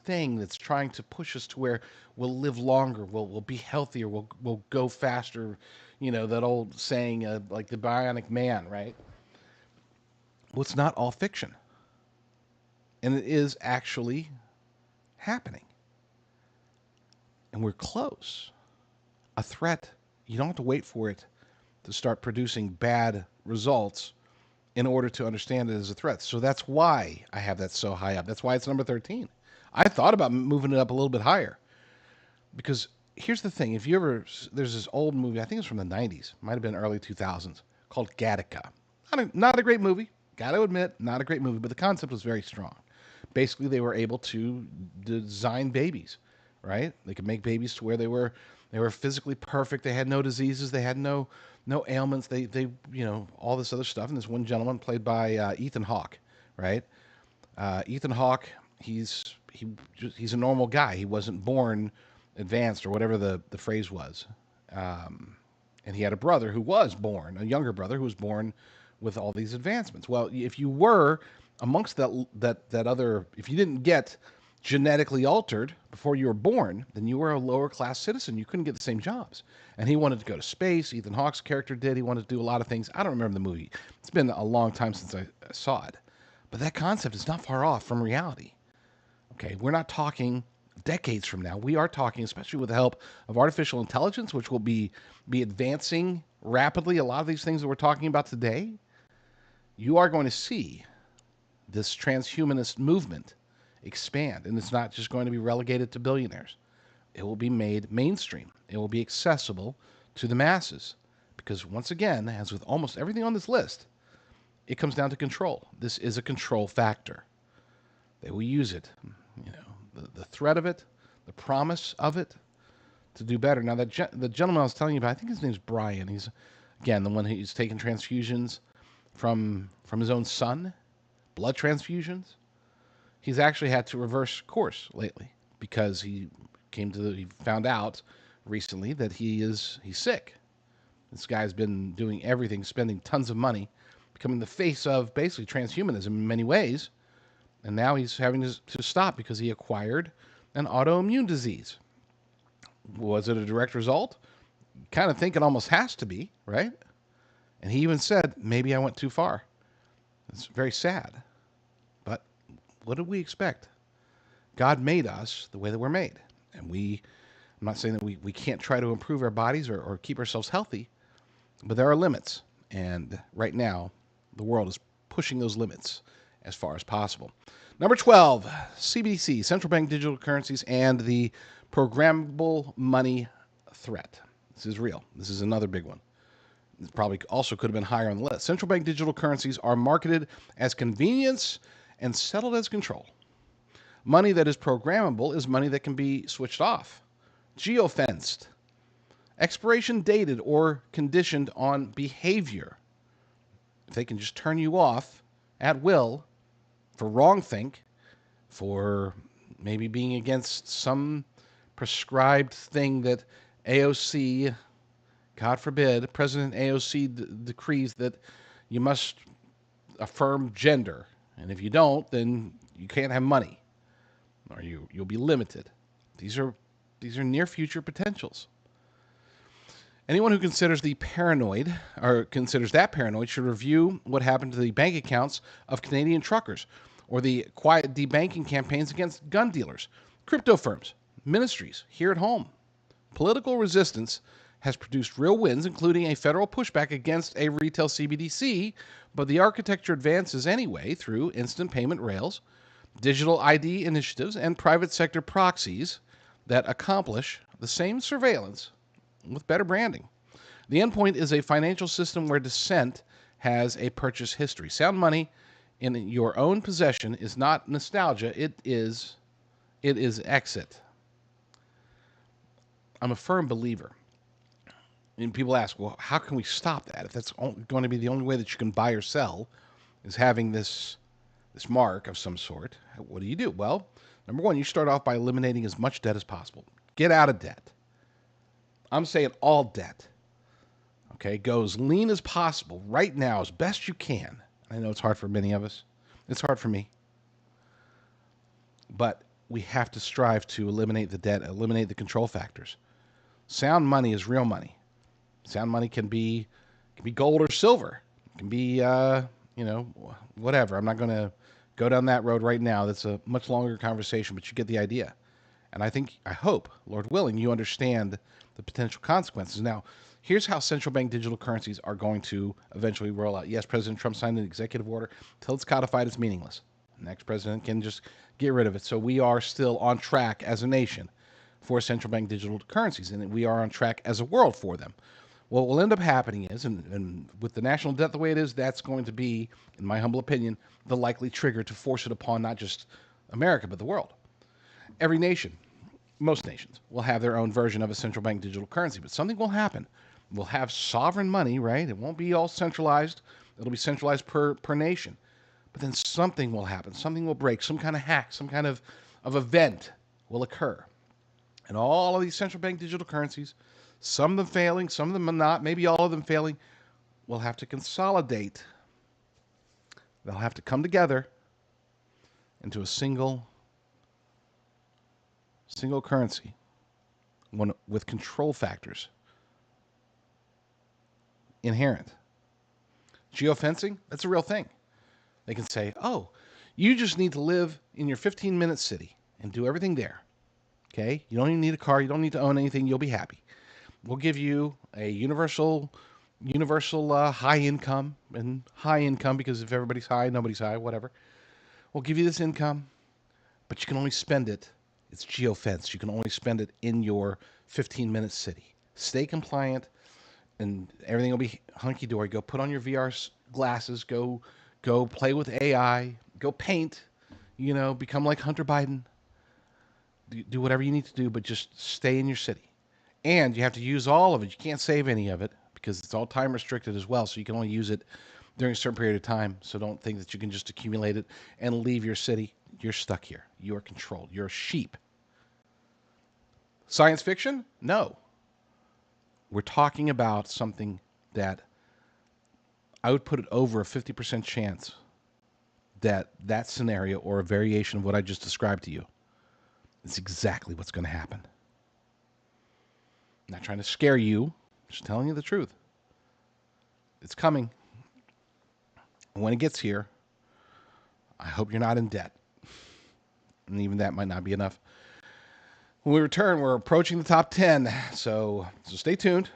Speaker 1: thing that's trying to push us to where we'll live longer, we'll be healthier, we'll go faster. That old saying, like the bionic man, right? Well, it's not all fiction, and it is actually happening, and we're close. A threat, you don't have to wait for it to start producing bad results in order to understand it as a threat. So that's why I have that so high up. That's why it's number 13. I thought about moving it up a little bit higher because here's the thing. There's this old movie, I think it's from the 90s, might have been early 2000s, called Gattaca. Not a great movie, got to admit, not a great movie, but the concept was very strong. Basically, they were able to design babies, right? They could make babies to where they were physically perfect. They had no diseases. They had no ailments. They all this other stuff. And this one gentleman played by Ethan Hawke, right? Ethan Hawke, he's a normal guy. He wasn't born advanced or whatever the phrase was. And he had a brother who was born, a younger brother who was born with all these advancements. Well, if you were amongst that other, if you didn't get genetically altered before you were born, then you were a lower class citizen. You couldn't get the same jobs. And he wanted to go to space. Ethan Hawke's character did. He wanted to do a lot of things. I don't remember the movie. It's been a long time since I saw it. But that concept is not far off from reality. Okay, we're not talking decades from now. We are talking, especially with the help of artificial intelligence, which will be advancing rapidly. A lot of these things that we're talking about today, you are going to see this transhumanist movement expand. And it's not just going to be relegated to billionaires. It will be made mainstream. It will be accessible to the masses. Because once again, as with almost everything on this list, it comes down to control. This is a control factor. They will use it. The threat of it, the promise of it, to do better. Now, the gentleman I was telling you about, I think his name's Brian. He's, again, the one who's taking transfusions from his own son, blood transfusions. He's actually had to reverse course lately because he found out recently that he's sick. This guy's been doing everything, spending tons of money becoming the face of basically transhumanism in many ways. And now he's having to stop because he acquired an autoimmune disease. Was it a direct result? Kind of think it almost has to be, right? And he even said, maybe I went too far. It's very sad. But what did we expect? God made us the way that we're made. And I'm not saying that we can't try to improve our bodies or keep ourselves healthy, but there are limits. And right now, the world is pushing those limits as far as possible. Number 12, CBDC, central bank digital currencies, and the programmable money threat. This is real. This is another big one. It probably also could have been higher on the list. Central bank digital currencies are marketed as convenience and settled as control. Money that is programmable is money that can be switched off, geofenced, expiration dated, or conditioned on behavior. If they can just turn you off at will for wrongthink, for maybe being against some prescribed thing that AOC, God forbid, President AOC decrees that you must affirm gender. And if you don't, then you can't have money, or you'll be limited. These are near future potentials. Anyone who considers that paranoid should review what happened to the bank accounts of Canadian truckers, or the quiet debanking campaigns against gun dealers, crypto firms, ministries here at home. Political resistance has produced real wins, including a federal pushback against a retail CBDC, but the architecture advances anyway through instant payment rails, digital ID initiatives, and private sector proxies that accomplish the same surveillance with better branding. The endpoint is a financial system where dissent has a purchase history. Sound money in your own possession is not nostalgia, it is exit. I'm a firm believer. And people ask, well, how can we stop that? If that's going to be the only way that you can buy or sell is having this mark of some sort, what do? Well, number one, you start off by eliminating as much debt as possible. Get out of debt. I'm saying all debt. Okay, go as lean as possible right now, as best you can. I know it's hard for many of us. It's hard for me. But we have to strive to eliminate the debt, eliminate the control factors. Sound money is real money. Sound money can be gold or silver. It can be, whatever. I'm not going to go down that road right now. That's a much longer conversation, but you get the idea. And I hope, Lord willing, you understand the potential consequences. Now, here's how central bank digital currencies are going to eventually roll out. Yes, President Trump signed an executive order. Until it's codified, it's meaningless. The next president can just get rid of it. So we are still on track as a nation for central bank digital currencies, and we are on track as a world for them. What will end up happening is, and with the national debt the way it is, that's going to be, in my humble opinion, the likely trigger to force it upon not just America, but the world. Every nation, most nations, will have their own version of a central bank digital currency, but something will happen. We'll have sovereign money, right? It won't be all centralized. It'll be centralized per nation. But then something will happen. Something will break. Some kind of hack, some kind of event will occur. And all of these central bank digital currencies, some of them failing, some of them not, maybe all of them failing, will have to consolidate. They'll have to come together into a single currency, one with control factors inherent. Geofencing, that's a real thing. They can say, oh, you just need to live in your 15-minute city and do everything there. Okay? You don't even need a car. You don't need to own anything. You'll be happy. We'll give you a universal high income, and high income because if everybody's high, nobody's high, whatever. We'll give you this income, but you can only spend it. It's geofenced. You can only spend it in your 15-minute city. Stay compliant, and everything will be hunky-dory. Go put on your VR glasses. Go play with AI. Go paint. Become like Hunter Biden. Do whatever you need to do, but just stay in your city. And you have to use all of it. You can't save any of it because it's all time restricted as well. So you can only use it during a certain period of time. So don't think that you can just accumulate it and leave your city. You're stuck here. You are controlled. You're a sheep. Science fiction? No. We're talking about something that I would put it over a 50% chance that that scenario or a variation of what I just described to you is exactly what's going to happen. I'm not trying to scare you, just telling you the truth. It's coming. And when it gets here, I hope you're not in debt. And even that might not be enough. When we return, we're approaching the top 10. So stay tuned.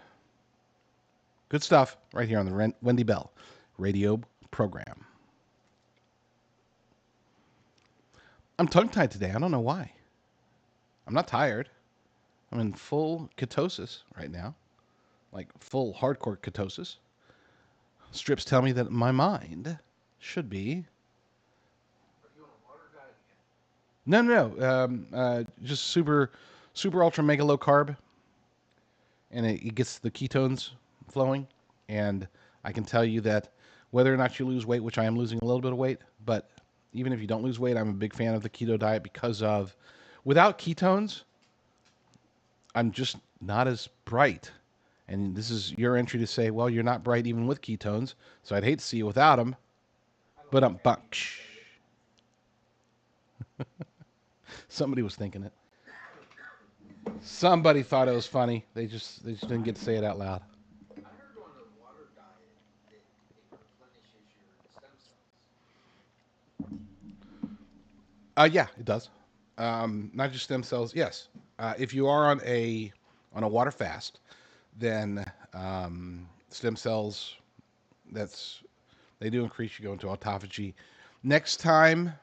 Speaker 1: Good stuff right here on the Wendy Bell Radio Program. I'm tongue-tied today. I don't know why. I'm not tired. I'm in full ketosis right now, like full hardcore ketosis. Strips tell me that my mind should be.
Speaker 2: Are you on a water diet again?
Speaker 1: No. Just super ultra mega low carb, and it gets the ketones flowing. And I can tell you that whether or not you lose weight, which I am losing a little bit of weight, but even if you don't lose weight, I'm a big fan of the keto diet because of, without ketones, I'm just not as bright. And this is your entry to say, well, you're not bright even with ketones, so I'd hate to see you without them. But I'm bunch. Somebody was thinking it. Somebody thought it was funny. They just didn't get to say it out loud.
Speaker 2: I heard on a water diet that it replenishes your stem cells.
Speaker 1: Yeah, it does. Not just stem cells. Yes, if you are on a water fast, then stem cells. They do increase. You go into autophagy. Next time,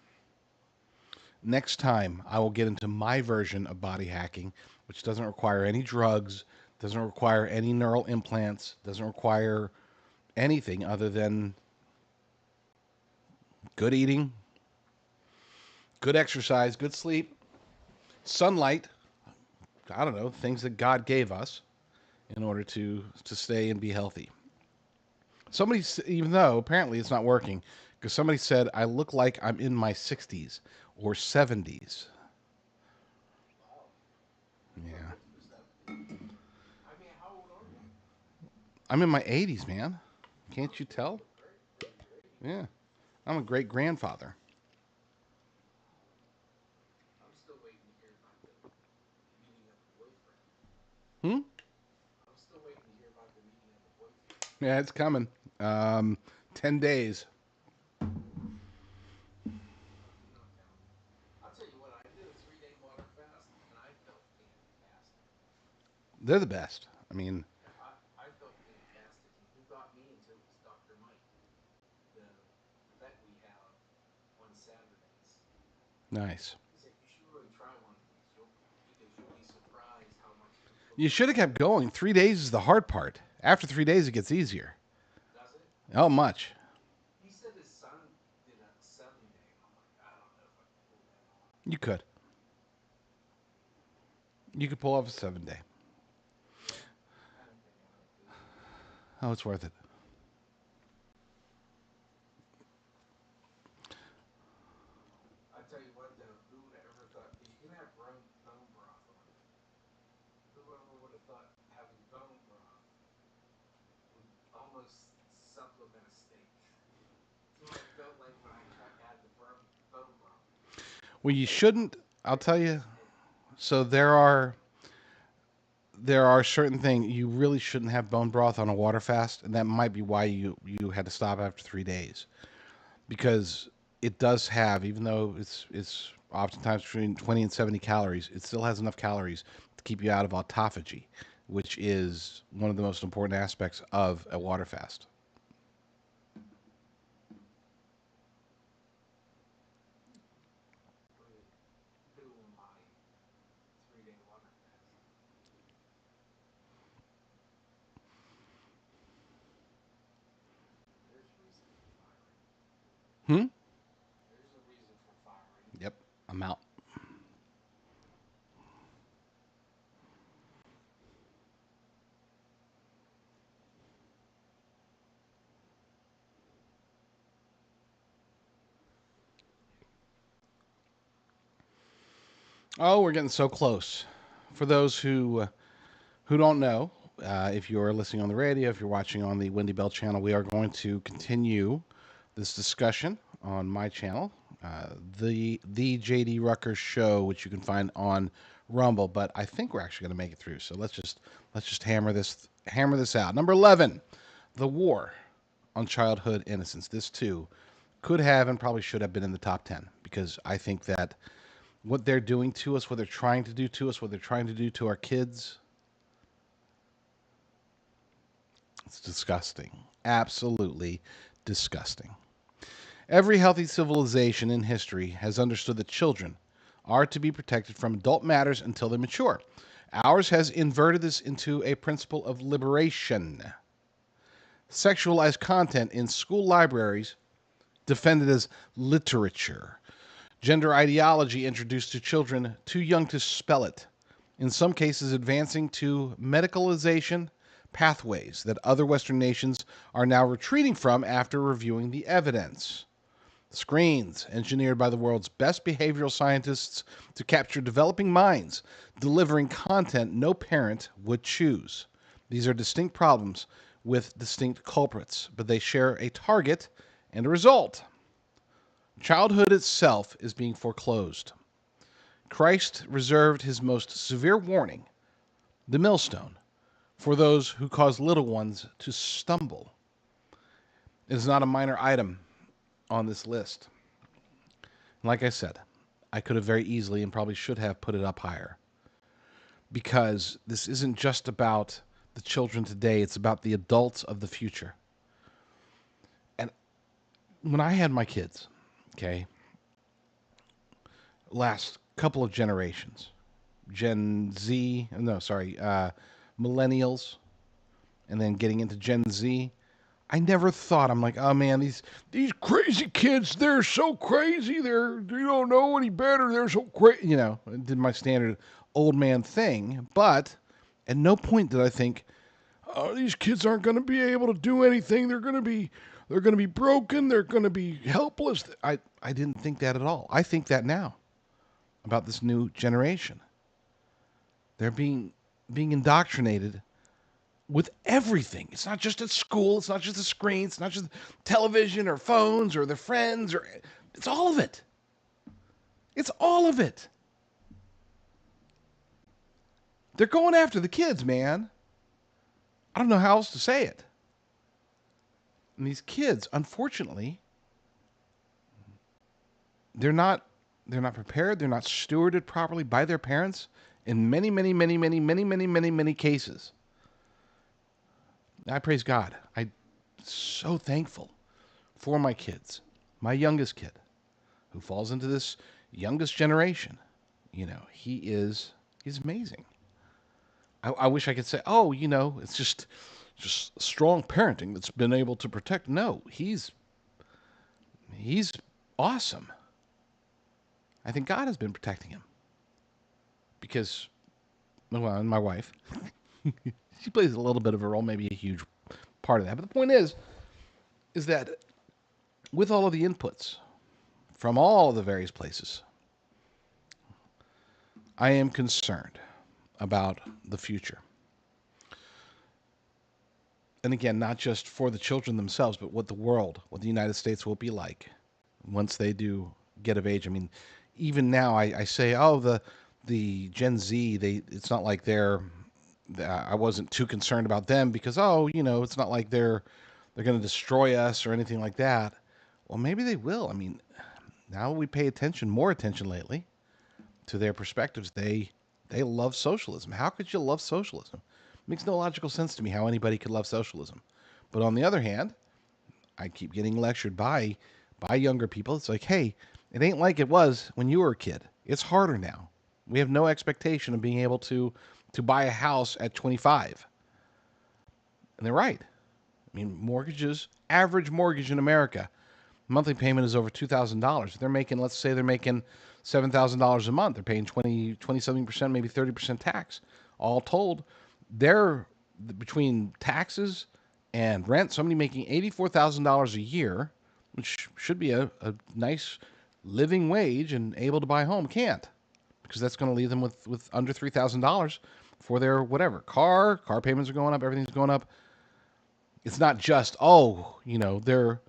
Speaker 1: I will get into my version of body hacking, which doesn't require any drugs, doesn't require any neural implants, doesn't require anything other than good eating, good exercise, good sleep, sunlight. I don't know, things that God gave us in order to stay and be healthy. Somebody, even though apparently it's not working, because somebody said I look like I'm in my 60s or 70s.
Speaker 2: Wow.
Speaker 1: Yeah.
Speaker 2: I mean, how old are you?
Speaker 1: I'm in my 80s, man. Can't you tell?
Speaker 2: Great, great, great.
Speaker 1: Yeah. I'm a great grandfather.
Speaker 2: I'm still waiting to hear about the meeting of the boyfriend.
Speaker 1: Hmm?
Speaker 2: I'm still waiting to hear about the meeting of the boyfriend.
Speaker 1: Yeah, it's coming. 10 days.
Speaker 2: You don't tell me. I'll tell you what, I did a 3-day water fast and I felt fantastic.
Speaker 1: They're the best. I mean,
Speaker 2: Yeah, I felt fantastic. And who got me into it was Dr. Mike, the vet we have on Saturdays.
Speaker 1: nice.
Speaker 2: He said you should really try one of these. Because you'll be surprised how much it
Speaker 1: You should have kept going. 3 days is the hard part. After 3 days, it gets easier.
Speaker 2: does it.
Speaker 1: Oh, much.
Speaker 2: He said his son did a 7-day, and I'm like, I don't know if I can pull that off.
Speaker 1: You could. You could pull off a 7-day.
Speaker 2: Yeah, I don't think I could.
Speaker 1: Oh, it's worth it.
Speaker 2: I tell you what, though, who would have ever thought? Because you can have bone broth on it. Whoever would have thought having bone broth would almost supplement a steak? That's what I felt like when I had the bone broth.
Speaker 1: Well, you
Speaker 2: Tastes like
Speaker 1: shouldn't. I'll tell you.
Speaker 2: steak.
Speaker 1: So there are certain things you really shouldn't have bone broth on a water fast, and that might be why you had to stop after 3 days, because it does have, even though it's oftentimes between 20 and 70 calories, it still has enough calories to keep you out of autophagy, which is one of the most important aspects of a water fast.
Speaker 2: Who on my 3-day water fast? There's reason for firing.
Speaker 1: Hmm.
Speaker 2: There's a reason for firing.
Speaker 1: Yep. I'm out. Oh, we're getting so close. For those who don't know, If you're listening on the radio, if you're watching on the Wendy Bell channel, we are going to continue this discussion on my channel, the JD Rucker Show, which you can find on Rumble. But I think we're actually going to make it through. So let's just hammer this out. Number 11, the war on childhood innocence. This too could have and probably should have been in the top 10 because I think that what they're doing to us, what they're trying to do to us, what they're trying to do to our kids, it's disgusting. Absolutely disgusting. Every healthy civilization in history has understood that children are to be protected from adult matters until they mature. Ours has inverted this into a principle of liberation. Sexualized content in school libraries defended as literature. Gender ideology introduced to children too young to spell it. In some cases, advancing to medicalization pathways that other Western nations are now retreating from after reviewing the evidence. Screens, engineered by the world's best behavioral scientists to capture developing minds, delivering content no parent would choose. These are distinct problems with distinct culprits, but they share a target and a result. Childhood itself is being foreclosed. Christ reserved his most severe warning, the millstone, for those who cause little ones to stumble. It is not a minor item on this list. Like I said, I could have very easily and probably should have put it up higher because this isn't just about the children today, it's about the adults of the future. And when I had my kids, okay, last couple of generations, millennials, and then getting into Gen Z, I never thought, I'm like, oh man, these crazy kids, they're so crazy. They don't know any better. They're so crazy. I did my standard old man thing, but at no point did I think, oh, these kids aren't going to be able to do anything. They're going to be broken. They're going to be helpless. I didn't think that at all. I think that now about this new generation. They're being indoctrinated with everything. It's not just at school. It's not just the screen. It's not just television or phones or their friends. It's all of it. It's all of it. They're going after the kids, man. I don't know how else to say it. And these kids, unfortunately, they're not prepared. They're not stewarded properly by their parents in many, many, many, many, many, many, many, many cases. I praise God. I'm so thankful for my kids, my youngest kid, who falls into this youngest generation. He's amazing. I wish I could say, oh, it's just strong parenting that's been able to protect. No, he's awesome. I think God has been protecting him because, well, and my wife, she plays a little bit of a role, maybe a huge part of that. But the point is that with all of the inputs from all of the various places, I am concerned about the future. And again, not just for the children themselves, but what the United States will be like once they do get of age. I mean, even now I say, oh, the Gen Z, it's not like I wasn't too concerned about them because, it's not like they're going to destroy us or anything like that. Well, maybe they will. I mean, now we pay more attention lately to their perspectives. They love socialism. How could you love socialism? It makes no logical sense to me how anybody could love socialism. But on the other hand, I keep getting lectured by younger people. It's like, hey, it ain't like it was when you were a kid. It's harder now. We have no expectation of being able to buy a house at 25. And they're right. I mean, average mortgage in America, monthly payment is over $2,000. If they're making, let's say they're making $7,000 a month, they're paying 27%, maybe 30% tax. All told, they're between taxes and rent, somebody making $84,000 a year, which should be a nice living wage and able to buy a home, can't, because that's going to leave them with under $3,000 for their whatever car payments are going up, everything's going up. It's not just, oh, they're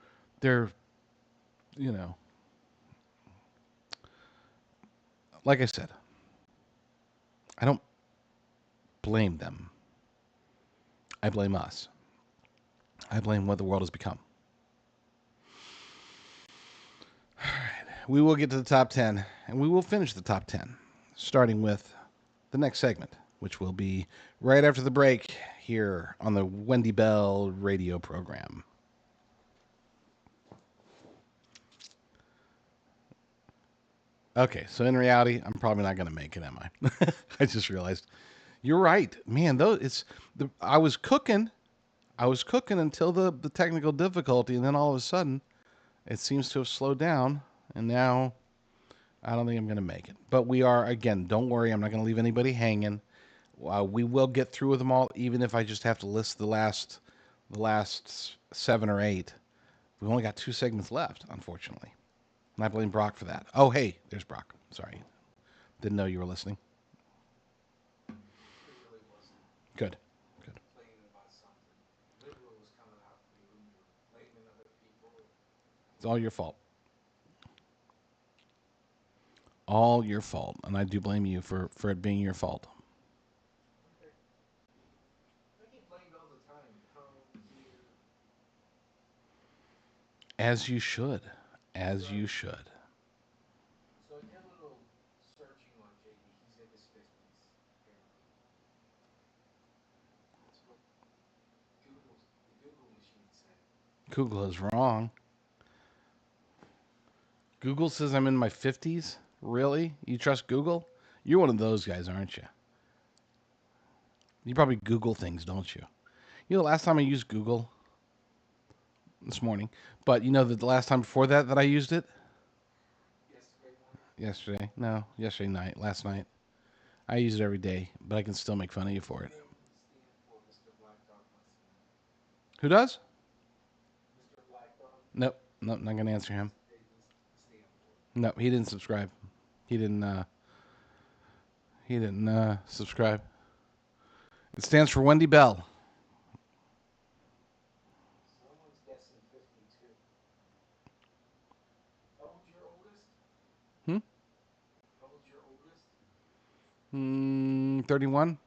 Speaker 1: you know like I said, I don't blame them. I blame us. I blame what the world has become. We will get to the top 10, and we will finish the top 10, starting with the next segment, which will be right after the break here on the Wendy Bell Radio Program. Okay, so in reality, I'm probably not going to make it, am I? I just realized. You're right, man. Though it's the I was cooking until the technical difficulty, and then all of a sudden, it seems to have slowed down, and now I don't think I'm going to make it. But we are again. Don't worry, I'm not going to leave anybody hanging. We will get through with them all, even if I just have to list the last 7 or 8. We've only got 2 segments left, unfortunately. And I blame Brock for that. Oh, hey, there's Brock. Sorry, didn't know you were listening.
Speaker 2: It really wasn't
Speaker 1: Good, good.
Speaker 2: complaining about something. Liberal was coming out for you, and you were blaming other people.
Speaker 1: It's all your fault. All your fault, and I do blame you for it being your fault.
Speaker 2: Okay. I get blamed all the time. Home, here.
Speaker 1: As you should, as you should.
Speaker 2: So I did a little searching on JD. He's in his 50s, apparently. That's what the Google machine said.
Speaker 1: Google is wrong. Google says I'm in my 50s? Really? You trust Google? You're one of those guys, aren't you? You probably Google things, don't you? The last time I used Google this morning, but the last time before that I used it?
Speaker 2: Yesterday morning,
Speaker 1: Yesterday. No, yesterday night, last night. I use it every day, but I can still make fun of you
Speaker 2: what
Speaker 1: for it.
Speaker 2: name do you stand for, Mr. Black Dog wants to know.
Speaker 1: Who does?
Speaker 2: Mr. Black Dog,
Speaker 1: Nope. Nope, not going to answer him.
Speaker 2: what's the name you stand for?
Speaker 1: Nope, he didn't subscribe. He didn't, subscribe. It stands for Wendy Bell.
Speaker 2: Someone's guessing 52. How old's your oldest?
Speaker 1: Hmm?
Speaker 2: How old's your oldest?
Speaker 1: 31?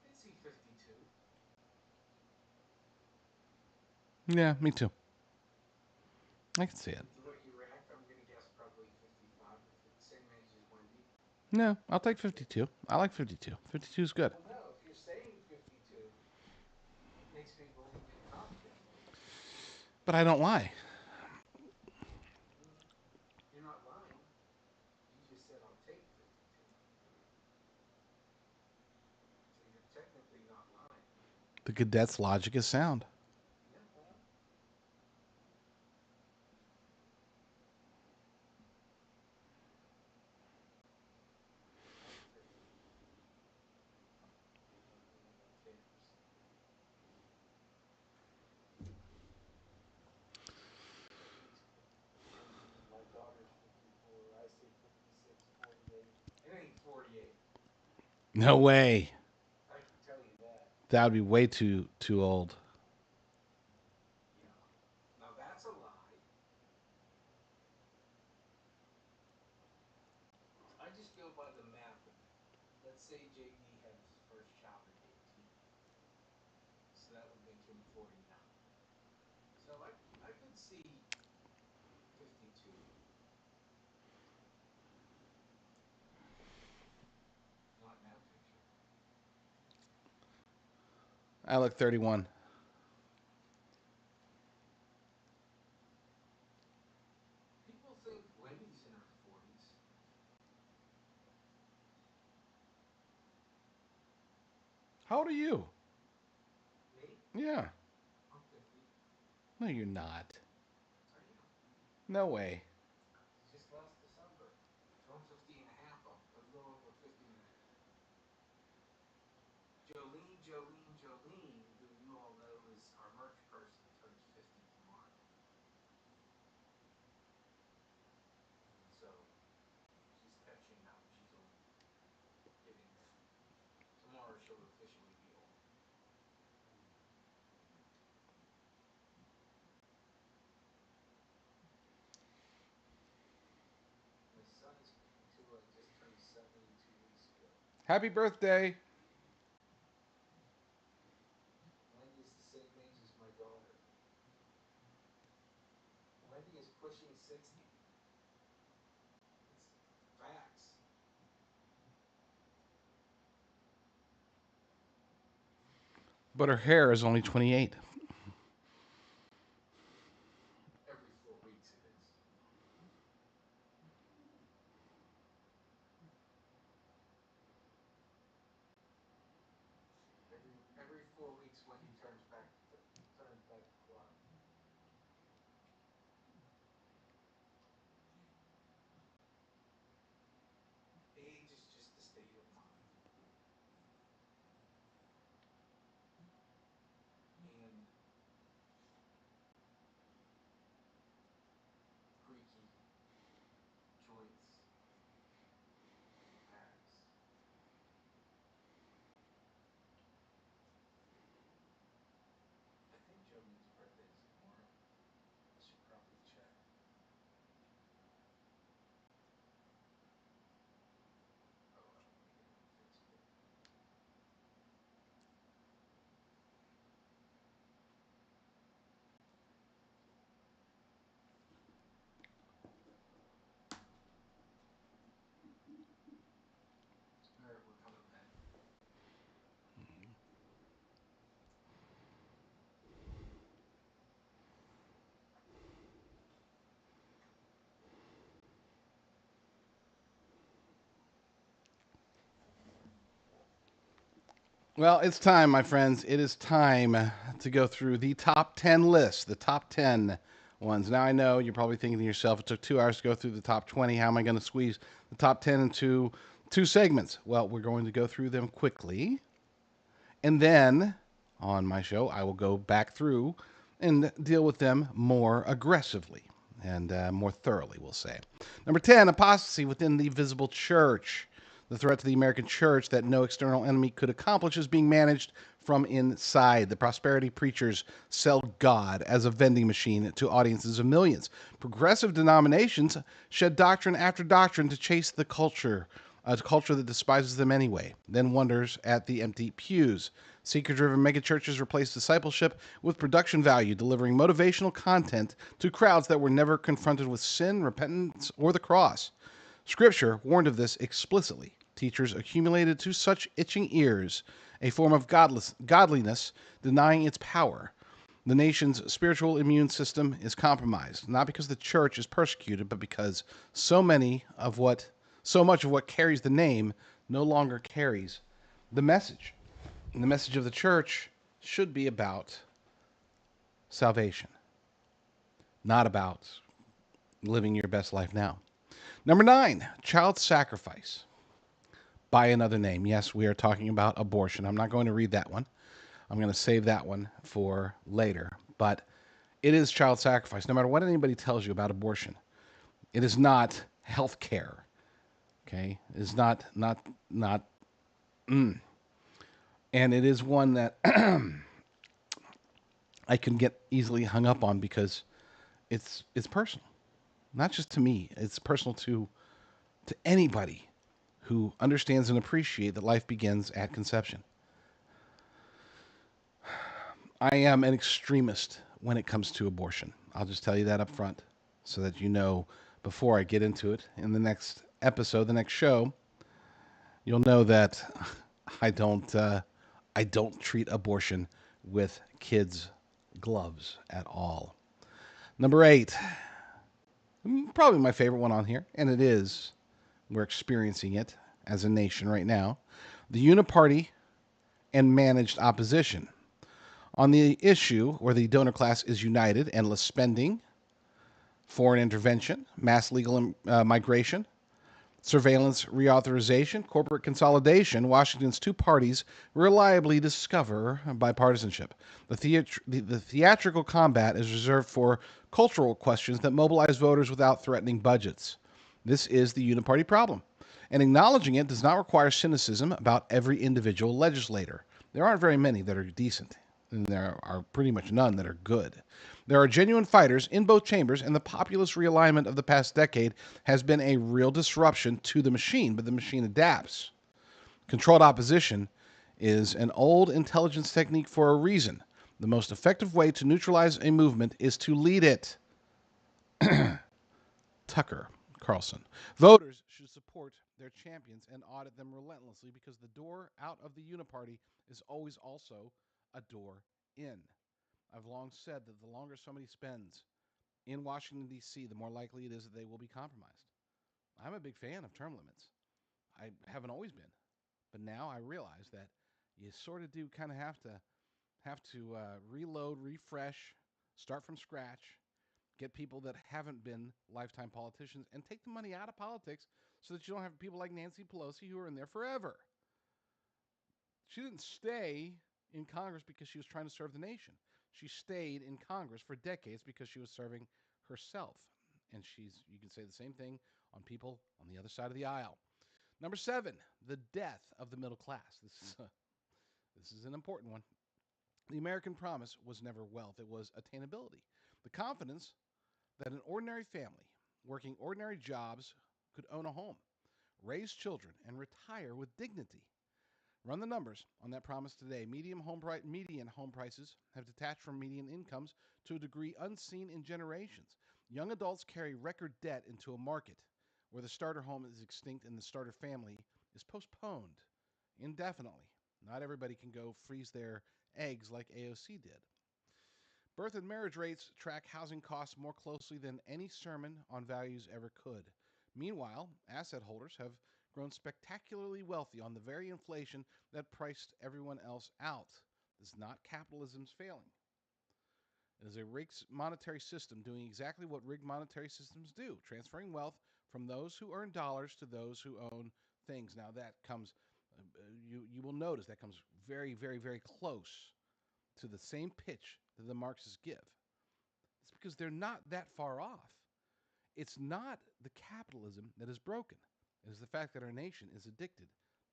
Speaker 2: I'd see 52.
Speaker 1: Yeah, me too. I can see it.
Speaker 2: With the way you react, I'm going to guess probably 55, if you're the same age as Wendy.
Speaker 1: No, I'll take 52. I like 52. 52 is good.
Speaker 2: Well, no, if you're saying 52, it makes me believe you're confident.
Speaker 1: But I don't lie.
Speaker 2: Mm, you're not lying. You just said I'll take 52. So you're technically not lying.
Speaker 1: The cadet's logic is sound.
Speaker 2: Yeah, well, I'm 50. One of my cares. My daughter's 54. I say 56, 48. It ain't 48.
Speaker 1: No way.
Speaker 2: I can tell you that.
Speaker 1: That would be way too old.
Speaker 2: Yeah. Now that's a lie. I just go by the math of it. Let's say JD had his first child at 18. So that would make him 49. So I could see 52. Not in that picture.
Speaker 1: I look 31.
Speaker 2: People think Wendy's in her 40s.
Speaker 1: How old are you?
Speaker 2: Me?
Speaker 1: Yeah.
Speaker 2: I'm 50.
Speaker 1: No, you're not.
Speaker 2: I am.
Speaker 1: No way.
Speaker 2: Just last December. So I'm 50 and a half. A little over 50 and a half. Jolene, who you all know is our merch person, turns 50 tomorrow. And so she's catching
Speaker 1: Happy birthday.
Speaker 2: Wendy is the same age as my daughter. Wendy is pushing 60. It's facts.
Speaker 1: But her hair is only 28.
Speaker 2: Every 4 weeks it is. Every 4 weeks Wendy turns back the clock. Age is just a state of mind. And creaky joints, backs. I think Jolene's birthday is tomorrow. I should probably check. Oh, I don't want to get it on Facebook. All right, we're coming back.
Speaker 1: Well, it's time, my friends. It is time to go through the top 10 list, the top 10 ones. Now, I know you're probably thinking to yourself, it took 2 hours to go through the top 20. How am I going to squeeze the top 10 into 2 segments? Well, we're going to go through them quickly. And then on my show, I will go back through and deal with them more aggressively and more thoroughly, we'll say. Number 10, apostasy within the visible church. The threat to the American church that no external enemy could accomplish is being managed from inside. The prosperity preachers sell God as a vending machine to audiences of millions. Progressive denominations shed doctrine after doctrine to chase the culture, a culture that despises them anyway, then wonders at the empty pews. Seeker-driven megachurches replace discipleship with production value, delivering motivational content to crowds that were never confronted with sin, repentance, or the cross. Scripture warned of this explicitly. Teachers accumulated to such itching ears a form of godliness, denying its power. The nation's spiritual immune system is compromised, not because the church is persecuted, but because so much of what carries the name no longer carries the message. And the message of the church should be about salvation, not about living your best life now. Number 9, child sacrifice by another name. Yes, we are talking about abortion. I'm not going to read that one. I'm going to save that one for later. But it is child sacrifice. No matter what anybody tells you about abortion, it is not health care. Okay? It is not. And it is one that I can get easily hung up on because it's personal. Not just to me. It's personal to anybody who understands and appreciates that life begins at conception. I am an extremist when it comes to abortion. I'll just tell you that up front so that you know before I get into it. In the next episode, the next show, you'll know that I don't treat abortion with kids' gloves at all. Number 8, probably my favorite one on here, and it is. We're experiencing it as a nation right now. The uniparty and managed opposition. On the issue where the donor class is united, endless spending, foreign intervention, mass legal migration, surveillance reauthorization, corporate consolidation, Washington's two parties reliably discover bipartisanship. The theatrical combat is reserved for cultural questions that mobilize voters without threatening budgets. This is the uniparty problem. And acknowledging it does not require cynicism about every individual legislator. There aren't very many that are decent, and there are pretty much none that are good. There are genuine fighters in both chambers, and the populist realignment of the past decade has been a real disruption to the machine, but the machine adapts. Controlled opposition is an old intelligence technique for a reason. The most effective way to neutralize a movement is to lead it. Tucker Carlson. Voters should support their champions and audit them relentlessly because the door out of the uniparty is always also a door in. I've long said that the longer somebody spends in Washington, D.C., the more likely it is that they will be compromised. I'm a big fan of term limits. I haven't always been, but now I realize that you sort of do kind of have to reload, refresh, start from scratch, get people that haven't been lifetime politicians, and take the money out of politics so that you don't have people like Nancy Pelosi who are in there forever. She didn't stay in Congress because she was trying to serve the nation. She stayed in Congress for decades because she was serving herself. And you can say the same thing on people on the other side of the aisle. Number 7, the death of the middle class. This is an important one. The American promise was never wealth, it was attainability. The confidence that an ordinary family working ordinary jobs could own a home, raise children, and retire with dignity. Run the numbers on that promise today. Median home prices have detached from median incomes to a degree unseen in generations. Young adults carry record debt into a market where the starter home is extinct and the starter family is postponed indefinitely. Not everybody can go freeze their eggs like AOC did. Birth and marriage rates track housing costs more closely than any sermon on values ever could. Meanwhile, asset holders have grown spectacularly wealthy on the very inflation that priced everyone else out. This is not capitalism's failing. It is a rigged monetary system doing exactly what rigged monetary systems do, transferring wealth from those who earn dollars to those who own things. Now that comes, you will notice that comes very, very, very close to the same pitch that the Marxists give. It's because they're not that far off. It's not the capitalism that is broken. It is the fact that our nation is addicted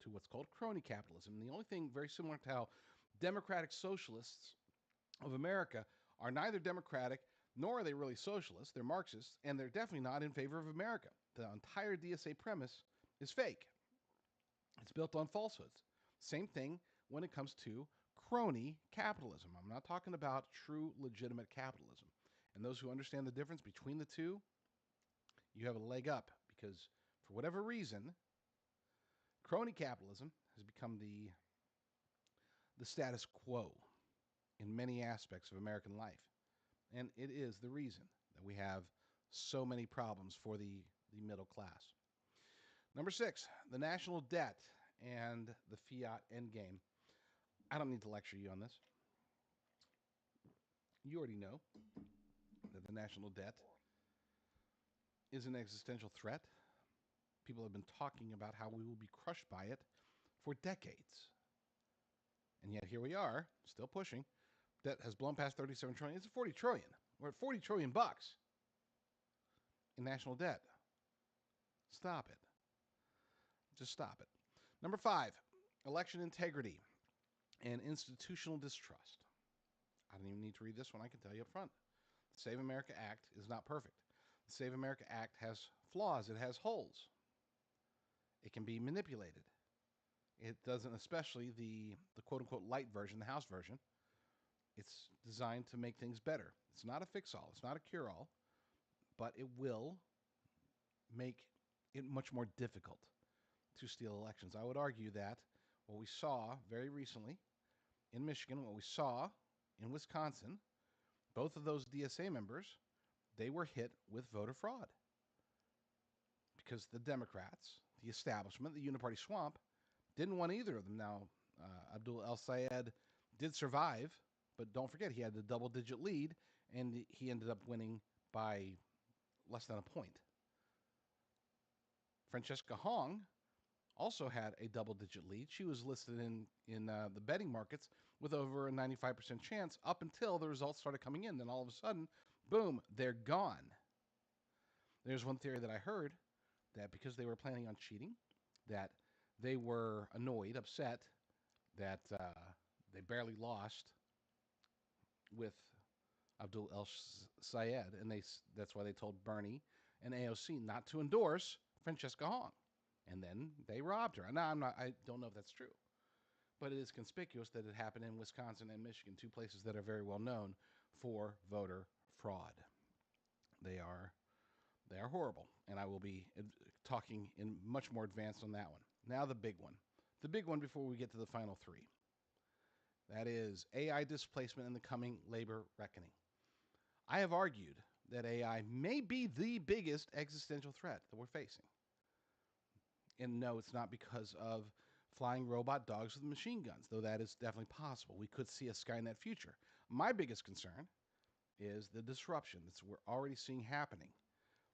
Speaker 1: to what's called crony capitalism. And the only thing very similar to how democratic socialists of America are neither democratic nor are they really socialists. They're Marxists, and they're definitely not in favor of America. The entire DSA premise is fake. It's built on falsehoods. Same thing when it comes to crony capitalism. I'm not talking about true, legitimate capitalism. And those who understand the difference between the two, you have a leg up because for whatever reason, crony capitalism has become the status quo in many aspects of American life. And it is the reason that we have so many problems for the middle class. Number 6, the national debt and the fiat endgame. I don't need to lecture you on this. You already know that the national debt is an existential threat. People have been talking about how we will be crushed by it for decades. And yet here we are, still pushing. Debt has blown past 37 trillion. It's 40 trillion. We're at 40 trillion bucks in national debt. Stop it. Just stop it. Number 5, election integrity and institutional distrust. I don't even need to read this one. I can tell you up front. The Save America Act is not perfect. The Save America Act has flaws. It has holes. It can be manipulated. It doesn't, especially the quote-unquote light version, the House version. It's designed to make things better. It's not a fix-all. It's not a cure-all. But it will make it much more difficult to steal elections. I would argue that what we saw very recently in Michigan, what we saw in Wisconsin, both of those DSA members, they were hit with voter fraud because the Democrats, the establishment, the uniparty swamp, didn't want either of them. Now, Abdul El-Sayed did survive, but don't forget he had the double-digit lead, and he ended up winning by less than a point. Francesca Hong also had a double-digit lead. She was listed in the betting markets with over a 95% chance up until the results started coming in. Then all of a sudden, boom, they're gone. There's one theory that I heard that because they were planning on cheating, that they were annoyed, upset that they barely lost with Abdul El-Sayed, and that's why they told Bernie and AOC not to endorse Francesca Hong. and then they robbed her. Now I don't know if that's true, but it is conspicuous that it happened in Wisconsin and Michigan, two places that are very well known for voter fraud. They are they are horrible, and I will be talking in much more advanced on that one. Now the big one. The big one before we get to the final three. That is AI displacement and the coming labor reckoning. I have argued that AI may be the biggest existential threat that we're facing. And no, it's not because of flying robot dogs with machine guns, though that is definitely possible. We could see a Skynet future. My biggest concern is the disruption that we're already seeing happening.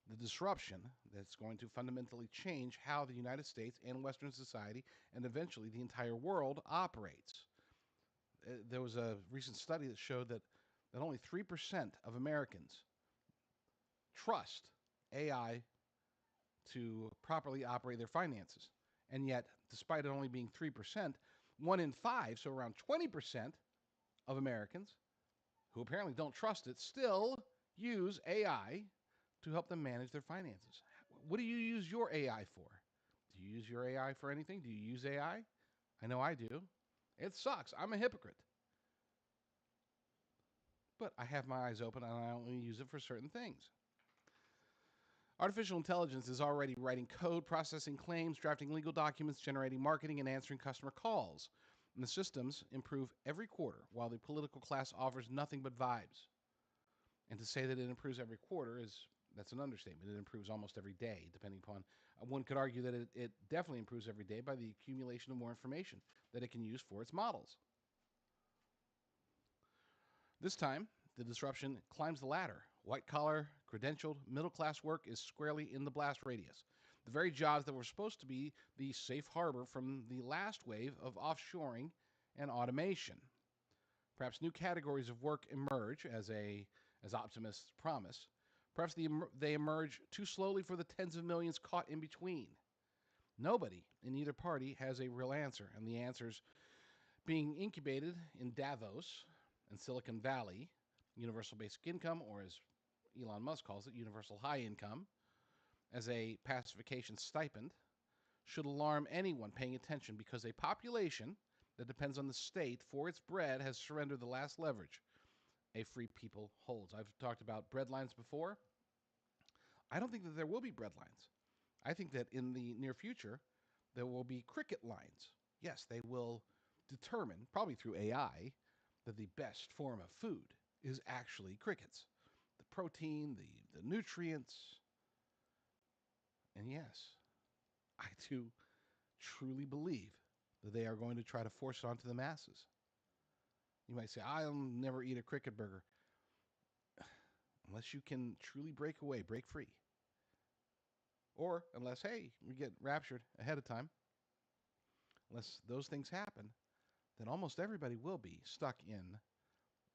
Speaker 1: The disruption that's going to fundamentally change how the United States and Western society and eventually the entire world operates. There was a recent study that showed that only 3% of Americans trust AI to properly operate their finances. And yet, despite it only being 3%, 1 in 5, so around 20% of Americans who apparently don't trust it still use AI to help them manage their finances. What do you use your AI for? Do you use your AI for anything? Do you use AI? I know I do. It sucks. I'm a hypocrite. But I have my eyes open and I only use it for certain things. Artificial intelligence is already writing code, processing claims, drafting legal documents, generating marketing, and answering customer calls. And the systems improve every quarter, while the political class offers nothing but vibes. And to say that it improves every quarter that's an understatement. It improves almost every day, depending upon. One could argue that it definitely improves every day by the accumulation of more information that it can use for its models. This time, the disruption climbs the ladder. White-collar, credentialed, middle-class work is squarely in the blast radius. The very jobs that were supposed to be the safe harbor from the last wave of offshoring and automation. Perhaps new categories of work emerge as optimists promise. Perhaps they emerge too slowly for the tens of millions caught in between. Nobody in either party has a real answer, and the answers being incubated in Davos and Silicon Valley, universal basic income, or as Elon Musk calls it, universal high income, as a pacification stipend, should alarm anyone paying attention because a population that depends on the state for its bread has surrendered the last leverage a free people holds. I've talked about bread lines before. I don't think that there will be bread lines. I think that in the near future, there will be cricket lines. Yes, they will determine, probably through AI, that the best form of food is actually crickets. The protein, the nutrients. And yes, I do truly believe that they are going to try to force it onto the masses. You might say, I'll never eat a cricket burger. Unless you can truly break away, break free. Or unless, hey, we get raptured ahead of time. Unless those things happen, then almost everybody will be stuck in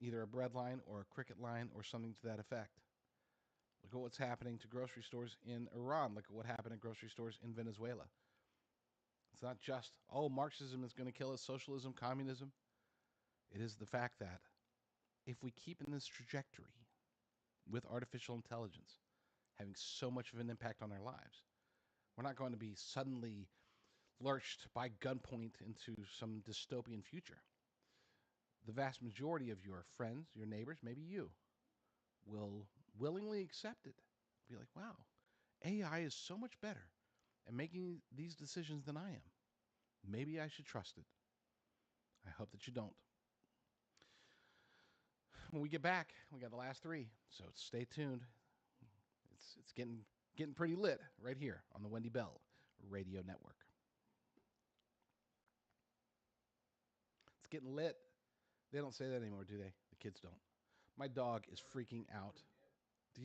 Speaker 1: either a bread line or a cricket line or something to that effect. Look at what's happening to grocery stores in Iran. Look at what happened at grocery stores in Venezuela. It's not just, Marxism is going to kill us, socialism, communism. It is the fact that if we keep in this trajectory with artificial intelligence having so much of an impact on our lives, we're not going to be suddenly lurched by gunpoint into some dystopian future. The vast majority of your friends, your neighbors, maybe you, will willingly accept it. Be like, wow, AI is so much better at making these decisions than I am. Maybe I should trust it. I hope that you don't. When we get back, we got the last three, so stay tuned. It's getting pretty lit right here on the Wendy Bell Radio Network. It's getting lit. They don't say that anymore, do they? The kids don't. My dog is freaking out.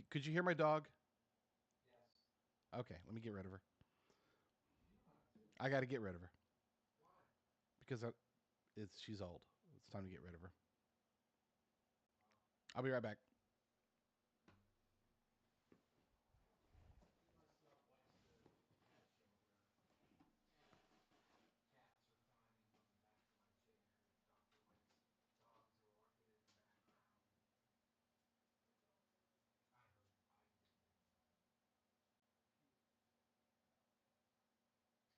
Speaker 1: Could you hear my dog?
Speaker 2: Yes.
Speaker 1: Okay, let me get rid of her. I got to get rid of her.
Speaker 2: Why?
Speaker 1: Because she's old. It's time to get rid of her. I'll be right back.
Speaker 2: He must not watch the cat show where cats are climbing on the back of my chair and Dr. White's dogs are walking in the background. I hope I didn't.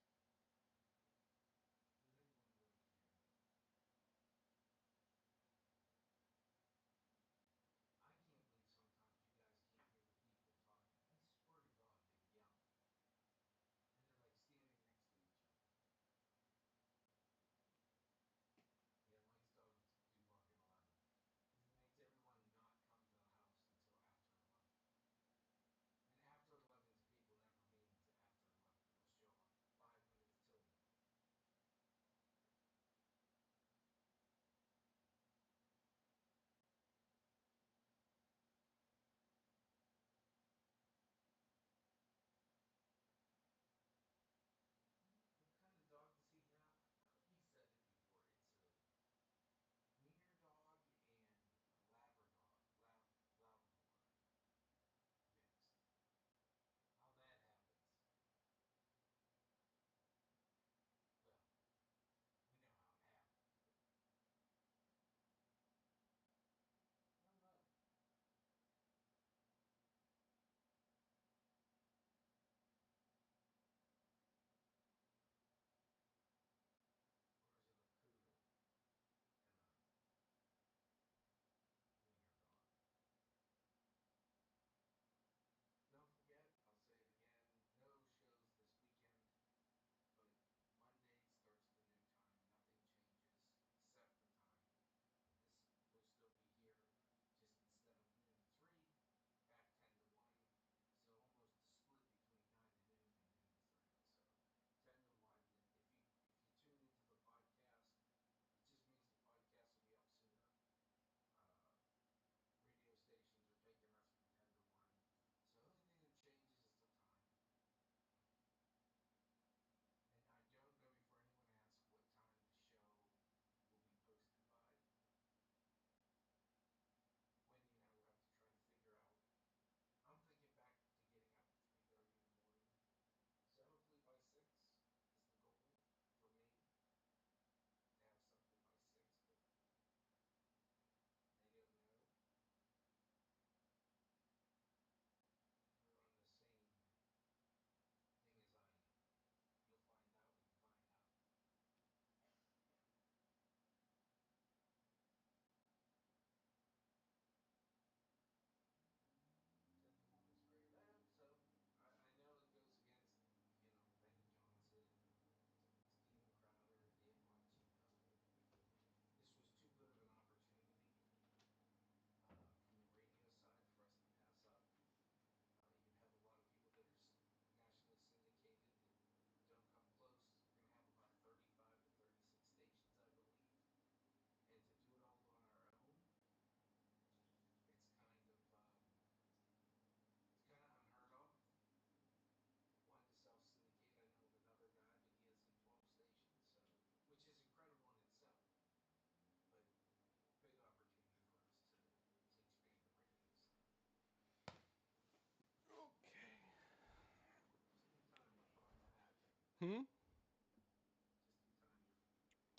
Speaker 1: Hmm?
Speaker 2: just in time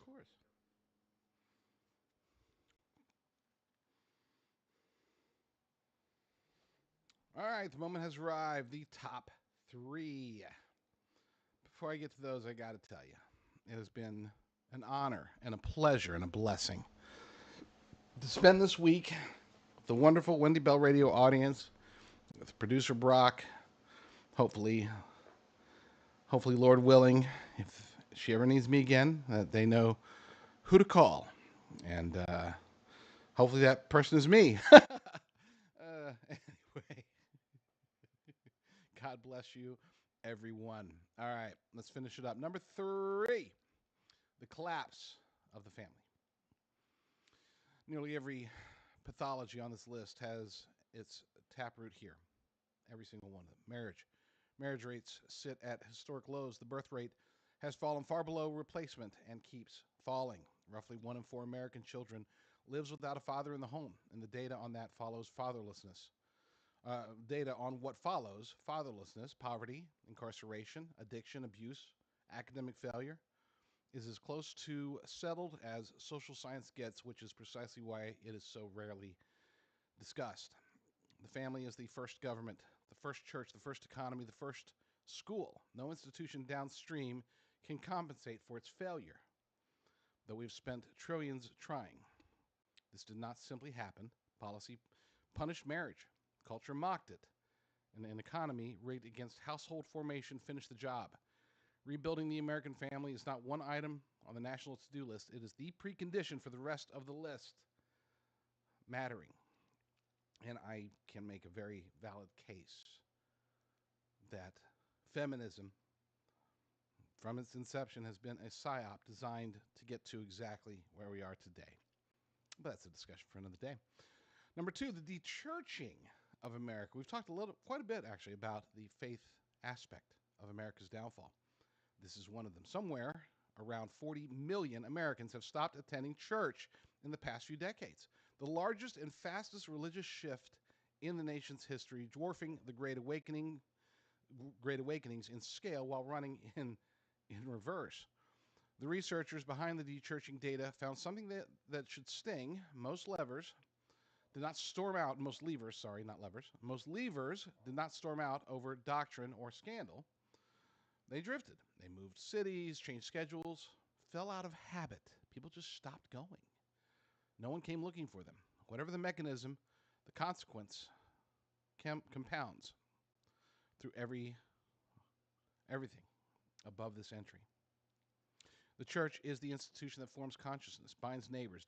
Speaker 1: Of course.
Speaker 2: to go.
Speaker 1: All right, the moment has arrived. The top three. Before I get to those, I got to tell you, it has been an honor and a pleasure and a blessing to spend this week with the wonderful Wendy Bell Radio audience, with producer Brock. Hopefully, Lord willing, if she ever needs me again, that they know who to call, and hopefully that person is me. Anyway, God bless you, everyone. All right, let's finish it up. Number three, the collapse of the family. Nearly every pathology on this list has its taproot here. Every single one of them. Marriage. Marriage rates sit at historic lows. The birth rate has fallen far below replacement and keeps falling. Roughly 1 in 4 American children lives without a father in the home, and the data on that follows fatherlessness. Data on what follows fatherlessness, poverty, incarceration, addiction, abuse, academic failure is as close to settled as social science gets, which is precisely why it is so rarely discussed. The family is the first government, the first church, the first economy, the first school. No institution downstream can compensate for its failure, though we've spent trillions trying. This did not simply happen. Policy punished marriage, culture mocked it, and an economy rigged against household formation finished the job. Rebuilding the American family is not one item on the national to do list, it is the precondition for the rest of the list mattering. And I can make a very valid case that feminism, from its inception, has been a psyop designed to get to exactly where we are today. But that's a discussion for another day. Number two, the dechurching of America. We've talked quite a bit actually, about the faith aspect of America's downfall. This is one of them. Somewhere around 40 million Americans have stopped attending church in the past few decades. The largest and fastest religious shift in the nation's history, dwarfing the Great Awakenings in scale while running in reverse. The researchers behind the dechurching data found something that should sting. Most levers did not storm out, most levers, sorry, not levers, most levers did not storm out over doctrine or scandal. They drifted. They moved cities, changed schedules, fell out of habit. People just stopped going. No one came looking for them. Whatever the mechanism, the consequence compounds through everything above this entry. The church is the institution that forms consciousness, binds neighbors,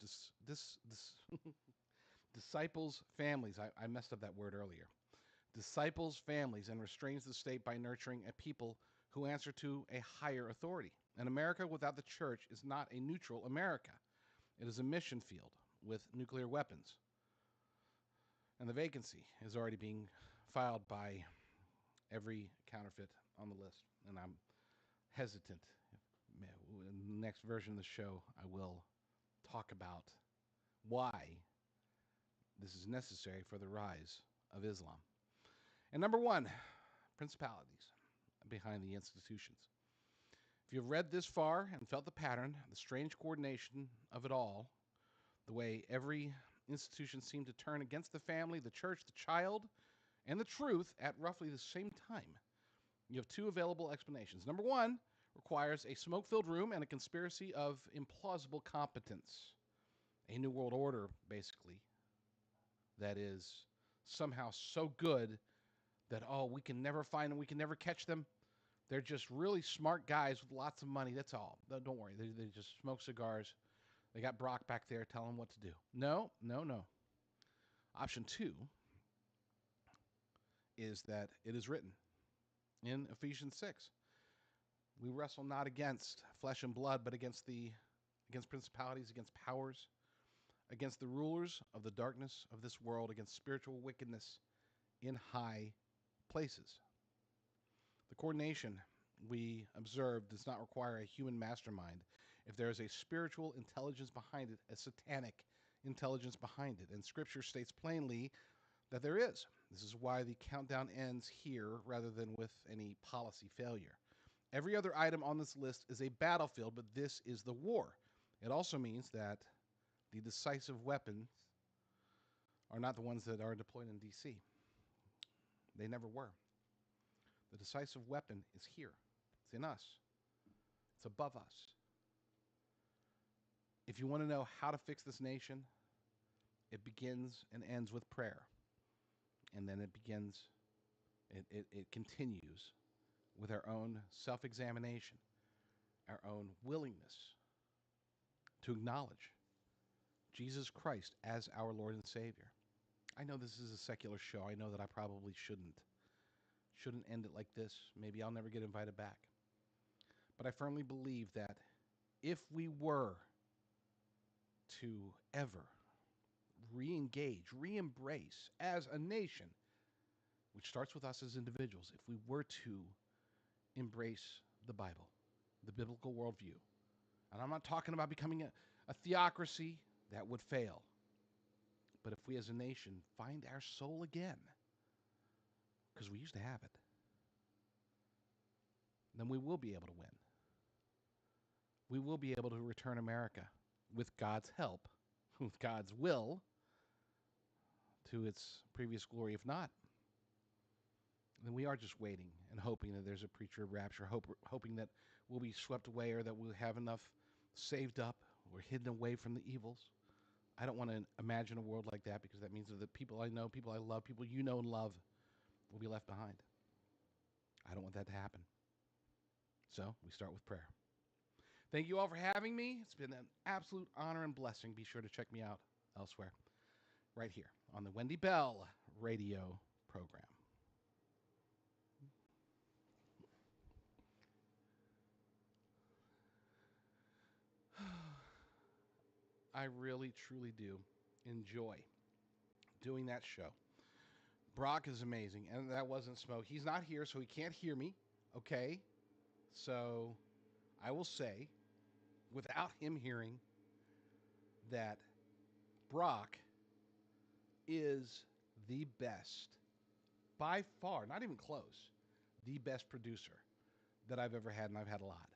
Speaker 1: disciples families. I messed up that word earlier. Disciples families and restrains the state by nurturing a people who answer to a higher authority. An America without the church is not a neutral America. It is a mission field with nuclear weapons. And the vacancy is already being filed by every counterfeit on the list. And I'm hesitant. In the next version of the show, I will talk about why this is necessary for the rise of Islam. And number one, principalities behind the institutions. If you've read this far and felt the pattern, the strange coordination of it all, the way every institution seemed to turn against the family, the church, the child, and the truth at roughly the same time, you have two available explanations. Number one requires a smoke-filled room and a conspiracy of implausible competence. A new world order, basically, that is somehow so good that, oh, we can never find them, we can never catch them. They're just really smart guys with lots of money. That's all. Don't worry. They just smoke cigars. They got Brock back there telling them what to do. No. Option two is that it is written in Ephesians 6. We wrestle not against flesh and blood, but against principalities, against powers, against the rulers of the darkness of this world, against spiritual wickedness in high places. The coordination we observe does not require a human mastermind. If there is a spiritual intelligence behind it, a satanic intelligence behind it, and Scripture states plainly that there is. This is why the countdown ends here rather than with any policy failure. Every other item on this list is a battlefield, but this is the war. It also means that the decisive weapons are not the ones that are deployed in DC. They never were. The decisive weapon is here. It's in us. It's above us. If you want to know how to fix this nation, it begins and ends with prayer. And then it continues with our own self-examination, our own willingness to acknowledge Jesus Christ as our Lord and Savior. I know this is a secular show. I know that I probably shouldn't end it like this. Maybe I'll never get invited back. But I firmly believe that if we were to ever re-engage, re-embrace as a nation, which starts with us as individuals, if we were to embrace the Bible, the biblical worldview, and I'm not talking about becoming a theocracy, that would fail. But if we as a nation find our soul again, because we used to have it, then we will be able to win. We will be able to return America with God's help, with God's will, to its previous glory. If not, then we are just waiting and hoping that there's a preacher rapture, hoping that we'll be swept away or that we'll have enough saved up or hidden away from the evils. I don't want to imagine a world like that, because that means that the people I know, people I love, people you know and love will be left behind. I don't want that to happen. So we start with prayer. Thank you all for having me. It's been an absolute honor and blessing. Be sure to check me out elsewhere, right here on the Wendy Bell Radio Program. I really, truly do enjoy doing that show. Brock is amazing, and that wasn't smoke. He's not here, so he can't hear me, okay? So I will say, without him hearing, that Brock is the best, by far, not even close, the best producer that I've ever had, and I've had a lot.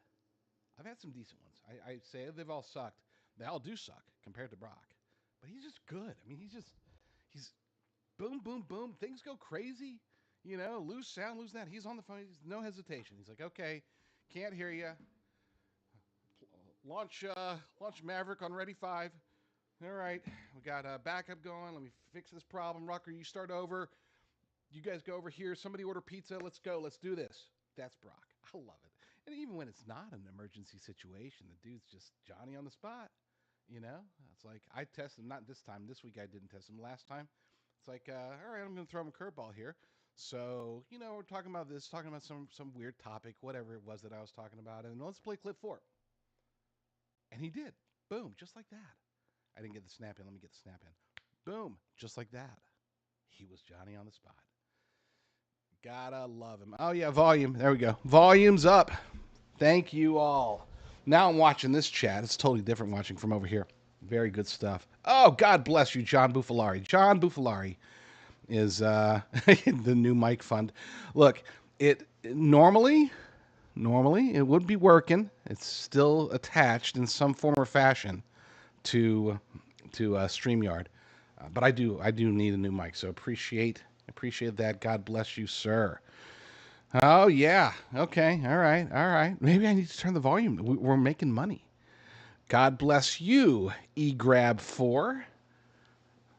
Speaker 1: I've had some decent ones. I say they've all sucked. They all do suck compared to Brock. But he's just good. I mean, he's boom, boom, boom. Things go crazy. You know, lose sound, lose that. He's on the phone. He's no hesitation. He's like, okay, can't hear you. Launch Maverick on Ready 5. All right, we got a backup going. Let me fix this problem. Rucker, you start over. You guys go over here. Somebody order pizza. Let's go. Let's do this. That's Brock. I love it. And even when it's not an emergency situation, the dude's just Johnny on the spot. You know, it's like I test him, not this time. This week I didn't test him. Last time, it's like, all right, I'm going to throw him a curveball here. So, you know, we're talking about this, talking about some weird topic, whatever it was that I was talking about. And let's play clip 4. And he did. Boom, just like that. I didn't get the snap in. Let me get the snap in. Boom, just like that. He was Johnny on the spot. Gotta love him. Oh, yeah, volume. There we go. Volume's up. Thank you all. Now I'm watching this chat. It's totally different watching from over here. Very good stuff. Oh, God bless you, John Buffalari. John Buffalari is the new mic fund. Look, it normally it would be working. It's still attached in some form or fashion to StreamYard. But I do need a new mic, so appreciate that. God bless you, sir. Oh yeah, okay, all right. Maybe I need to turn the volume. We're making money. God bless you, eGrab4.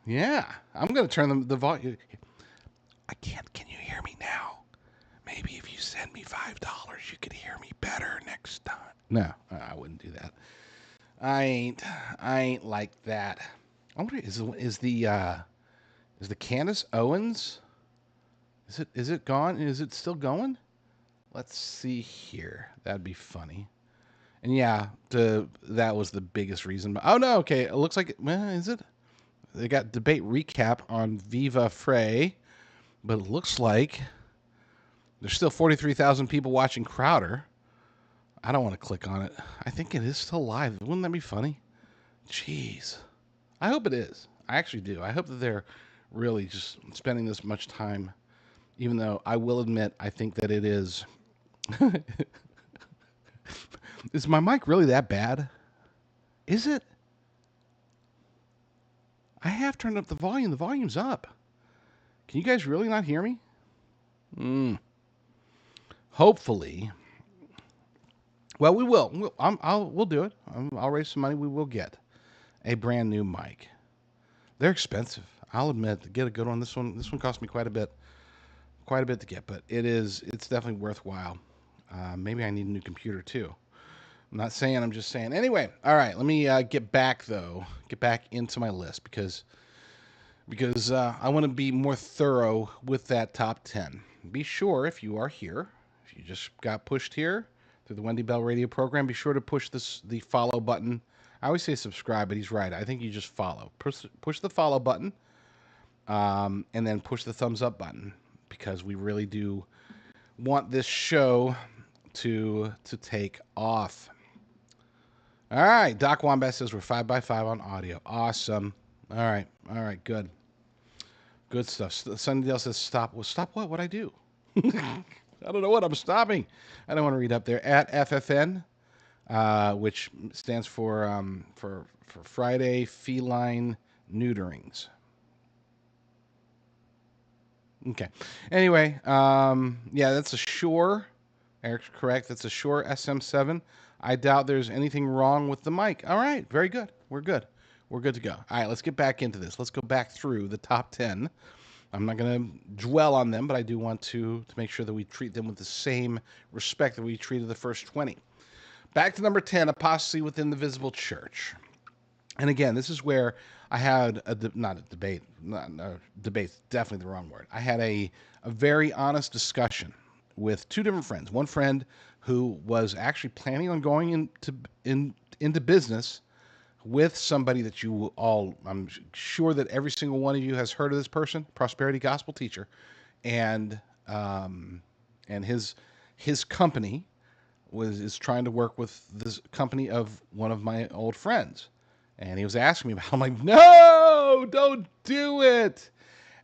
Speaker 1: Yeah, I'm gonna turn the volume. I can't. Can you hear me now? Maybe if you send me $5, you could hear me better next time. No, I wouldn't do that. I ain't like that. I wonder, is the Candace Owens? Is it gone? Is it still going? Let's see here. That'd be funny. And yeah, that was the biggest reason. Oh no, okay. It looks like is it? They got debate recap on Viva Frey, but it looks like there's still 43,000 people watching Crowder. I don't want to click on it. I think it is still live. Wouldn't that be funny? Jeez. I hope it is. I actually do. I hope that they're really just spending this much time, even though I will admit I think that it is Is my mic really that bad? Is it? I have turned up the volume. The volume's up. Can you guys really not hear me? Hopefully. Well, we will. We'll do it. I'll raise some money. We will get a brand new mic. They're expensive. I'll admit, to get a good one. This one cost me quite a bit to get, but it's definitely worthwhile. Maybe I need a new computer too. I'm not saying. I'm just saying. Anyway, all right. Let me get back into my list because I want to be more thorough with that top 10. Be sure if you are here, if you just got pushed here through the Wendy Bell Radio Program, be sure to push the follow button. I always say subscribe, but he's right. I think you just follow. Push the follow button, and then push the thumbs up button because we really do want this show to take off. All right, Doc Wombat says we're 5x5 on audio. Awesome. All right, good. Good stuff. Sunnydale says stop. Well, stop what? What'd I do? I don't know what I'm stopping. I don't want to read up there. At FFN, which stands for Friday Feline Neuterings. Okay. Anyway, yeah, that's a Shure. Eric's correct. That's a Shure SM7. I doubt there's anything wrong with the mic. All right. Very good. We're good. We're good to go. All right, let's get back into this. Let's go back through the top 10. I'm not going to dwell on them, but I do want to make sure that we treat them with the same respect that we treated the first 20. Back to number 10, apostasy within the visible church. And again, this is where I had debate's definitely the wrong word. I had a very honest discussion with two different friends. One friend who was actually planning on going into business with somebody that you all, I'm sure that every single one of you has heard of this person, prosperity gospel teacher, and his company is trying to work with this company of one of my old friends, and he was asking me about it. I'm like, no, don't do it.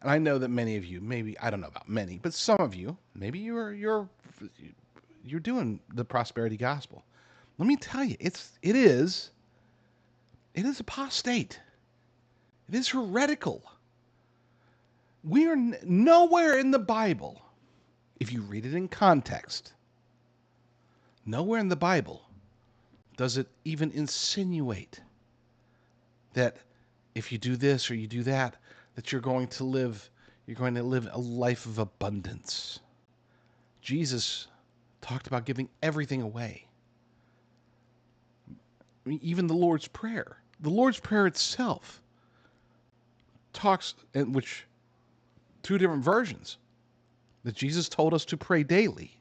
Speaker 1: And I know that many of you, maybe I don't know about many, but some of you, maybe you're doing the prosperity gospel. Let me tell you, it is apostate. It is heretical. We are nowhere in the Bible, if you read it in context, nowhere in the Bible does it even insinuate that if you do this or you do that, that you're going to live a life of abundance. Jesus talked about giving everything away. I mean, even the Lord's Prayer. The Lord's Prayer itself talks, in which two different versions that Jesus told us to pray daily,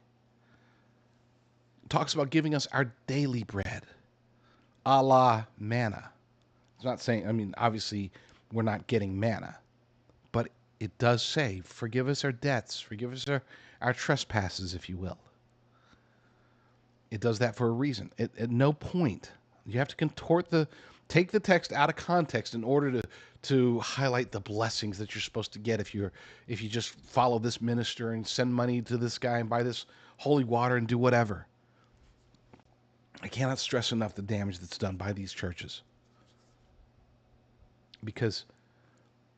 Speaker 1: talks about giving us our daily bread, a la manna. It's not saying, I mean, obviously we're not getting manna, but it does say, forgive us our debts, forgive us our trespasses, if you will. It does that for a reason. At no point, you have to take the text out of context in order to highlight the blessings that you're supposed to get if you just follow this minister and send money to this guy and buy this holy water and do whatever. I cannot stress enough the damage that's done by these churches. Because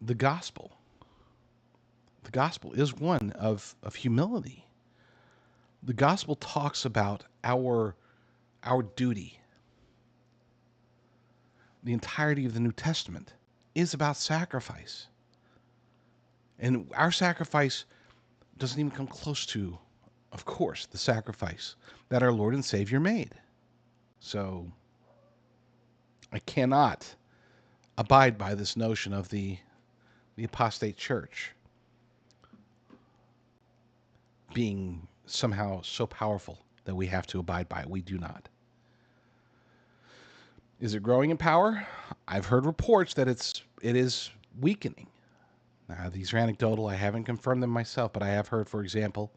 Speaker 1: the gospel is one of humility. The gospel talks about our duty. The entirety of the New Testament is about sacrifice. And our sacrifice doesn't even come close to, of course, the sacrifice that our Lord and Savior made. So I cannot abide by this notion of the apostate church being somehow so powerful that we have to abide by it. We do not. Is it growing in power? I've heard reports that it is weakening. Now, these are anecdotal. I haven't confirmed them myself, but I have heard, for example,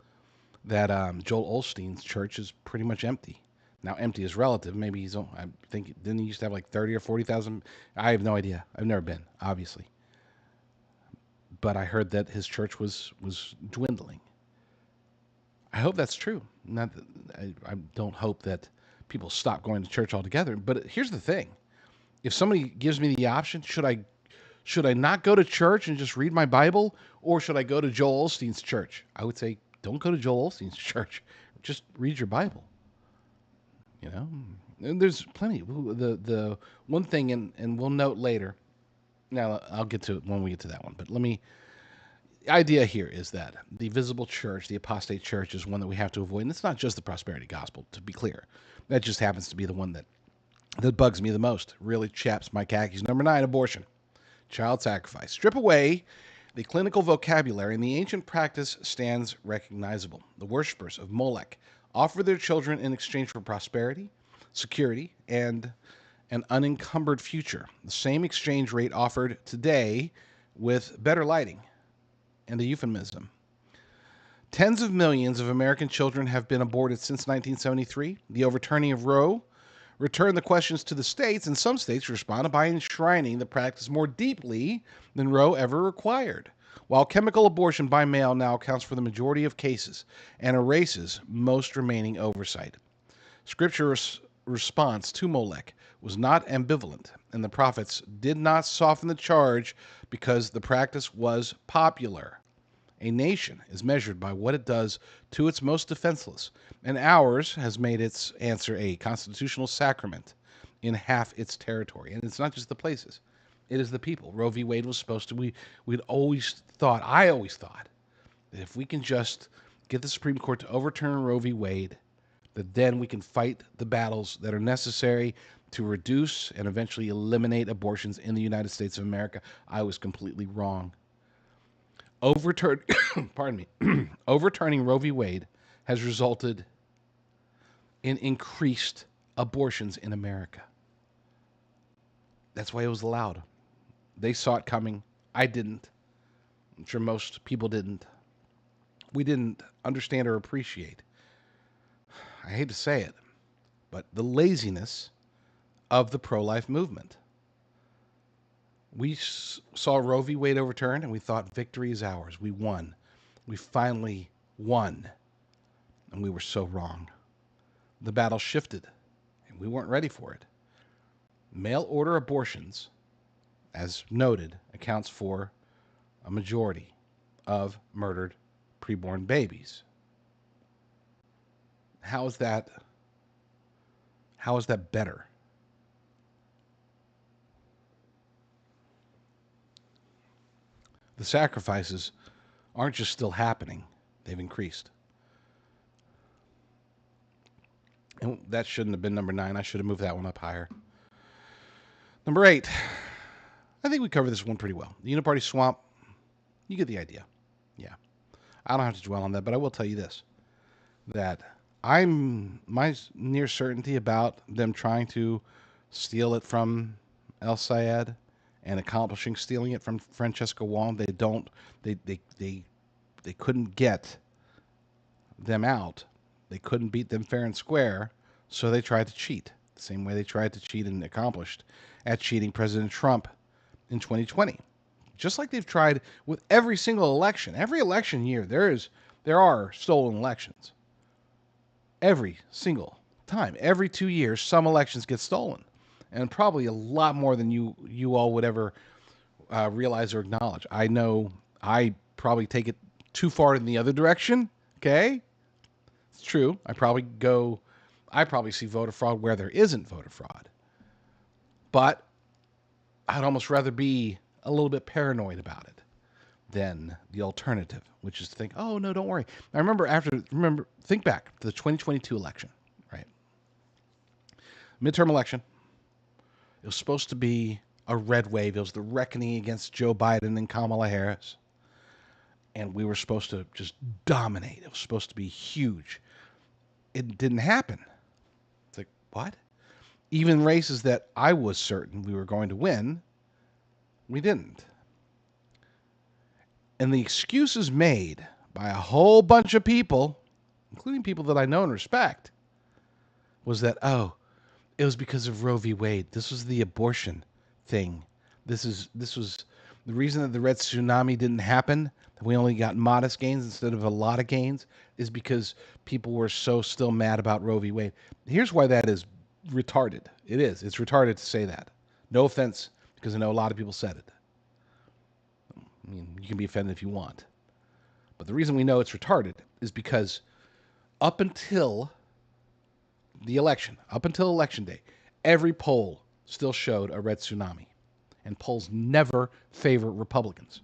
Speaker 1: that Joel Osteen's church is pretty much empty. Now, empty is relative. Maybe I think, didn't he used to have like 30 or 40,000? I have no idea. I've never been, obviously. But I heard that his church was dwindling. I hope that's true. Not that, I don't hope that people stop going to church altogether. But here's the thing: if somebody gives me the option, should I not go to church and just read my Bible, or should I go to Joel Osteen's church? I would say don't go to Joel Osteen's church. Just read your Bible. You know, and there's plenty. The one thing, and we'll note later. Now I'll get to it when we get to that one. But let me. The idea here is that the visible church, the apostate church, is one that we have to avoid. And it's not just the prosperity gospel, to be clear. That just happens to be the one that bugs me the most. Really chaps my khakis. Number 9, abortion. Child sacrifice. Strip away the clinical vocabulary, and the ancient practice stands recognizable. The worshippers of Molech offer their children in exchange for prosperity, security, and an unencumbered future. The same exchange rate offered today with better lighting and a euphemism. Tens of millions of American children have been aborted since 1973. The overturning of Roe returned the questions to the states, and some states responded by enshrining the practice more deeply than Roe ever required. While chemical abortion by mail now accounts for the majority of cases and erases most remaining oversight. Scripture's response to Molech was not ambivalent, and the prophets did not soften the charge because the practice was popular. A nation is measured by what it does to its most defenseless, and ours has made its answer a constitutional sacrament in half its territory. And it's not just the places, it is the people. Roe v. Wade was supposed to, I always thought, that if we can just get the Supreme Court to overturn Roe v. Wade, that then we can fight the battles that are necessary to reduce and eventually eliminate abortions in the United States of America. I was completely wrong. Overturning Roe v. Wade has resulted in increased abortions in America. That's why it was allowed. They saw it coming. I didn't. I'm sure most people didn't. We didn't understand or appreciate. I hate to say it, but the laziness of the pro-life movement. We saw Roe v. Wade overturned, and we thought victory is ours. We won. We finally won. And we were so wrong. The battle shifted, and we weren't ready for it. Mail order abortions, as noted, accounts for a majority of murdered preborn babies. How is that better? The sacrifices aren't just still happening, they've increased. And that shouldn't have been number 9. I should have moved that one up higher. Number 8. I think we covered this one pretty well. The Uniparty swamp, you get the idea. Yeah. I don't have to dwell on that, but I will tell you this. That my near certainty about them trying to steal it from El Sayed and accomplishing stealing it from Francesca Wong, they couldn't get them out. They couldn't beat them fair and square, so they tried to cheat. The same way they tried to cheat and accomplished at cheating President Trump in 2020. Just like they've tried with every single election. Every election year, there are stolen elections. Every single time. Every 2 years, some elections get stolen. And probably a lot more than you all would ever realize or acknowledge. I know I probably take it too far in the other direction. Okay? It's true. I probably see voter fraud where there isn't voter fraud. But I'd almost rather be a little bit paranoid about it than the alternative, which is to think, oh, no, don't worry. I think back to the 2022 election, right? Midterm election. It was supposed to be a red wave. It was the reckoning against Joe Biden and Kamala Harris. And we were supposed to just dominate. It was supposed to be huge. It didn't happen. It's like, what? Even races that I was certain we were going to win, we didn't. And the excuses made by a whole bunch of people, including people that I know and respect, was that, it was because of Roe v. Wade. This was the abortion thing. This was the reason that the Red Tsunami didn't happen. we only got modest gains instead of a lot of gains is because people were so still mad about Roe v. Wade. Here's why that is retarded. It is. It's retarded to say that. No offense, because I know a lot of people said it. I mean, you can be offended if you want. But the reason we know it's retarded is because up until the election, up until election day, every poll still showed a red tsunami. And polls never favor Republicans.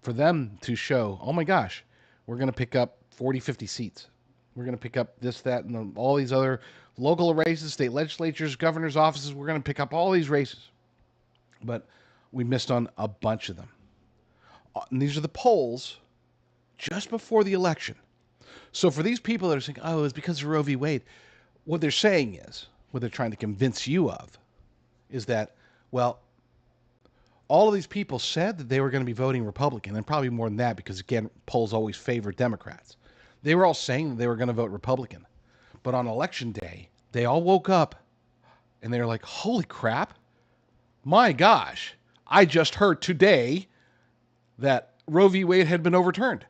Speaker 1: For them to show, oh my gosh, we're going to pick up 40, 50 seats. We're going to pick up this, that, and all these other local races, state legislatures, governor's offices. We're going to pick up all these races. But we missed on a bunch of them. And these are the polls just before the election. So for these people that are saying, oh, it's because of Roe v. Wade, what they're saying is, what they're trying to convince you of, is that, well, all of these people said that they were going to be voting Republican, and probably more than that, because, again, polls always favor Democrats. They were all saying that they were going to vote Republican. But on election day, they all woke up, and they were like, holy crap, my gosh, I just heard today that Roe v. Wade had been overturned.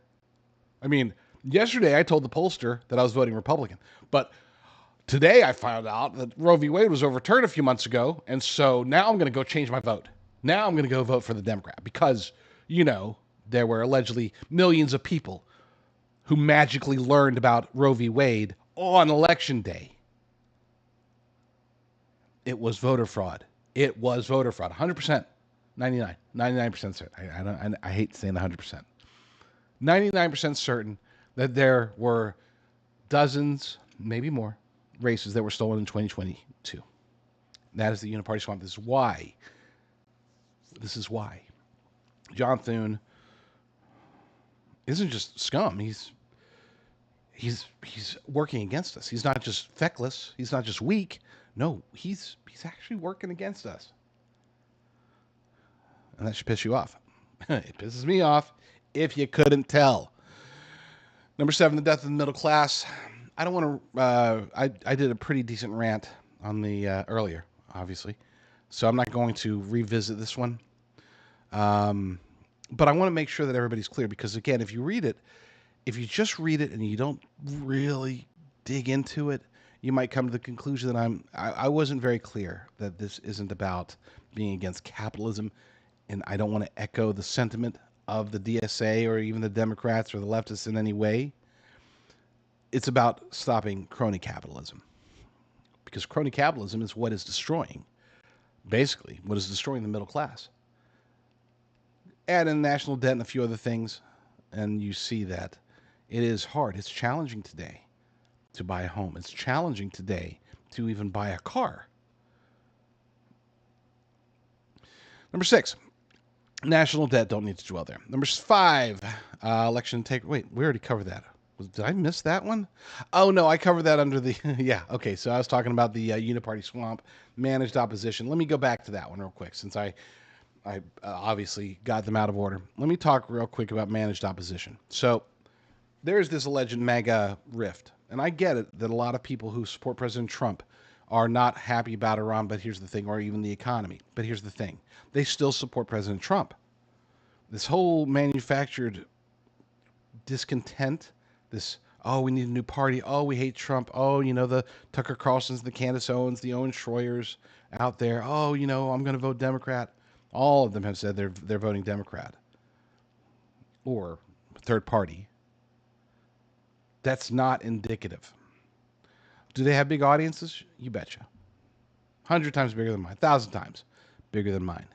Speaker 1: I mean, yesterday I told the pollster that I was voting Republican, but today I found out that Roe v. Wade was overturned a few months ago, and so now I'm going to go change my vote. Now I'm going to go vote for the Democrat because, you know, there were allegedly millions of people who magically learned about Roe v. Wade on election day. It was voter fraud. It was voter fraud. 100%. 99% certain. I hate saying 100%. 99% certain that there were dozens, maybe more, races that were stolen in 2022. That is the uniparty swamp. This is why. John Thune isn't just scum. He's working against us. He's not just feckless. He's not just weak. No, he's actually working against us. And that should piss you off. It pisses me off if you couldn't tell. Number 7, the death of the middle class. I don't want to. I did a pretty decent rant on the earlier, obviously, so I'm not going to revisit this one. But I want to make sure that everybody's clear, because again, if you just read it and you don't really dig into it, you might come to the conclusion that I wasn't very clear that this isn't about being against capitalism, and I don't want to echo the sentiment of the DSA or even the Democrats or the leftists in any way. It's about stopping crony capitalism, because crony capitalism is what is destroying, basically, what is destroying the middle class. Add in national debt and a few other things, and you see that it is hard. It's challenging today to buy a home. It's challenging today to even buy a car. Number 6, national debt. Don't need to dwell there. Number 5, election take. Wait, we already covered that. Did I miss that one? Oh, no, I covered that under the... yeah, okay, so I was talking about the uniparty swamp, managed opposition. Let me go back to that one real quick, since I obviously got them out of order. Let me talk real quick about managed opposition. So there's this alleged MAGA rift, and I get it that a lot of people who support President Trump are not happy about Iran, but here's the thing, or even the economy. But here's the thing. They still support President Trump. This whole manufactured discontent, this, oh, we need a new party, oh, we hate Trump, oh, you know, the Tucker Carlsons, the Candace Owens, the Owen Schroyers out there, oh, you know, I'm going to vote Democrat. All of them have said they're voting Democrat or third party. That's not indicative. Do they have big audiences? You betcha. 100 times bigger than mine. 1,000 times bigger than mine.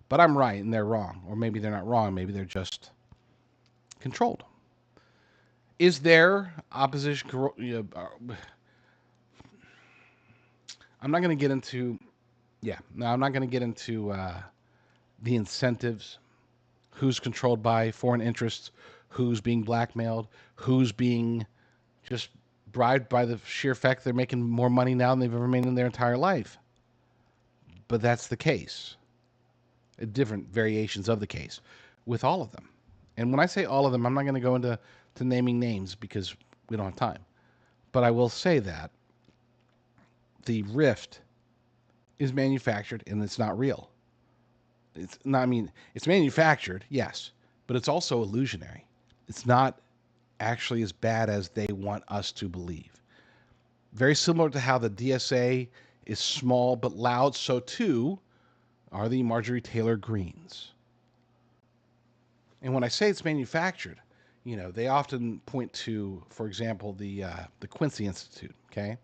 Speaker 1: But I'm right and they're wrong. Or maybe they're not wrong. Maybe they're just controlled. Is there opposition? I'm not going to get into... Yeah, no, I'm not going to get into the incentives, who's controlled by foreign interests, who's being blackmailed, who's being just bribed by the sheer fact they're making more money now than they've ever made in their entire life. But that's the case. Different variations of the case with all of them. And when I say all of them, I'm not going to go into naming names because we don't have time. But I will say that the rift is manufactured and it's not real. It's not, I mean, it's manufactured, yes, but it's also illusionary. It's not actually as bad as they want us to believe. Very similar to how the DSA is small but loud, so too are the Marjorie Taylor Greens. And when I say it's manufactured, they often point to, for example, the Quincy Institute. Okay,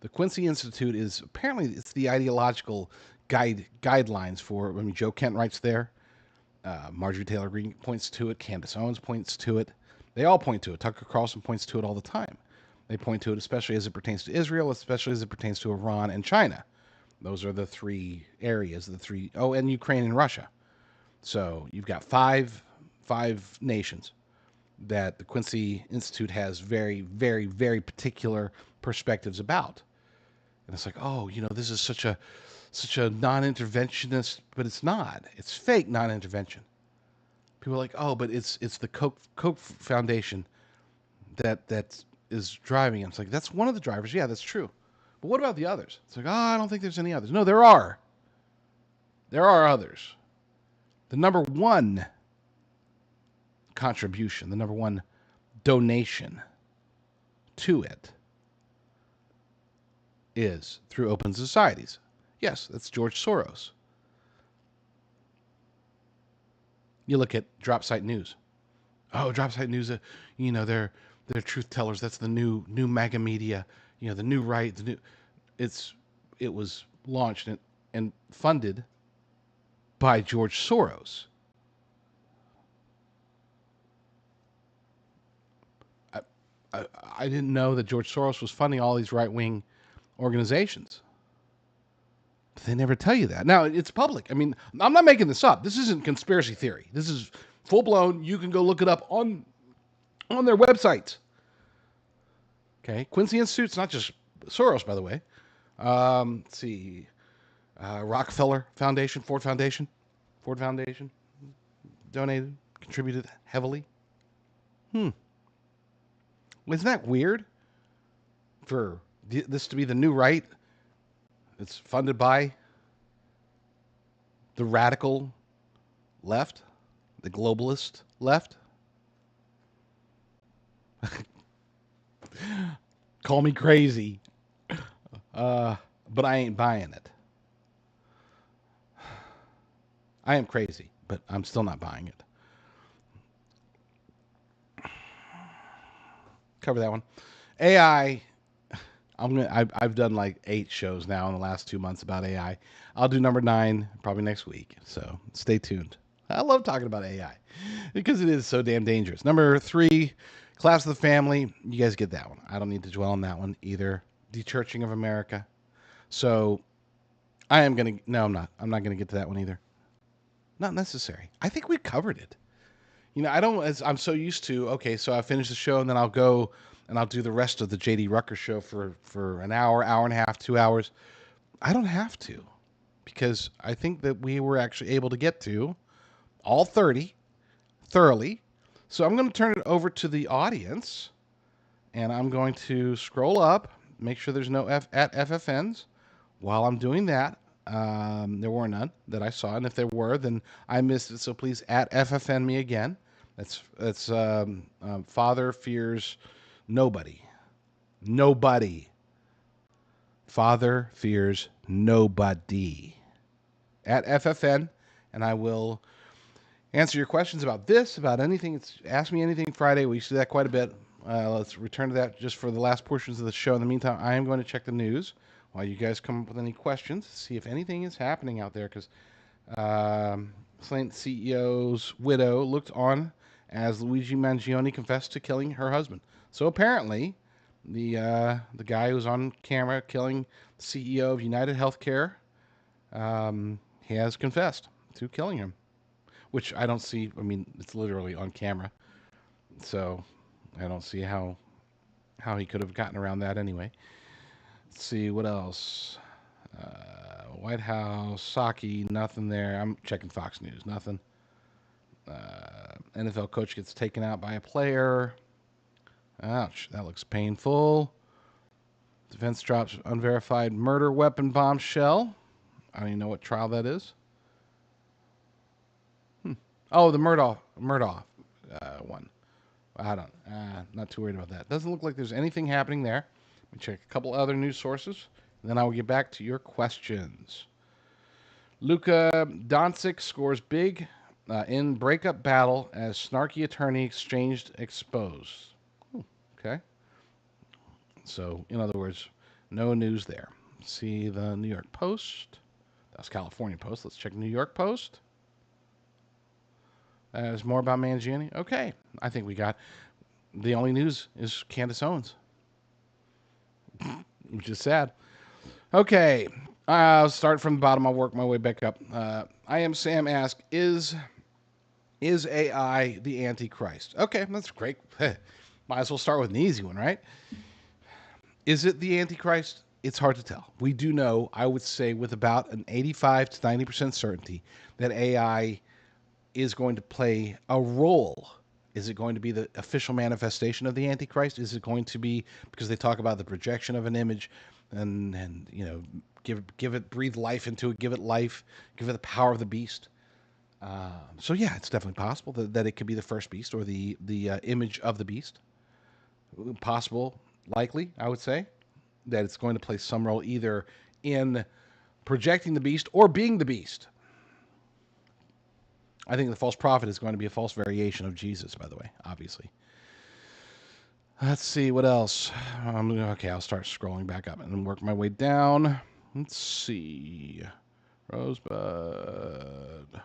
Speaker 1: the Quincy Institute is apparently it's the ideological guidelines for. I mean, Joe Kent writes there. Marjorie Taylor Greene points to it. Candace Owens points to it. They all point to it. Tucker Carlson points to it all the time. They point to it, especially as it pertains to Israel, especially as it pertains to Iran and China. Those are the three areas. And Ukraine and Russia. So you've got five nations that the Quincy Institute has very, very, very particular perspectives about. And it's like, this is such a non-interventionist, but it's not. It's fake non-intervention. People are like, but it's the Koch Foundation that is driving it. It's like, that's one of the drivers. Yeah, that's true. But what about the others? It's like, I don't think there's any others. No, there are. There are others. The number one contribution, the number one donation to it is through open societies. Yes, that's George Soros. You look at Dropsite News. Oh, Dropsite News, they're truth tellers. That's the new MAGA media. The new right. It was launched and funded by George Soros. I didn't know that George Soros was funding all these right-wing organizations. But they never tell you that. Now, it's public. I mean, I'm not making this up. This isn't conspiracy theory. This is full-blown. You can go look it up on their website. Okay? Quincy Institute's not just Soros, by the way. Let's see. Rockefeller Foundation, Ford Foundation, donated, contributed heavily. Isn't that weird? For this to be the new right, it's funded by the radical left, the globalist left. Call me crazy, but I ain't buying it. I am crazy, but I'm still not buying it. Cover that one. AI. I've done like 8 shows now in the last 2 months about AI. I'll do number 9 probably next week. So stay tuned. I love talking about AI because it is so damn dangerous. Number 3, Collapse of the Family. You guys get that one. I don't need to dwell on that one either. Dechurching of America. So I'm not going to get to that one either. Not necessary. I think we covered it. I'm so used to, okay, so I finish the show and then I'll go and I'll do the rest of the J.D. Rucker show for an hour and a half, 2 hours. I don't have to, because I think that we were actually able to get to all 30 thoroughly. So I'm going to turn it over to the audience, and I'm going to scroll up, make sure there's no at FFNs. While I'm doing that, there were none that I saw, and if there were, then I missed it. So please at FFN me again. That's Father Fears Nobody. Nobody. Father Fears Nobody. At FFN, and I will answer your questions about this, about anything. It's Ask Me Anything Friday. We used to do that quite a bit. Let's return to that just for the last portions of the show. In the meantime, I am going to check the news while you guys come up with any questions, see if anything is happening out there, because Slain CEO's widow looked on as Luigi Mangione confessed to killing her husband. So apparently, the guy who's on camera killing the CEO of United Healthcare, he has confessed to killing him, which I don't see. I mean, it's literally on camera, so I don't see how he could have gotten around that anyway. Let's see what else. White House, Psaki, nothing there. I'm checking Fox News, nothing. NFL coach gets taken out by a player. Ouch, that looks painful. Defense drops unverified murder weapon bombshell. I don't even know what trial that is. Oh, the Murdoch one. I don't. Not too worried about that. Doesn't look like there's anything happening there. Let me check a couple other news sources, and then I will get back to your questions. Luka Doncic scores big in breakup battle as snarky attorney exchanged exposed. Okay. So, in other words, no news there. See the New York Post. That's California Post. Let's check New York Post. There's more about Mangiani. Okay. I think we got the only news is Candace Owens, which is sad. Okay. I'll start from the bottom. I'll work my way back up. I am Sam asked, is AI the Antichrist? Okay, that's great. Might as well start with an easy one, right? Is it the Antichrist? It's hard to tell. We do know, I would say, with about an 85 to 90% certainty, that AI is going to play a role. Is it going to be the official manifestation of the Antichrist? Is it going to be, because they talk about the projection of an image and you know, give it, breathe life into it, give it life, give it the power of the beast. So yeah, it's definitely possible that it could be the first beast or the image of the beast. Possible, likely, I would say, that it's going to play some role either in projecting the beast or being the beast. I think the false prophet is going to be a false variation of Jesus, by the way, obviously. Let's see, what else? Okay, I'll start scrolling back up and work my way down. Let's see. Rosebud.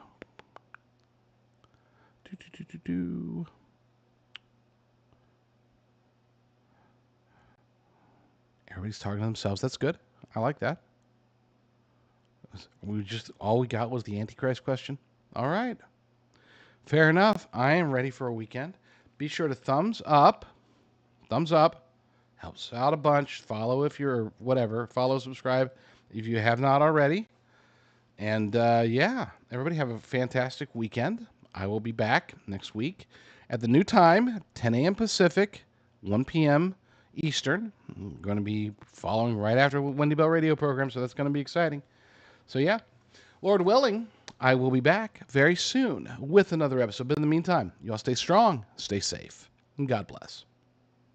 Speaker 1: Everybody's talking to themselves. That's good. I like that. All we got was the Antichrist question. All right. Fair enough. I am ready for a weekend. Be sure to thumbs up. Thumbs up. Helps out a bunch. Follow if you're whatever. Follow, subscribe if you have not already. And yeah, everybody have a fantastic weekend. I will be back next week at the new time, 10 a.m. Pacific, 1 p.m. Eastern. I'm going to be following right after Wendy Bell Radio Program, so that's going to be exciting. So yeah, Lord willing, I will be back very soon with another episode. But in the meantime, you all stay strong, stay safe, and God bless.